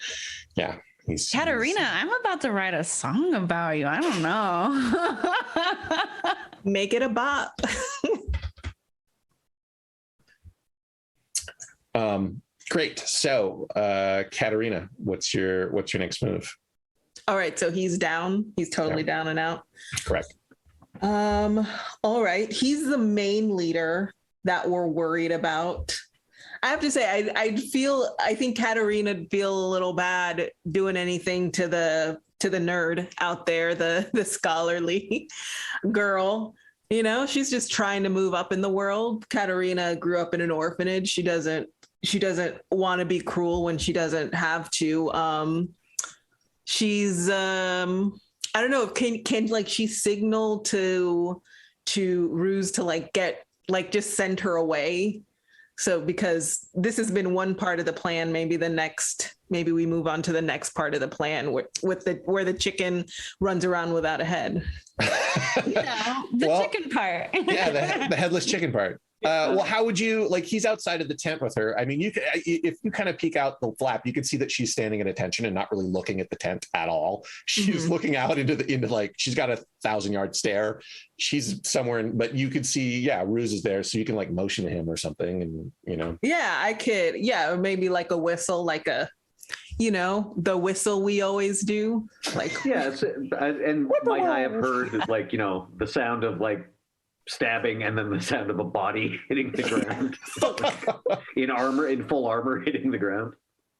yeah, Katerina, I'm about to write a song about you. I don't know. Make it a bop. Great. So, Katerina, what's your next move? All right. So he's down. He's totally down and out. Correct. All right. He's the main leader that we're worried about. I have to say, I think Katerina feel a little bad doing anything to the nerd out there, the scholarly girl. She's just trying to move up in the world. Katerina grew up in an orphanage. She doesn't want to be cruel when she doesn't have to. She's I don't know if can like she signaled to Ruse to just send her away. So because this has been one part of the plan, maybe we move on to the next part of the plan where the chicken runs around without a head. Chicken part. Yeah, the headless chicken part. Well, how would you he's outside of the tent with her. I mean, if you kind of peek out the flap, you can see that she's standing at attention and not really looking at the tent at all. She's looking out into she's got a 1,000-yard stare. She's somewhere, but you could see, Ruse is there. So you can motion to him or something. And, Yeah, I could. Yeah. Or maybe like a whistle, like a, the whistle we always do. Like, Yeah, and might I have heard like, the sound of like stabbing and then the sound of a body hitting the ground in full armor hitting the ground.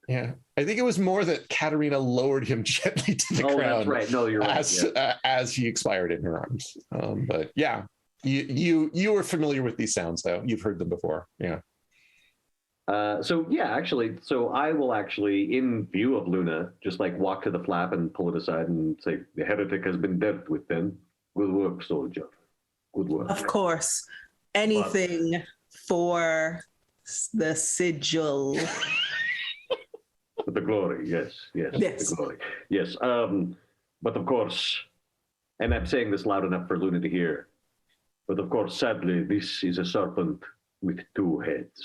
Yeah, I think it was more that Katerina lowered him gently to the ground. That's right. No, you're right. As he expired in her arms. But yeah, you were familiar with these sounds, though. You've heard them before. Yeah. So I will actually, in view of Luna, just like walk to the flap and pull it aside and say, "The heretic has been dealt with. Then, good work, soldier. Good work." of course, anything for the sigil. The glory, yes. The glory, yes. But of course, and I'm saying this loud enough for Luna to hear. But of course, sadly, this is a serpent with two heads.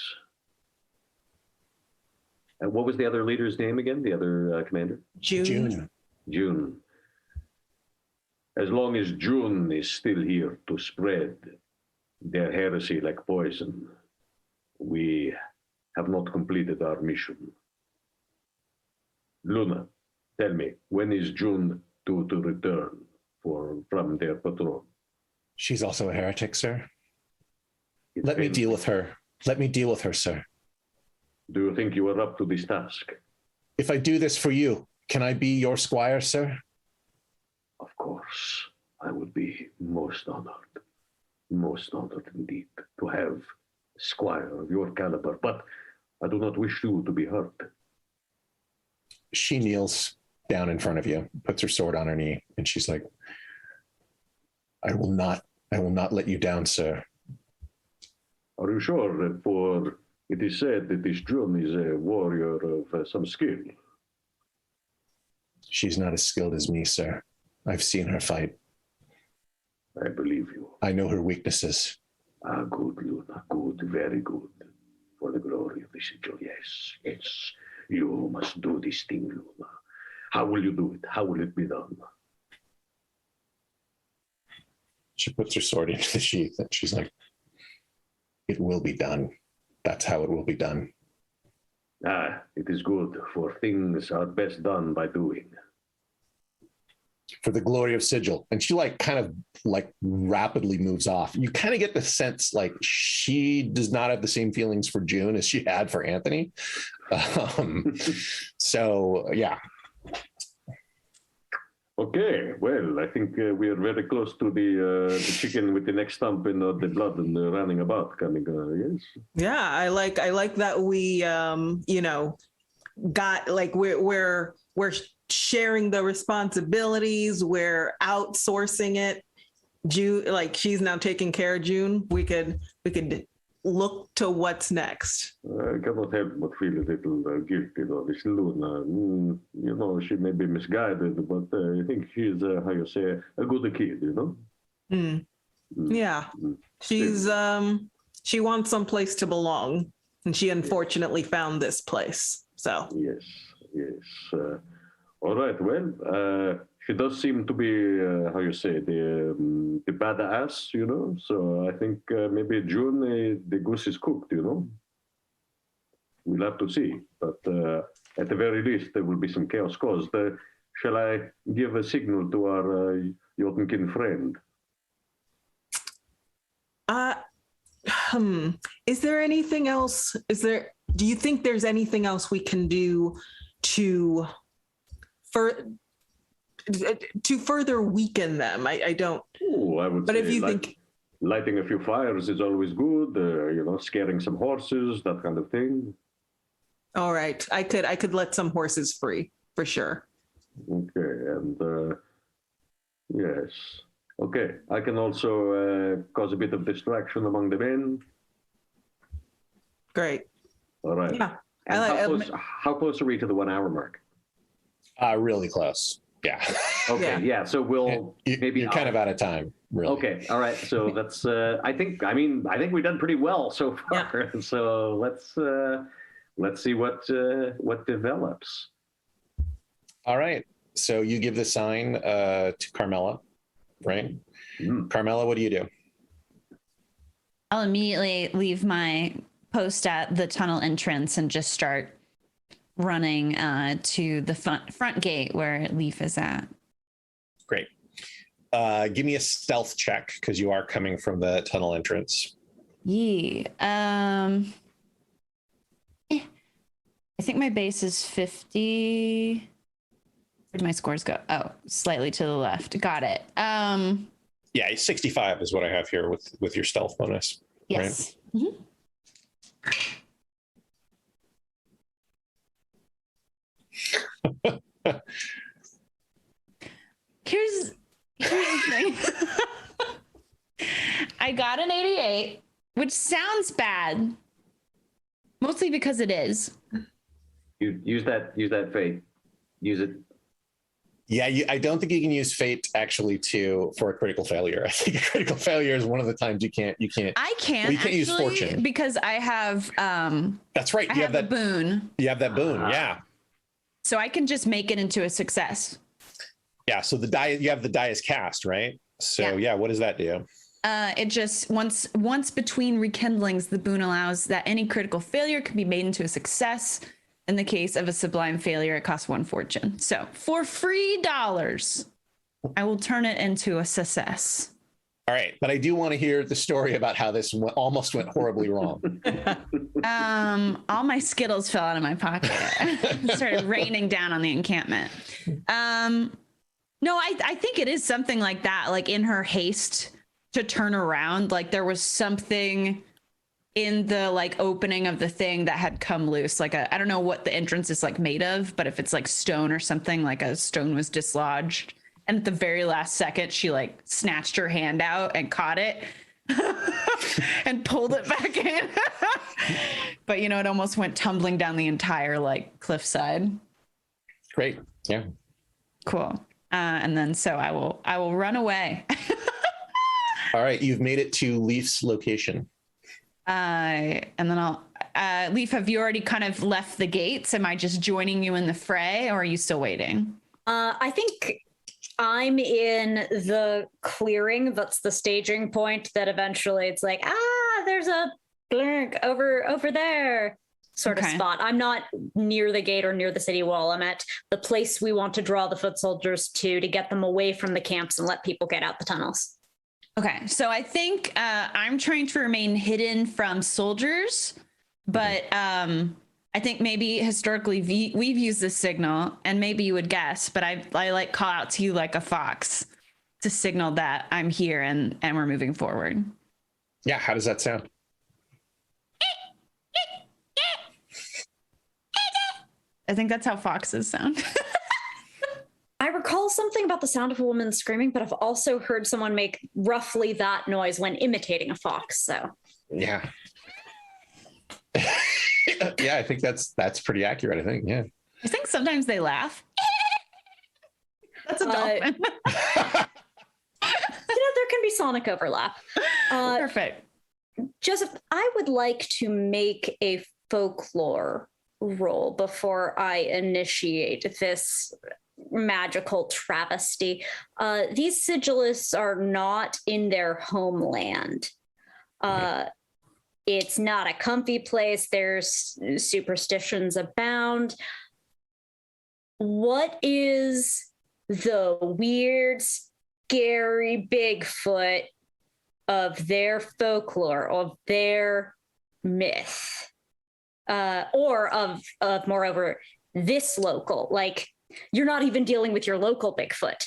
And what was the other leader's name again? The other commander? June. As long as June is still here to spread their heresy like poison, we have not completed our mission. Luna, tell me, when is June due to return from their patrol? She's also a heretic, sir. Let me deal with her. Let me deal with her, sir. Do you think you are up to this task? If I do this for you, can I be your squire, sir? Of course. I would be most honored indeed to have a squire of your caliber, but I do not wish you to be hurt. She kneels down in front of you, puts her sword on her knee, and she's like, I will not let you down, sir. Are you sure? For it is said that this June is a warrior of some skill. She's not as skilled as me, sir. I've seen her fight. I believe you. I know her weaknesses. Good, Luna. Good, very good. For the glory of the sigil, yes. You must do this thing, Luna. How will you do it? How will it be done? She puts her sword into the sheath and she's like, it will be done. That's how it will be done. It is good, for things are best done by doing. For the glory of sigil. And she kind of rapidly moves off. You kind of get the sense like she does not have the same feelings for June as she had for Anthony. So yeah. Okay, well, I think we are very close to the chicken with the neck stump and the blood and running about coming. Yes. Yeah, I like that we got we're sharing the responsibilities. We're outsourcing it. June, she's now taking care of June. We could look to what's next. I cannot help but feel a little guilty though. This Luna, she may be misguided, but I think she's a good kid, Yeah, she's she wants some place to belong, and she unfortunately found this place. So yes. All right. Well, she does seem to be the badass, So I think maybe June the goose is cooked, We'll have to see, but at the very least there will be some chaos caused. Shall I give a signal to our Jotunkin friend? Is there anything else? Do you think there's anything else we can do to further weaken them? I don't. Oh, I would. But say if you think lighting a few fires is always good, scaring some horses, that kind of thing. All right, I could let some horses free for sure. Okay, and yes. Okay, I can also cause a bit of distraction among the men. Great. All right. Yeah. How close are we to the 1 hour mark? Really close. Yeah. Okay. Yeah. So we'll maybe you're kind of out of time. Really. Okay. All right. So that's. I think we've done pretty well so far. Yeah. So let's see what develops. All right. So you give the sign to Carmilla, right? Carmilla, what do you do? I'll immediately leave my post at the tunnel entrance and just start running to the front gate where Leve is at. Great. Give me a stealth check because you are coming from the tunnel entrance. Yeah. I think my base is 50. Where'd my scores go? Oh, slightly to the left. Got it. Yeah, 65 is what I have here with your stealth bonus. Yes. Right? Mm-hmm. Here's the thing. I got an 88, which sounds bad, mostly because it is. Use that fate. Use it. Yeah, I don't think you can use fate actually for a critical failure. I think a critical failure is one of the times you can't. I can. Well, you can't use fortune because I have. That's right. You have the boon. You have that boon. Yeah. So I can just make it into a success. Yeah. So the die, you have the die is cast, right? So yeah, what does that do? It just once between rekindlings, the boon allows that any critical failure can be made into a success. In the case of a sublime failure, it costs 1 fortune. So for $3, I will turn it into a success. All right, but I do want to hear the story about how this almost went horribly wrong. All my Skittles fell out of my pocket. It started raining down on the encampment. No, I think it is something like that. Like in her haste to turn around, like there was something in the like opening of the thing that had come loose. Like I don't know what the entrance is like made of, but if it's like stone or something, like a stone was dislodged. And at the very last second, she like snatched her hand out and caught it and pulled it back in. But it almost went tumbling down the entire like cliffside. Great. Yeah. Cool. And then so I will run away. All right. You've made it to Leaf's location. And then Leve, have you already kind of left the gates? Am I just joining you in the fray, or are you still waiting? I think I'm in the clearing. That's the staging point that eventually it's like, there's a blink over there sort of spot. I'm not near the gate or near the city wall. I'm at the place we want to draw the foot soldiers to get them away from the camps and let people get out the tunnels. Okay, so I think I'm trying to remain hidden from soldiers, but I think maybe historically we've used this signal, and maybe you would guess, but I like call out to you like a fox to signal that I'm here and we're moving forward. Yeah, how does that sound? I think that's how foxes sound. I recall something about the sound of a woman screaming, but I've also heard someone make roughly that noise when imitating a fox. So yeah. Yeah, I think that's pretty accurate. I think, yeah. I think sometimes they laugh. That's a dolphin. There can be sonic overlap. Perfect. Joseph, I would like to make a folklore roll before I initiate this magical travesty. These sigilists are not in their homeland. It's not a comfy place. There's superstitions abound. What is the weird, scary Bigfoot of their folklore, of their myth, or of moreover, this local? Like, you're not even dealing with your local Bigfoot.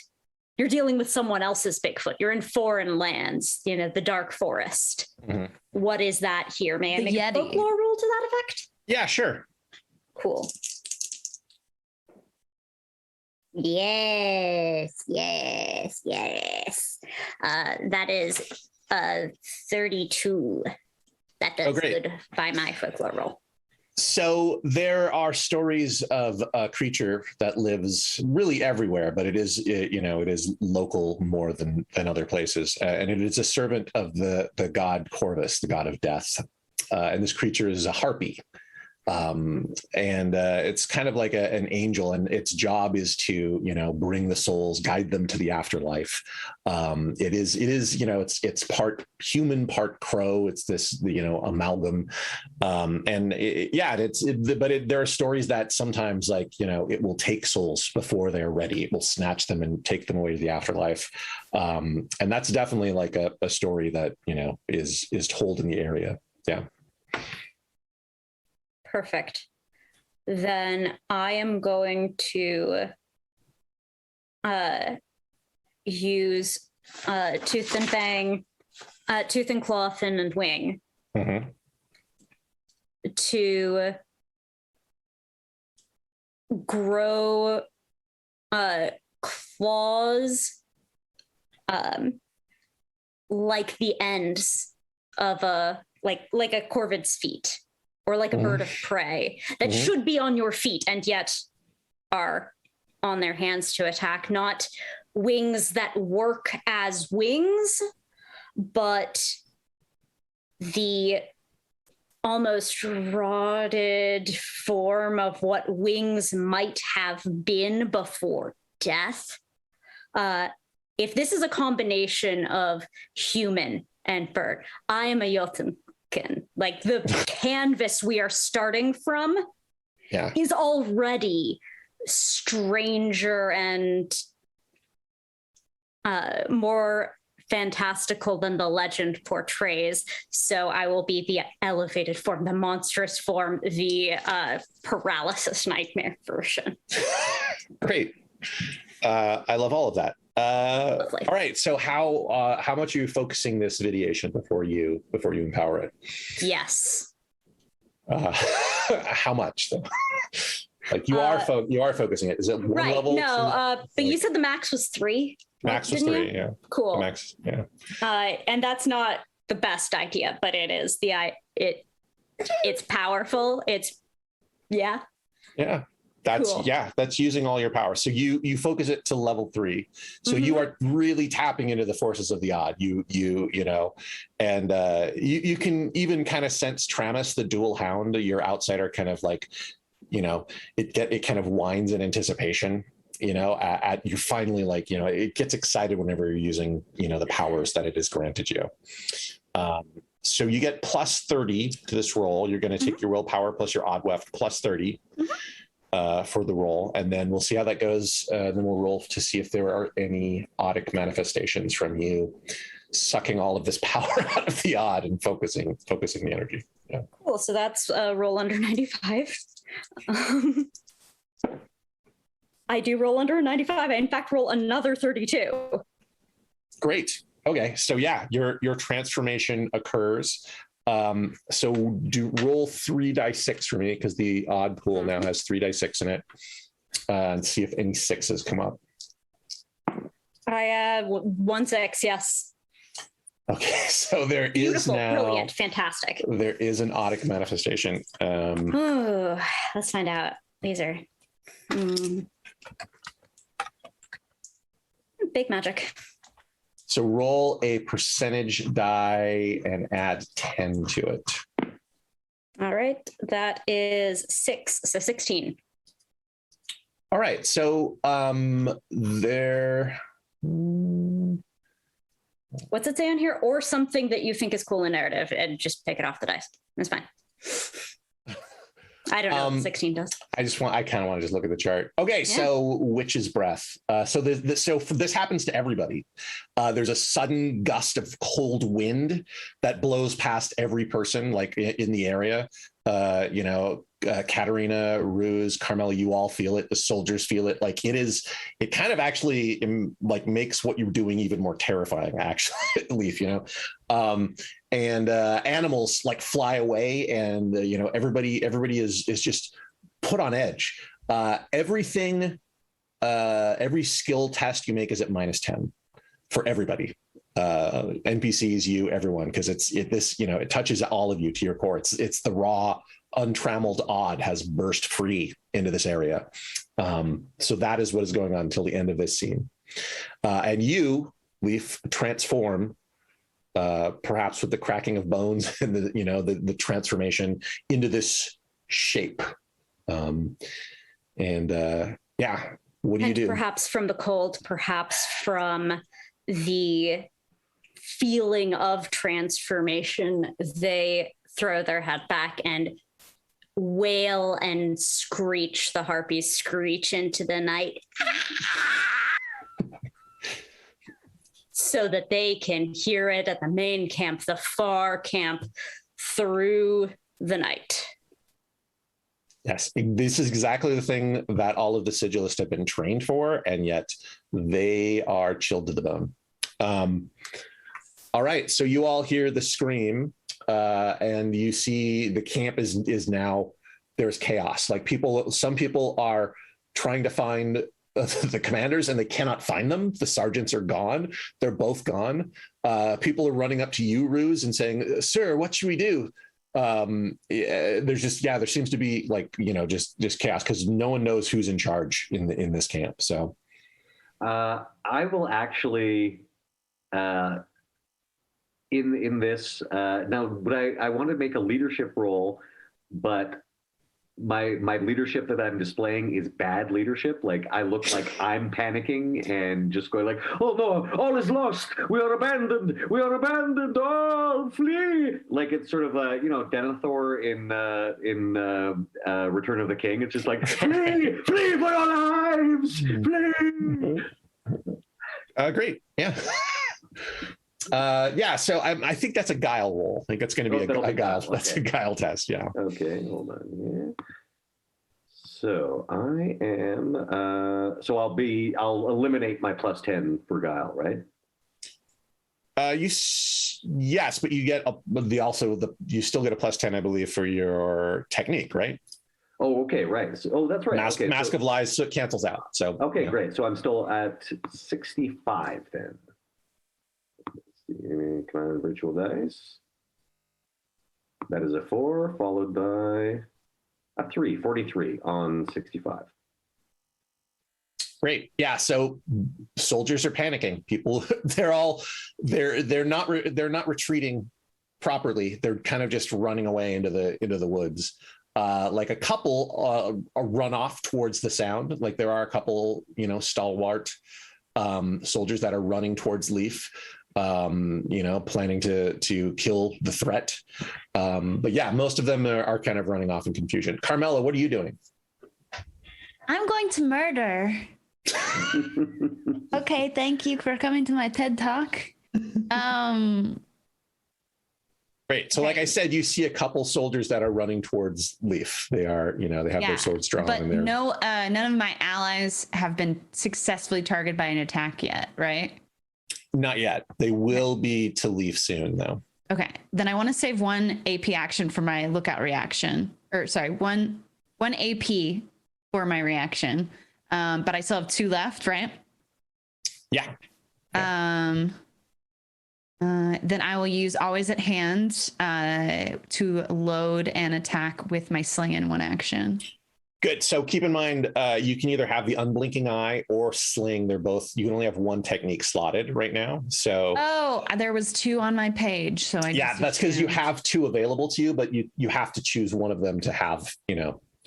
You're dealing with someone else's Bigfoot. You're in foreign lands, the dark forest. Mm-hmm. What is that here? May I make a folklore roll to that effect? Yeah, sure. Cool. Yes. That is 32. That does good by my folklore roll. So there are stories of a creature that lives really everywhere, but it is, it is local more than other places. And it is a servant of the god Corvus, the god of death. And this creature is a harpy. And it's kind of like an angel, and its job is to, bring the souls, guide them to the afterlife. It is, it's part human, part crow. It's this, amalgam. And there are stories that sometimes, like, it will take souls before they're ready. It will snatch them and take them away to the afterlife. And that's definitely like a story that, is told in the area. Yeah. Perfect. Then I am going to use tooth and fang, tooth and claw, fin and wing to grow claws like the ends of a corvid's feet, or like a bird of prey that should be on your feet and yet are on their hands to attack. Not wings that work as wings, but the almost rotted form of what wings might have been before death. If this is a combination of human and bird, I am a Jotun. Like the canvas we are starting from is already stranger and more fantastical than the legend portrays. So I will be the elevated form, the monstrous form, the paralysis nightmare version. Great. I love all of that. All right. So how much are you focusing this videation before you empower it? Yes. How much though? Like you are focusing it. Is it one level? No, but you said the max was 3. Max was 3. Yeah. Cool. The max. Yeah. And that's not the best idea, but it is it's powerful. Yeah. That's cool. That's using all your power. So you focus it to level 3. So you are really tapping into the forces of the odd. You can even kind of sense Tramus, the dual hound, your outsider, kind of like, it kind of whines in anticipation. You're finally like, it gets excited whenever you're using, the powers that it has granted you. So you get plus 30 to this roll. You're going to take your willpower plus your odd weft plus 30. For the roll, and then we'll see how that goes. Then we'll roll to see if there are any odic manifestations from you sucking all of this power out of the odd and focusing the energy. Yeah. Cool. So that's roll under 95. I do roll under a 95. I in fact roll another 32. Great. Okay. So your transformation occurs. So roll 3 dice 6 for me, because the odd pool now has 3 dice 6 in it, and see if any 6s come up. I have 1 6. Yes. Okay. So there is beautiful, now brilliant, fantastic. There is an odic manifestation. Let's find out. These are big magic. So roll a percentage die and add 10 to it. All right. That is 6. So 16. All right. So there. What's it say on here? Or something that you think is cool in narrative, and just pick it off the dice. That's fine. I don't know what 16 does. I kind of want to just look at the chart. Okay, yeah. So witch's breath. So this happens to everybody. There's a sudden gust of cold wind that blows past every person, like in the area. Katerina, Ruse, Carmilla, you all feel it. The soldiers feel it. Like it kind of actually like makes what you're doing even more terrifying, actually, Leve, and animals like fly away, and everybody is just put on edge. Every skill test you make is at -10 for everybody. NPCs, you, everyone, because it touches all of you to your core. It's the raw, untrammeled odd has burst free into this area. So that is what is going on until the end of this scene. And you, Leve, transform, perhaps with the cracking of bones and the transformation into this shape. Yeah, what do you do? Perhaps from the cold, perhaps from the feeling of transformation, they throw their head back and wail and screech. The harpies screech into the night so that they can hear it at the main camp, the far camp, through the night. Yes, this is exactly the thing that all of the sigilists have been trained for, and yet they are chilled to the bone. All right, so you all hear the scream, and you see the camp is now, there's chaos. Like some people are trying to find the commanders and they cannot find them. The sergeants are gone. They're both gone. People are running up to you, Ruse, and saying, "Sir, what should we do?" There seems to be just chaos because no one knows who's in charge in this camp. So I will actually in this now, but I want to make a leadership role, but my leadership that I'm displaying is bad leadership. Like I look like I'm panicking and just going like, "Oh no, all is lost. We are abandoned. Oh, flee!" Like it's sort of Denethor in Return of the King. It's just like, "Flee, flee for your lives, flee." Great, yeah. So I think that's a guile roll. I think that's going to be a guile. Okay. That's a guile test. Yeah. Okay, hold on here. So I am. I'll eliminate my +10 for guile, right? Yes, but you get you still get a +10, I believe, for your technique, right? Oh, okay, right. So, that's right. Mask of Lies, so it cancels out. So okay, great. So I'm still at 65 then. Command virtual dice. That is a 4 followed by a 3, 43 on 65. Great. Yeah. So soldiers are panicking. People, they're not retreating properly. They're kind of just running away into the woods. Like a couple run off towards the sound. Like there are a couple, stalwart soldiers that are running towards Leve. Planning to kill the threat. But yeah, most of them are kind of running off in confusion. Carmilla, what are you doing? I'm going to murder. Okay, thank you for coming to my TED Talk. Great. So like I said, you see a couple soldiers that are running towards Leve. They are, they have their swords drawn. But and they're... none of my allies have been successfully targeted by an attack yet, right? Not yet. They will be to Leve soon, though. Okay. Then I want to save one AP action for my lookout reaction. Or sorry, one AP for my reaction. But I still have 2 left, right? Yeah. Then I will use Always at Hand to load and attack with my sling in 1 action. Good. So keep in mind, you can either have the unblinking eye or sling. They're both, you can only have 1 technique slotted right now. So there was 2 on my page. So that's because you have 2 available to you, but you have to choose one of them to have,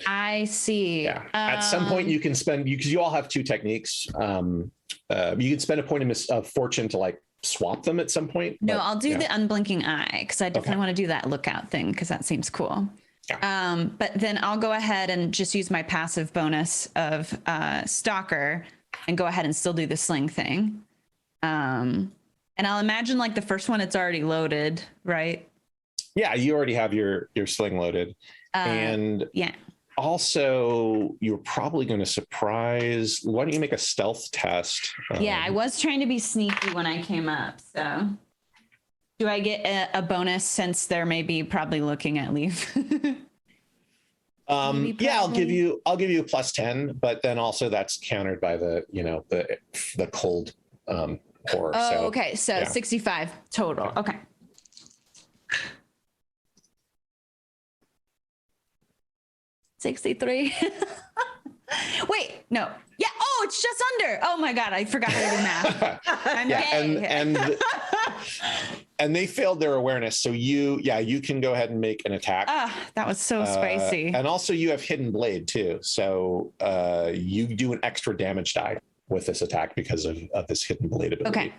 I see. Yeah. At some point you can spend, because you all have 2 techniques. You can spend a point of fortune to swap them at some point. No, I'll do the unblinking eye because I definitely want to do that lookout thing because that seems cool. Yeah. But then I'll go ahead and just use my passive bonus of Stalker and go ahead and still do the sling thing. And I'll imagine the first one, it's already loaded, right? Yeah, you already have your sling loaded. And also you're probably going to surprise. Why don't you make a stealth test? I was trying to be sneaky when I came up, so. Do I get a bonus since they're probably looking at Leve? I'll give you a +10, but then also that's countered by the cold horror. Oh, okay. So 65 total. Okay. $63. Wait, no. Yeah. Oh, it's just under. Oh my God. I forgot how to do math. I'm gay. And they failed their awareness. So you can go ahead and make an attack. That was so spicy. And also you have hidden blade too. So you do an extra damage die with this attack because of this hidden blade ability. Okay.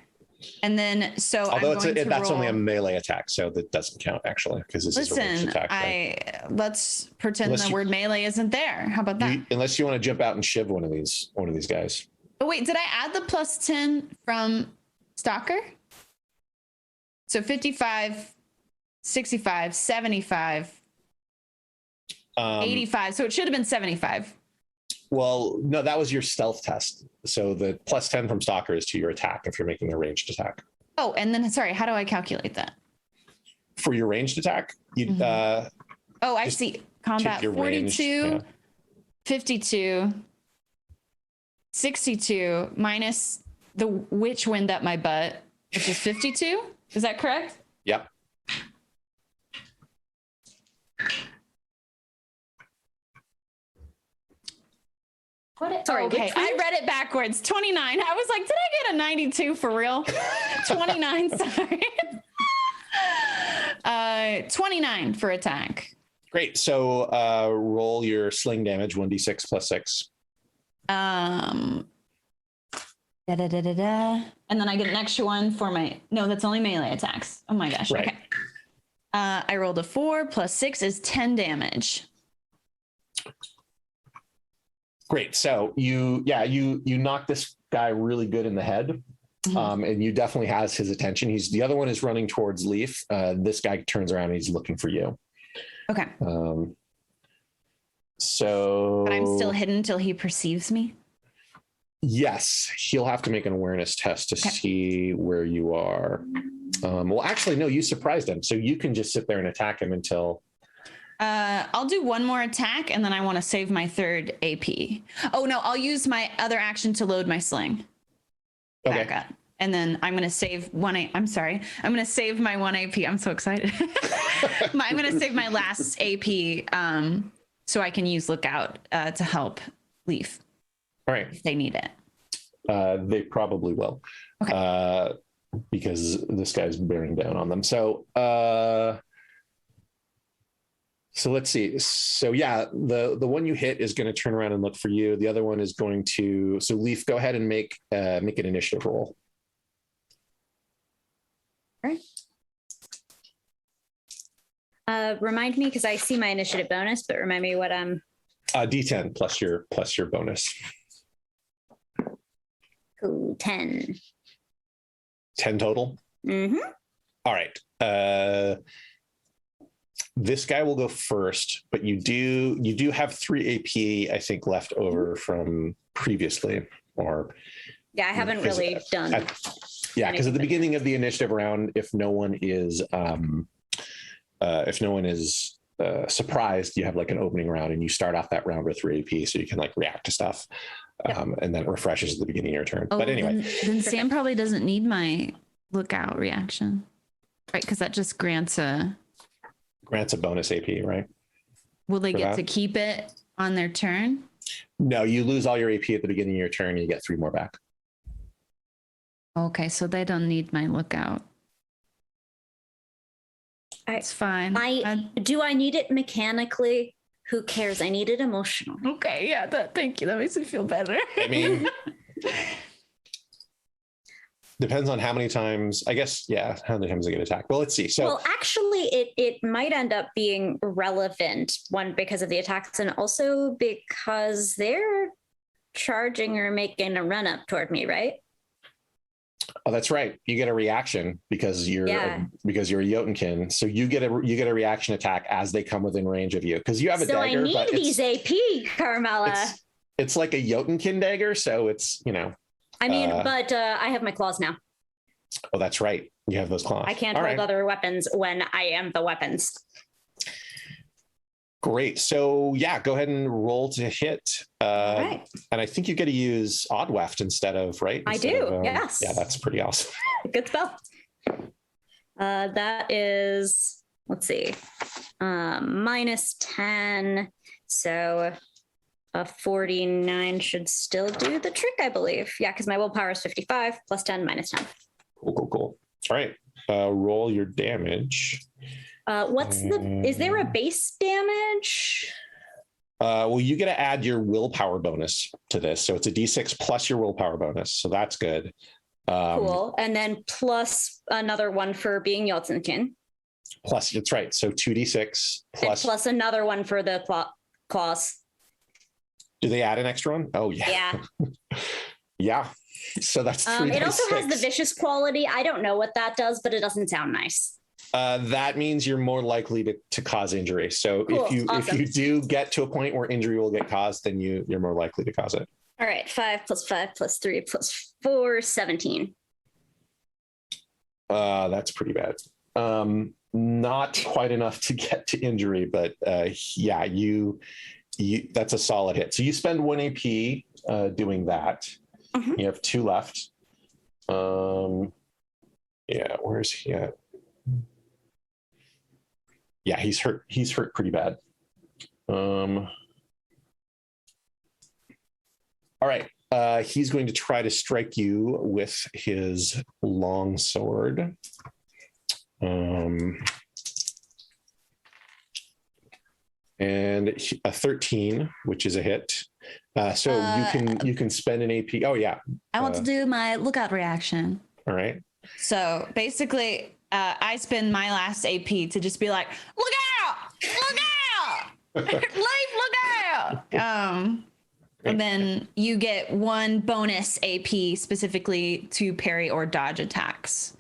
And then, so although that's only a melee attack, so that doesn't count actually, because this is a ranged attack. Right? Let's pretend the word melee isn't there. How about that? Unless you want to jump out and shiv one of these guys. Oh wait, did I add the +10 from Stalker? So 55, 65, 75, 85. So it should have been 75. Well, no, that was your stealth test. So the +10 from Stalker is to your attack if you're making a ranged attack. Oh, and then, sorry, how do I calculate that? For your ranged attack, you I see. Combat 42, 52, 62 minus the witch wind up my butt, which is 52. Is that correct? Yep. Sorry, okay, I read it backwards. 29. I was like, did I get a 92 for real? 29, sorry. 29 for attack. Great. So roll your sling damage, 1d6 + 6. And then I get an extra one for that's only melee attacks. Oh my gosh. Right. Okay. I rolled a 4 + 6 is 10 damage. Great. So you knock this guy really good in the head. And you definitely has his attention. The other one is running towards Leve. This guy turns around and he's looking for you. Okay. So but I'm still hidden until he perceives me. Yes, he'll have to make an awareness test to see where you are. Well, actually, no, you surprised him. So you can just sit there and attack him until. I'll do one more attack and then I want to save my 3rd AP. Oh no, I'll use my other action to load my sling. Okay. Back up. And then I'm going to save I'm going to save my 1 AP. I'm so excited. I'm going to save my last AP so I can use Lookout to help Leve. All right. If they need it. They probably will. Okay. Because this guy's bearing down on them. So let's see. So yeah, the one you hit is going to turn around and look for you. The other one is going to. So Leve, go ahead and make an initiative roll. All right. Remind me, because I see my initiative bonus, but remind me what D10 plus your bonus. Ooh, 10. 10 total. Mm-hmm. All right. This guy will go first, but you do have 3 AP, I think, left over from previously, or yeah, I haven't really done. Because at the beginning of the initiative round, if no one is surprised, you have like an opening round, and you start off that round with 3 AP, so you can like react to stuff, and then it refreshes at the beginning of your turn. But anyway, then Sam probably doesn't need my Lookout reaction, right? Because that just grants a bonus AP, right? Will they get to keep it on their turn? No, you lose all your AP at the beginning of your turn, and you get 3 more back. Okay, so they don't need my Lookout. It's fine. Do I need it mechanically? Who cares? I need it emotional. Okay, yeah, thank you. That makes me feel better. I mean, depends on how many times, I guess, how many times they get attacked. Well, let's see. So, well, actually, it might end up being relevant, one, because of the attacks, and also because they're charging or making a run up toward me, right? Oh, that's right. You get a reaction because you're a Jotunkin. So you get a reaction attack as they come within range of you, because you have a dagger. So I need these AP, Carmilla. It's like a Jotunkin dagger, so it's I mean, but I have my claws now. Oh, that's right. You have those claws. I can't hold other weapons when I am the weapons. Great. So go ahead and roll to hit. Right. And I think you get to use Odd Weft instead of, right? I do. Yes. Yeah, that's pretty awesome. Good spell. That is, let's see, -10. So a 49 should still do the trick, I believe. Yeah, because my willpower is 55 +10 -10. Cool. All right. roll your damage. Is there a base damage? Well, you get to add your willpower bonus to this. So it's a D6 plus your willpower bonus. So that's good. Cool. And then plus another one for being Jotunkin. Plus, that's right. So 2D6 plus another one for the claws. Do they add an extra one? Oh, yeah. Yeah. Yeah. So that's 3 it also has the six. vicious quality. I don't know what that does, but it doesn't sound nice. That means you're more likely to cause injury. So Cool. if you do get to a point where injury will get caused, then you're more likely to cause it. All right. 5 plus 5 plus 3 plus 4, 17. That's pretty bad. Not quite enough to get to injury, but yeah, you that's a solid hit. So you spend 1 AP doing that. Mm-hmm. You have 2 left. Yeah, where's he at? Yeah, he's hurt. He's hurt pretty bad. All right. He's going to try to strike you with his long sword. And a 13, which is a hit. So you can spend an AP. Oh yeah. I want to do my lookout reaction. All right. So basically, I spend my last AP to just be like, look out, Leif, look out. And then you get 1 bonus AP specifically to parry or dodge attacks.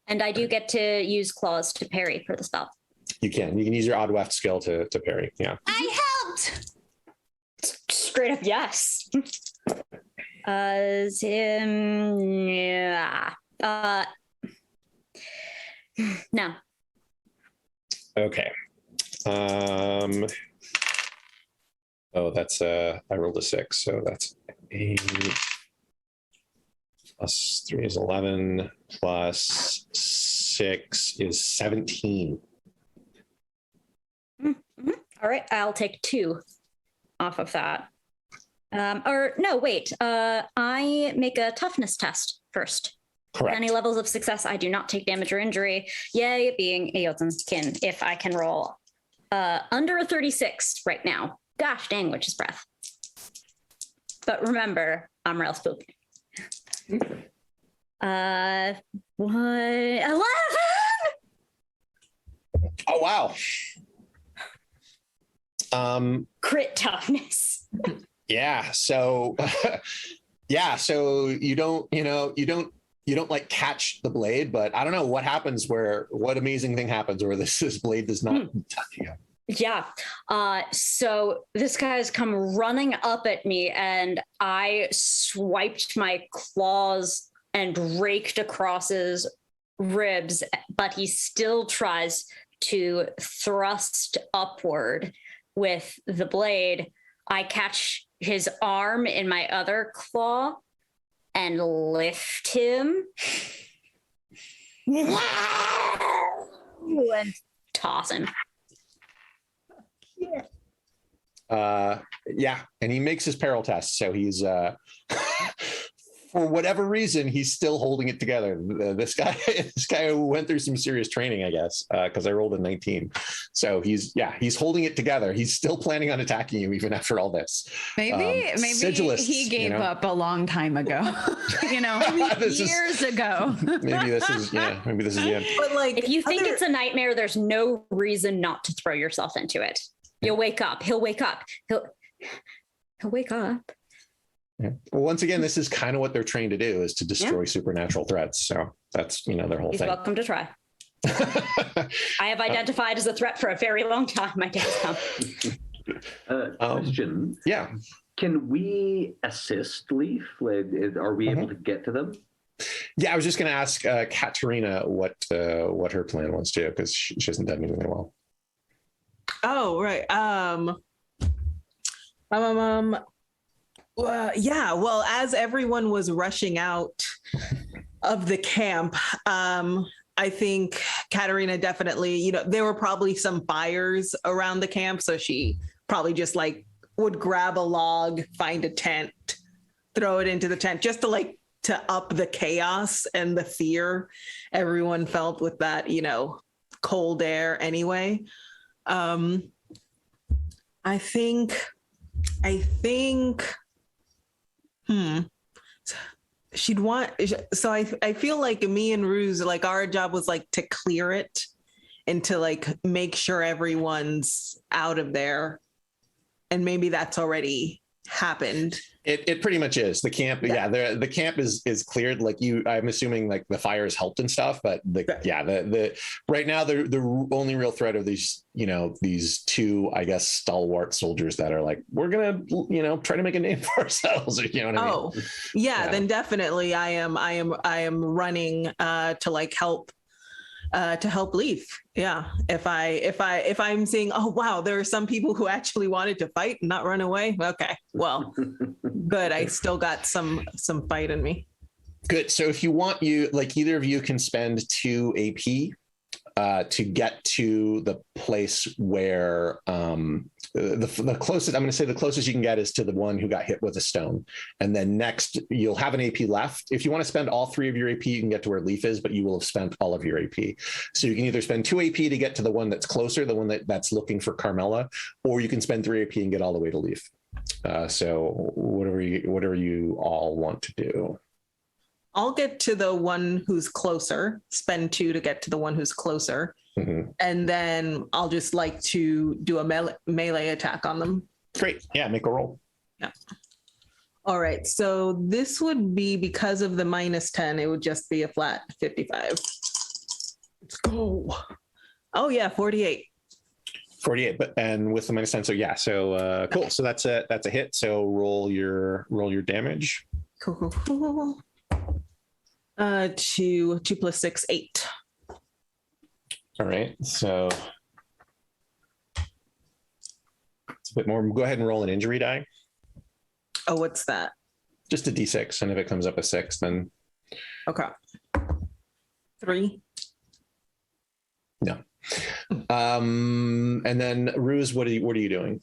And I do get to use claws to parry for the spell. You can use your odd weft skill to parry. Yeah. I helped. Straight up, yes. Yeah. No. Okay. Oh, that's I rolled a 6, so that's 8 plus 3 is 11 plus 6 is 17. Mm-hmm. All right, I'll take 2 off of that. Or no, wait. I make a toughness test first. Correct. Any levels of success, I do not take damage or injury. Yay, being a Jotunkin, if I can roll under a 36 right now. Gosh dang, witch's breath. But remember, I'm real spooky. What? 11? Oh wow. Crit toughness. Yeah. So so you don't like catch the blade, but I don't know what amazing thing happens where this blade does not touch you. Yeah. So this guy's come running up at me and I swiped my claws and raked across his ribs, but he still tries to thrust upward with the blade. I catch his arm in my other claw and lift him and toss him. Yeah, and he makes his peril test, so he's for whatever reason he's still holding it together. This guy went through some serious training, I guess, because I rolled a 19. So he's holding it together. He's still planning on attacking you even after all this. Maybe he gave up a long time ago. Years ago. Maybe this is the end. But like, if you think it's a nightmare, there's no reason not to throw yourself into it. You'll wake up. He'll wake up. He'll wake up. Yeah. Well, once again, this is kind of what they're trained to do, is to destroy supernatural threats. So that's, their whole He's thing. welcome to try. I have identified as a threat for a very long time. My day has come. Question. Yeah. Can we assist Leve? Are we able to get to them? Yeah, I was just going to ask Katerina what her plan was too, because she hasn't done anything well. Oh, right. Yeah, well, as everyone was rushing out of the camp, I think Katerina definitely, there were probably some fires around the camp. So she probably just would grab a log, find a tent, throw it into the tent just to to up the chaos and the fear everyone felt with that, cold air anyway. I think, she'd want, so I feel like me and Ruse, like our job was like to clear it and to like make sure everyone's out of there. And maybe that's already happened. It pretty much is. The camp, the camp is cleared. Like I'm assuming like the fire has helped and stuff, but the right now the only real threat are these, these two, I guess, stalwart soldiers that are like, we're gonna, try to make a name for ourselves. You know what I mean? Yeah. Then definitely I am running to like help. To help Leve. Yeah. If I'm seeing, oh wow, there are some people who actually wanted to fight and not run away. Okay. Well, good. I still got some fight in me. Good. So if you want, either of you can spend 2 AP to get to the place where the closest, I'm going to say the closest you can get is to the one who got hit with a stone. And then next you'll have an AP left. If you want to spend all 3 of your AP, you can get to where Leve is, but you will have spent all of your AP. So you can either spend 2 AP to get to the one that's closer, the one that's looking for Carmilla, or you can spend 3 AP and get all the way to Leve. So whatever you all want to do. I'll get to the one who's closer, spend 2 to get to the one who's closer. Mm-hmm. And then I'll just like to do a melee attack on them. Great. Yeah, make a roll. Yeah. All right. So this would be, because of the -10, it would just be a flat 55. Let's go. Oh yeah, 48. 48, and with the -10, so yeah, so cool. So that's a hit. So roll your damage. Cool. 2 + 6, 8. All right, so it's a bit more. Go ahead and roll an injury die. Oh, what's that? Just a d6, and if it comes up a 6, then okay. 3. No. And then Ruse, what are you doing?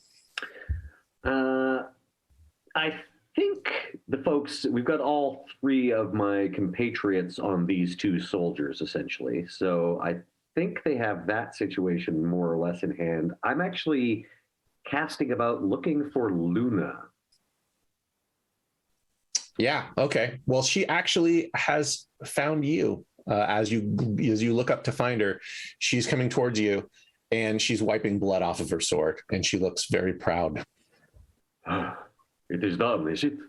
I think the folks, we've got all 3 of my compatriots on these 2 soldiers, essentially. So I think they have that situation more or less in hand. I'm actually casting about looking for Luna. Yeah. Okay. Well, she actually has found you. As you look up to find her, she's coming towards you, and she's wiping blood off of her sword, and she looks very proud. It is done, is it?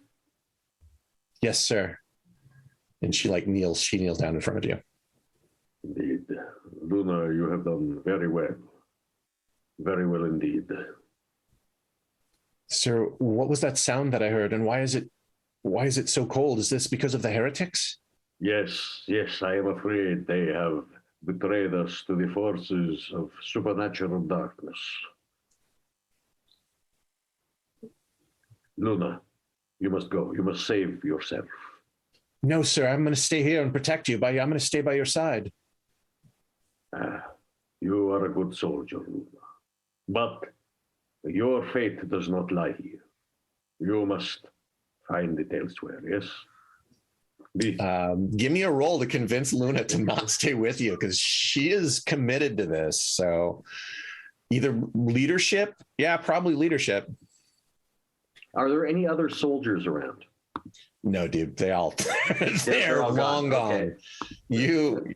Yes, sir. And she kneels down in front of you. Indeed. Luna, you have done very well. Very well indeed. Sir, what was that sound that I heard, and why is it so cold? Is this because of the heretics? Yes, I am afraid they have betrayed us to the forces of supernatural darkness. Luna, you must go. You must save yourself. No, sir, I'm going to stay here and protect you. I'm going to stay by your side. You are a good soldier, Luna. But your fate does not lie here. You must find it elsewhere, yes? Give me a roll to convince Luna to not stay with you, because she is committed to this. So either leadership. Yeah, probably leadership. Are there any other soldiers around? No, dude, they're all long gone. Okay. You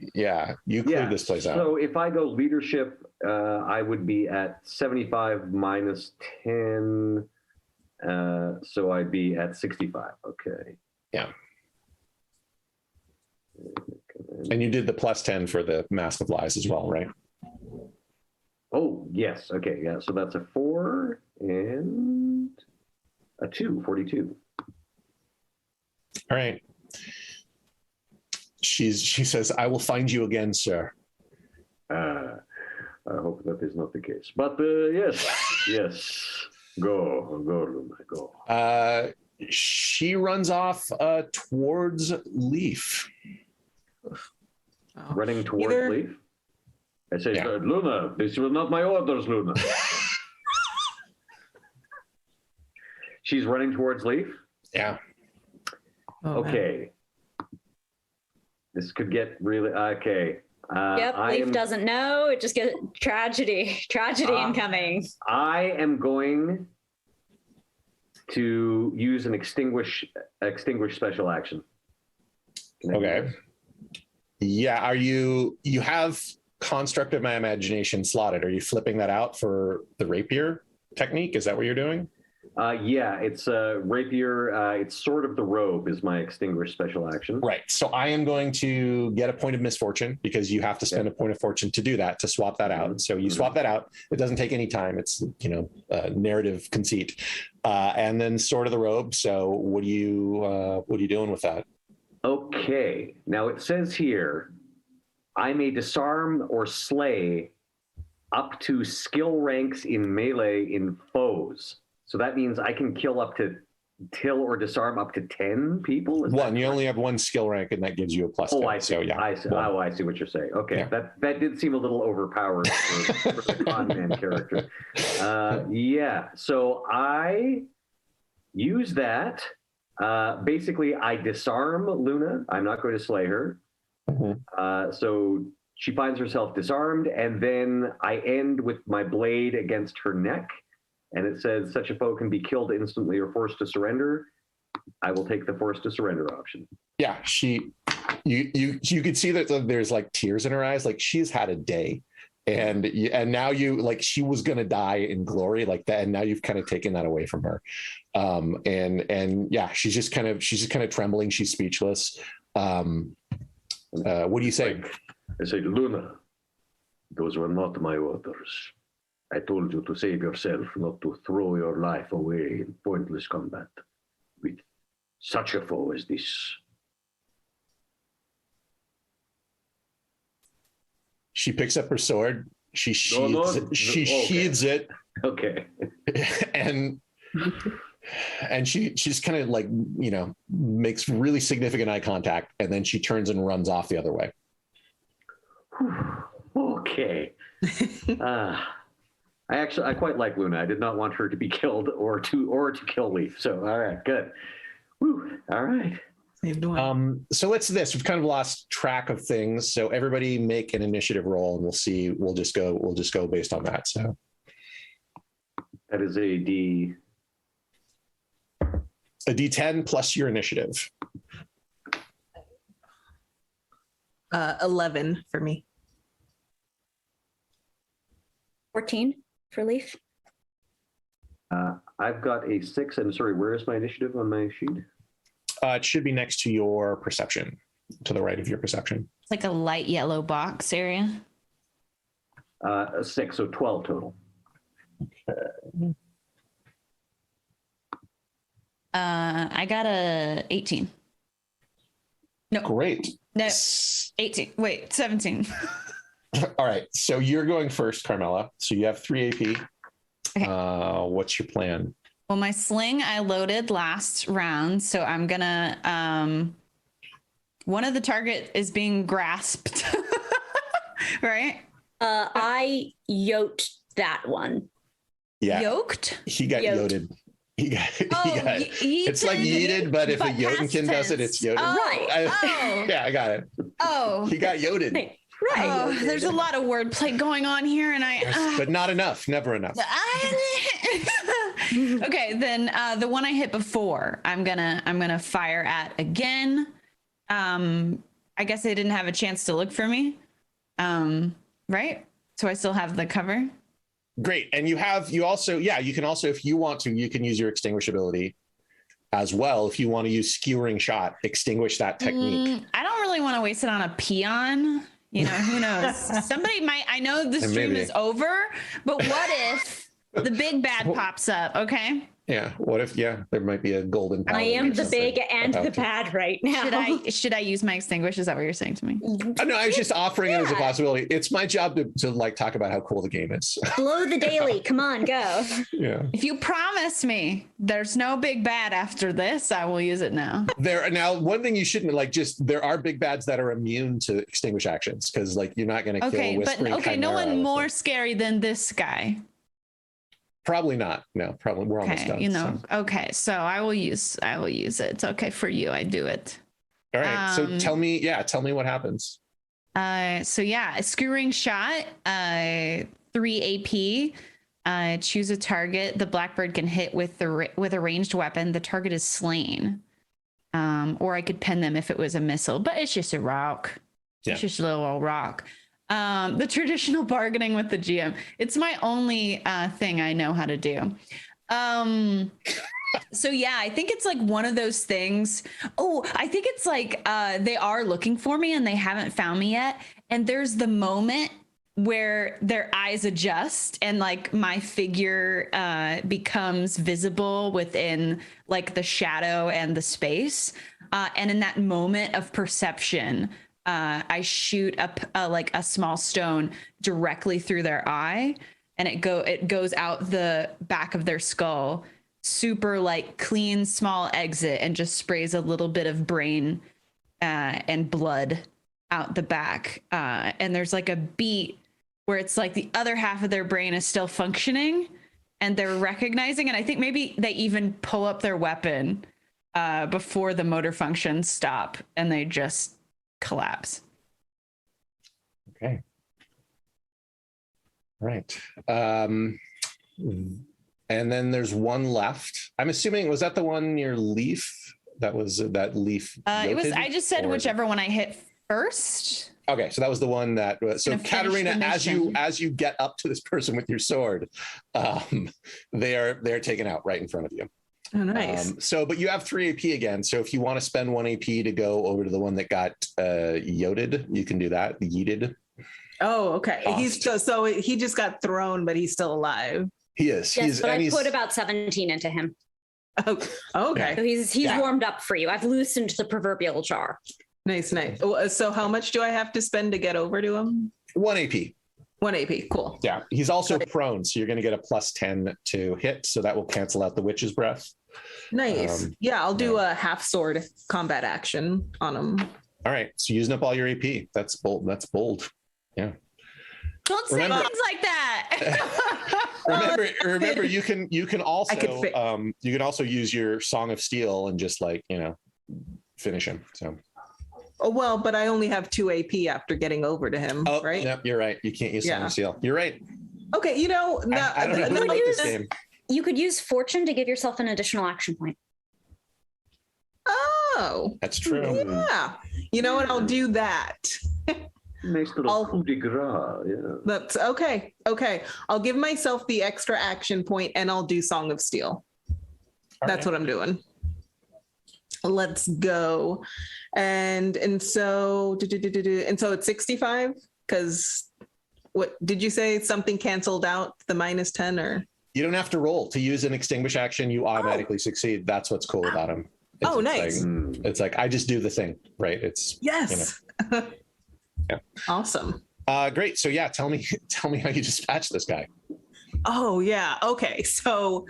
cleared this place out. So if I go leadership, I would be at 75 minus 10. So I'd be at 65. Okay. Yeah. And you did the +10 for the Mask of Lies as well, right? Oh, yes. Okay. Yeah. So that's a 4 and a 2, 42. All right. She says, I will find you again, sir. I hope that is not the case. But yes. Go, Luna, go. She runs off towards Leve. Running towards Leve? I say, Luna, this was not my orders, Luna. She's running towards Leve? Yeah. Okay. This could get really okay. Leaf doesn't know. It just gets tragedy incoming. I am going to use an extinguish special action. Okay. Yeah. You have construct of my imagination slotted. Are you flipping that out for the rapier technique? Is that what you're doing? Yeah, it's a rapier. It's Sword of the Robe is my extinguish special action. Right. So I am going to get a point of misfortune because you have to spend a point of fortune to do that, to swap that out. So you swap that out. It doesn't take any time. It's, narrative conceit. And then Sword of the Robe. So what are you doing with that? Okay. Now it says here, I may disarm or slay up to skill ranks in melee in foes. So that means I can kill or disarm up to 10 people? You only have one skill rank, and that gives you a plus. Oh, 10. I see. So, yeah. I see. Oh, I see what you're saying. Okay, Yeah. that did seem a little overpowered for the con man character. Yeah, so I use that. Basically, I disarm Luna. I'm not going to slay her. Mm-hmm. So she finds herself disarmed, and then I end with my blade against her neck. And it says such a foe can be killed instantly or forced to surrender. I will take the forced to surrender option. Yeah, you could see that there's like tears in her eyes, like she's had a day, and now she was gonna die in glory like that, and now you've kind of taken that away from her, and yeah, she's just kind of trembling, she's speechless. What do you say? I say, Luna, those were not my orders. I told you to save yourself, not to throw your life away in pointless combat with such a foe as this. She picks up her sword. She sheathes it. Okay. And she's kind of like, makes really significant eye contact, and then she turns and runs off the other way. Okay. I quite like Luna. I did not want her to be killed or to kill Leaf. So all right, good. Whew, all right. So let's this. We've kind of lost track of things. So everybody make an initiative roll, and we'll see. We'll just go based on that. So that is a D10 plus your initiative. 11 for me. 14 for Leaf. I've got a 6. And sorry, where is my initiative on my sheet? It should be next to your perception, to the right of your perception. It's like a light yellow box area. 6, so 12 total. I got a 18. No. Great. No, 18. Wait, 17. All right. So you're going first, Carmilla. So you have 3 AP. Okay. What's your plan? Well, my sling I loaded last round, so I'm gonna one of the target is being grasped. Right? I yoked that one. Yeah. Yoked? He got yoted. It's like yeeted, but if a Jotun does it, it's yoted. Right. Yeah, I got it. Oh. He got yoted. Right. Oh, there's a lot of wordplay going on here, and but not enough. Never enough. Okay, then the one I hit before, I'm gonna fire at again. I guess they didn't have a chance to look for me. Right? So I still have the cover. Great. And you can also, if you want to, you can use your extinguish ability as well. If you want to use skewering shot, extinguish that technique. I don't really want to waste it on a peon. Who knows? Somebody might, I know the stream is over, but what if the big bad pops up? Okay. Yeah. What if, there might be a golden. I am the big and the bad right now. Should I use my extinguish? Is that what you're saying to me? No, I was just offering it as a possibility. It's my job to like talk about how cool the game is. Blow the daily. Come on, go. Yeah. If you promise me there's no big bad after this, I will use it now. Now, one thing you shouldn't there are big bads that are immune to extinguish actions, because you're not going to kill a whispering chimera. No one more scary than this guy. Probably not. No, probably we're almost done. Okay, so I will use it. It's okay for you. I do it. All right. So tell me what happens. So yeah, a skewering shot, 3 AP. Choose a target the Blackbird can hit with a ranged weapon. The target is slain. Or I could pen them if it was a missile, but it's just a rock. Yeah. It's just a little old rock. The traditional bargaining with the GM. It's my only thing I know how to do. So yeah, I think it's like one of those things. Oh, I think it's like they are looking for me and they haven't found me yet. And there's the moment where their eyes adjust and like my figure becomes visible within like the shadow and the space. And in that moment of perception, I shoot like a small stone directly through their eye, and it goes out the back of their skull. Super like clean, small exit, and just sprays a little bit of brain and blood out the back. And there's like a beat where it's like the other half of their brain is still functioning and they're recognizing. And I think maybe they even pull up their weapon before the motor functions stop and they just collapse. Okay. Right. And then there's one left. I'm assuming, was that the one near Leve? That was that Leve. It was. I just said whichever one I hit first. Okay, so that was the one that. So Katerina, as you get up to this person with your sword, they're taken out right in front of you. Oh, nice. But you have 3 AP again. So if you want to spend 1 AP to go over to the one that got yoted, you can do that. Yeeted. Oh, okay. Tossed. So he just got thrown, but he's still alive. He is. Yes, but I put about 17 into him. Oh, okay. So he's warmed up for you. I've loosened the proverbial jar. Nice. So how much do I have to spend to get over to him? 1 AP. 1 AP. Cool. Yeah. He's also prone, so you're going to get a +10 to hit, so that will cancel out the witch's breath. Nice. Yeah, I'll do a half sword combat action on him. All right. So using up all your AP. That's bold. Yeah. Don't say things like that. remember you can also use your Song of Steel and just like, finish him. So oh well, but I only have 2 AP after getting over to him, right? Yep, you're right. You can't use Song of Steel. You're right. Okay, I don't know who wrote this game. You could use Fortune to give yourself an additional action point. Oh, that's true. Yeah. You know what? I'll do that. Nice little coup de grace. Yeah. That's okay. Okay. I'll give myself the extra action point and I'll do Song of Steel. That's what I'm doing. Let's go. And so it's 65 because what did you say? Something canceled out the -10 or? You don't have to roll to use an extinguish action. You automatically succeed. That's what's cool about him. Nice. It's like I just do the thing, right? It's yes. Yeah. Awesome. Great. So yeah, tell me how you dispatch this guy. Oh yeah. Okay. So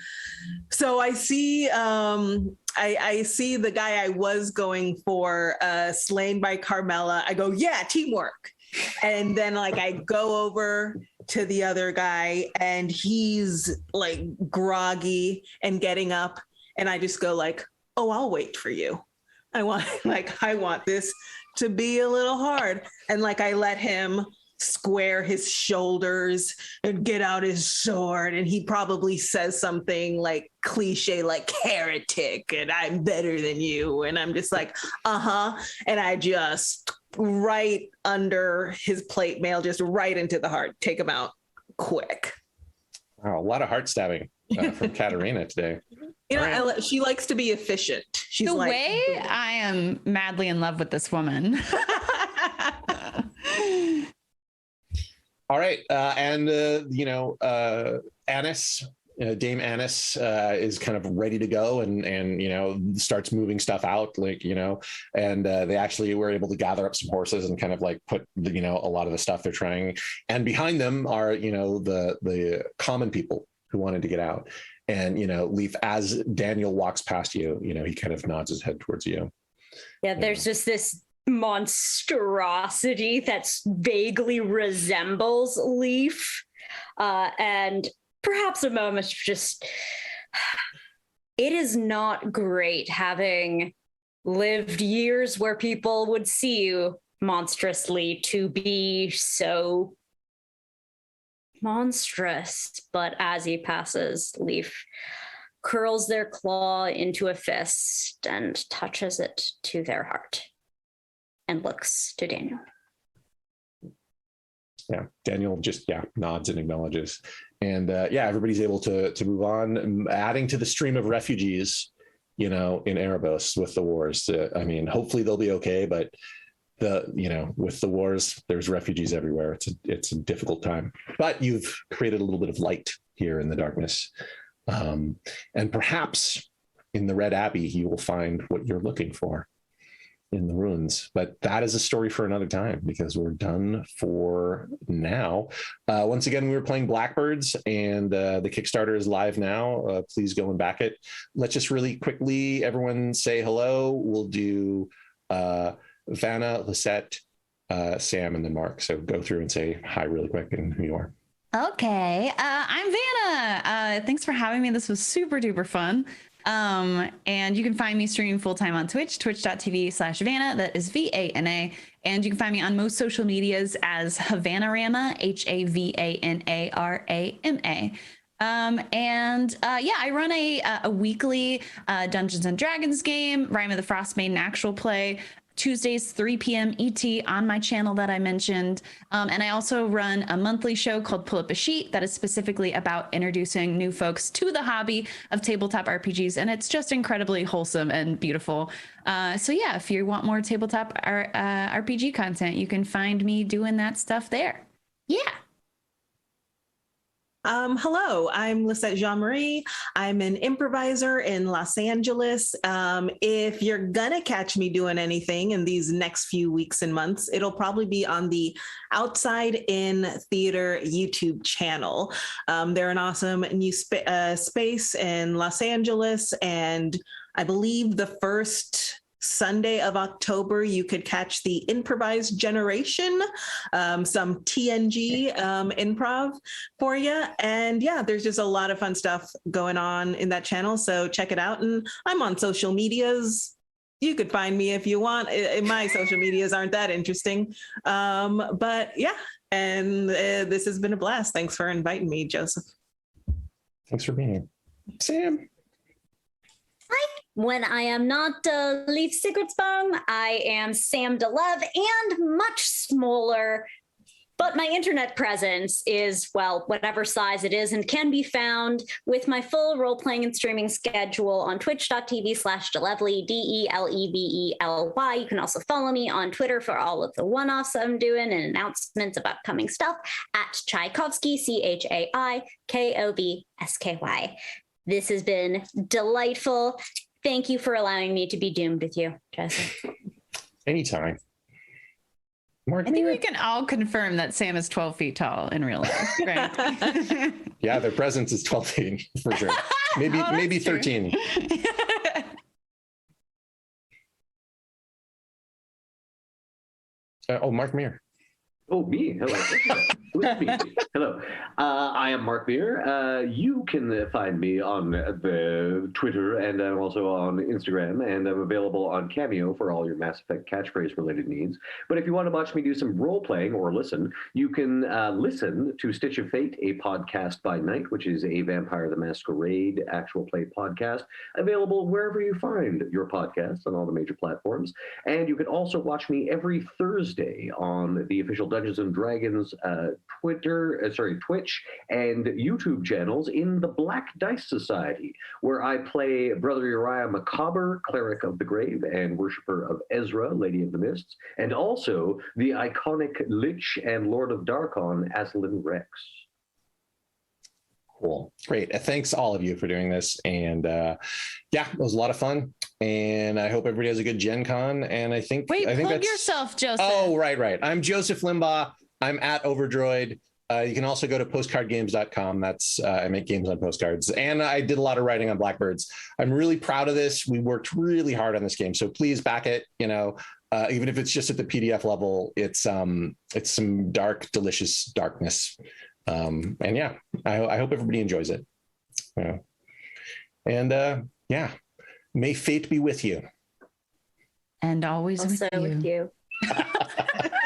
I see I see the guy I was going for slain by Carmilla. I go, yeah, teamwork. And then like I go over to the other guy and he's like groggy and getting up and I just go like, oh, I'll wait for you. I want this to be a little hard. And like I let him square his shoulders and get out his sword. And he probably says something like cliche, like heretic, and I'm better than you. And I'm just like, and I just right under his plate mail, just right into the heart, take him out quick. Wow, a lot of heart stabbing from Katerina today. She likes to be efficient. She's way I am madly in love with this woman. All right. Annis, Dame Annis is kind of ready to go and starts moving stuff out and they actually were able to gather up some horses and kind of like put, a lot of the stuff they're trying. And behind them are, the common people who wanted to get out. And, Leaf, as Daniel walks past you, he kind of nods his head towards you. Yeah, there's just this monstrosity that vaguely resembles Leaf. And perhaps a moment just, it is not great having lived years where people would see you monstrously to be so monstrous. But as he passes, Leaf curls their claw into a fist and touches it to their heart and looks to Daniel. Yeah, Daniel just nods and acknowledges, and everybody's able to move on, adding to the stream of refugees, in Erebos with the wars. I mean, hopefully they'll be okay, but with the wars, there's refugees everywhere. It's a difficult time, but you've created a little bit of light here in the darkness, and perhaps in the Red Abbey you will find what you're looking for in the ruins. But that is a story for another time, because we're done for now. Once again, we were playing Blackbirds, and the Kickstarter is live now. Please go and back it. Let's just really quickly, everyone say hello. We'll do Vana, Lissette, Sam, and then Mark. So go through and say hi really quick and who you are. Okay, I'm Vana. Thanks for having me. This was super duper fun. And you can find me streaming full-time on Twitch, twitch.tv/Vana. That is Vana. And you can find me on most social medias as Havanarama, Havanarama. I run a weekly Dungeons and Dragons game, Rime of the Frostmaiden actual play, Tuesdays, 3 p.m. ET on my channel that I mentioned. And I also run a monthly show called Pull Up a Sheet that is specifically about introducing new folks to the hobby of tabletop RPGs. And it's just incredibly wholesome and beautiful. If you want more tabletop RPG content, you can find me doing that stuff there. Yeah. Hello, I'm Lissette Jean-Marie. I'm an improviser in Los Angeles. If you're gonna catch me doing anything in these next few weeks and months, it'll probably be on the Outside In Theater YouTube channel. They're an awesome new space in Los Angeles, and I believe the first Sunday of October, you could catch the Improvised Generation, some TNG improv for you. And there's just a lot of fun stuff going on in that channel. So check it out. And I'm on social medias. You could find me if you want. My social medias aren't that interesting. And this has been a blast. Thanks for inviting me, Joseph. Thanks for being here. Sam. When I am not Leve Sigurdsson, I am Sam de Leve, and much smaller, but my internet presence is, whatever size it is, and can be found with my full role-playing and streaming schedule on twitch.tv/Delevely, DELEVELY. You can also follow me on Twitter for all of the one-offs I'm doing and announcements of upcoming stuff at Tchaikovsky, CHAIKOVSKY. This has been delightful. Thank you for allowing me to be doomed with you, Joseph. Anytime. Mark, I think we can all confirm that Sam is 12 feet tall in real life, right? Yeah, their presence is 12 feet for sure. Maybe 13. Mark Meer. Oh, me. Hello. With me. Hello. I am Mark Meer. You can find me on the Twitter, and I'm also on Instagram, and I'm available on Cameo for all your Mass Effect catchphrase related needs. But if you want to watch me do some role playing or listen, you can listen to Stitch of Fate, a podcast by night, which is a Vampire the Masquerade actual play podcast, available wherever you find your podcasts on all the major platforms. And you can also watch me every Thursday on the official Dungeons and Dragons Twitch and YouTube channels in the Black Dice Society, where I play Brother Uriah Macabre, Cleric of the Grave and Worshipper of Ezra, Lady of the Mists, and also the iconic Lich and Lord of Darkon, Aslan Rex. Cool. Great. Thanks all of you for doing this. And it was a lot of fun. And I hope everybody has a good Gen Con. And I think plug that's yourself, Joseph. Oh, right. I'm Joseph Limbaugh. I'm at Overdroid. You can also go to postcardgames.com. That's I make games on postcards. And I did a lot of writing on Blackbirds. I'm really proud of this. We worked really hard on this game. So please back it, even if it's just at the PDF level, it's some dark, delicious darkness. I hope everybody enjoys it. May fate be with you. And always Also with you. with you.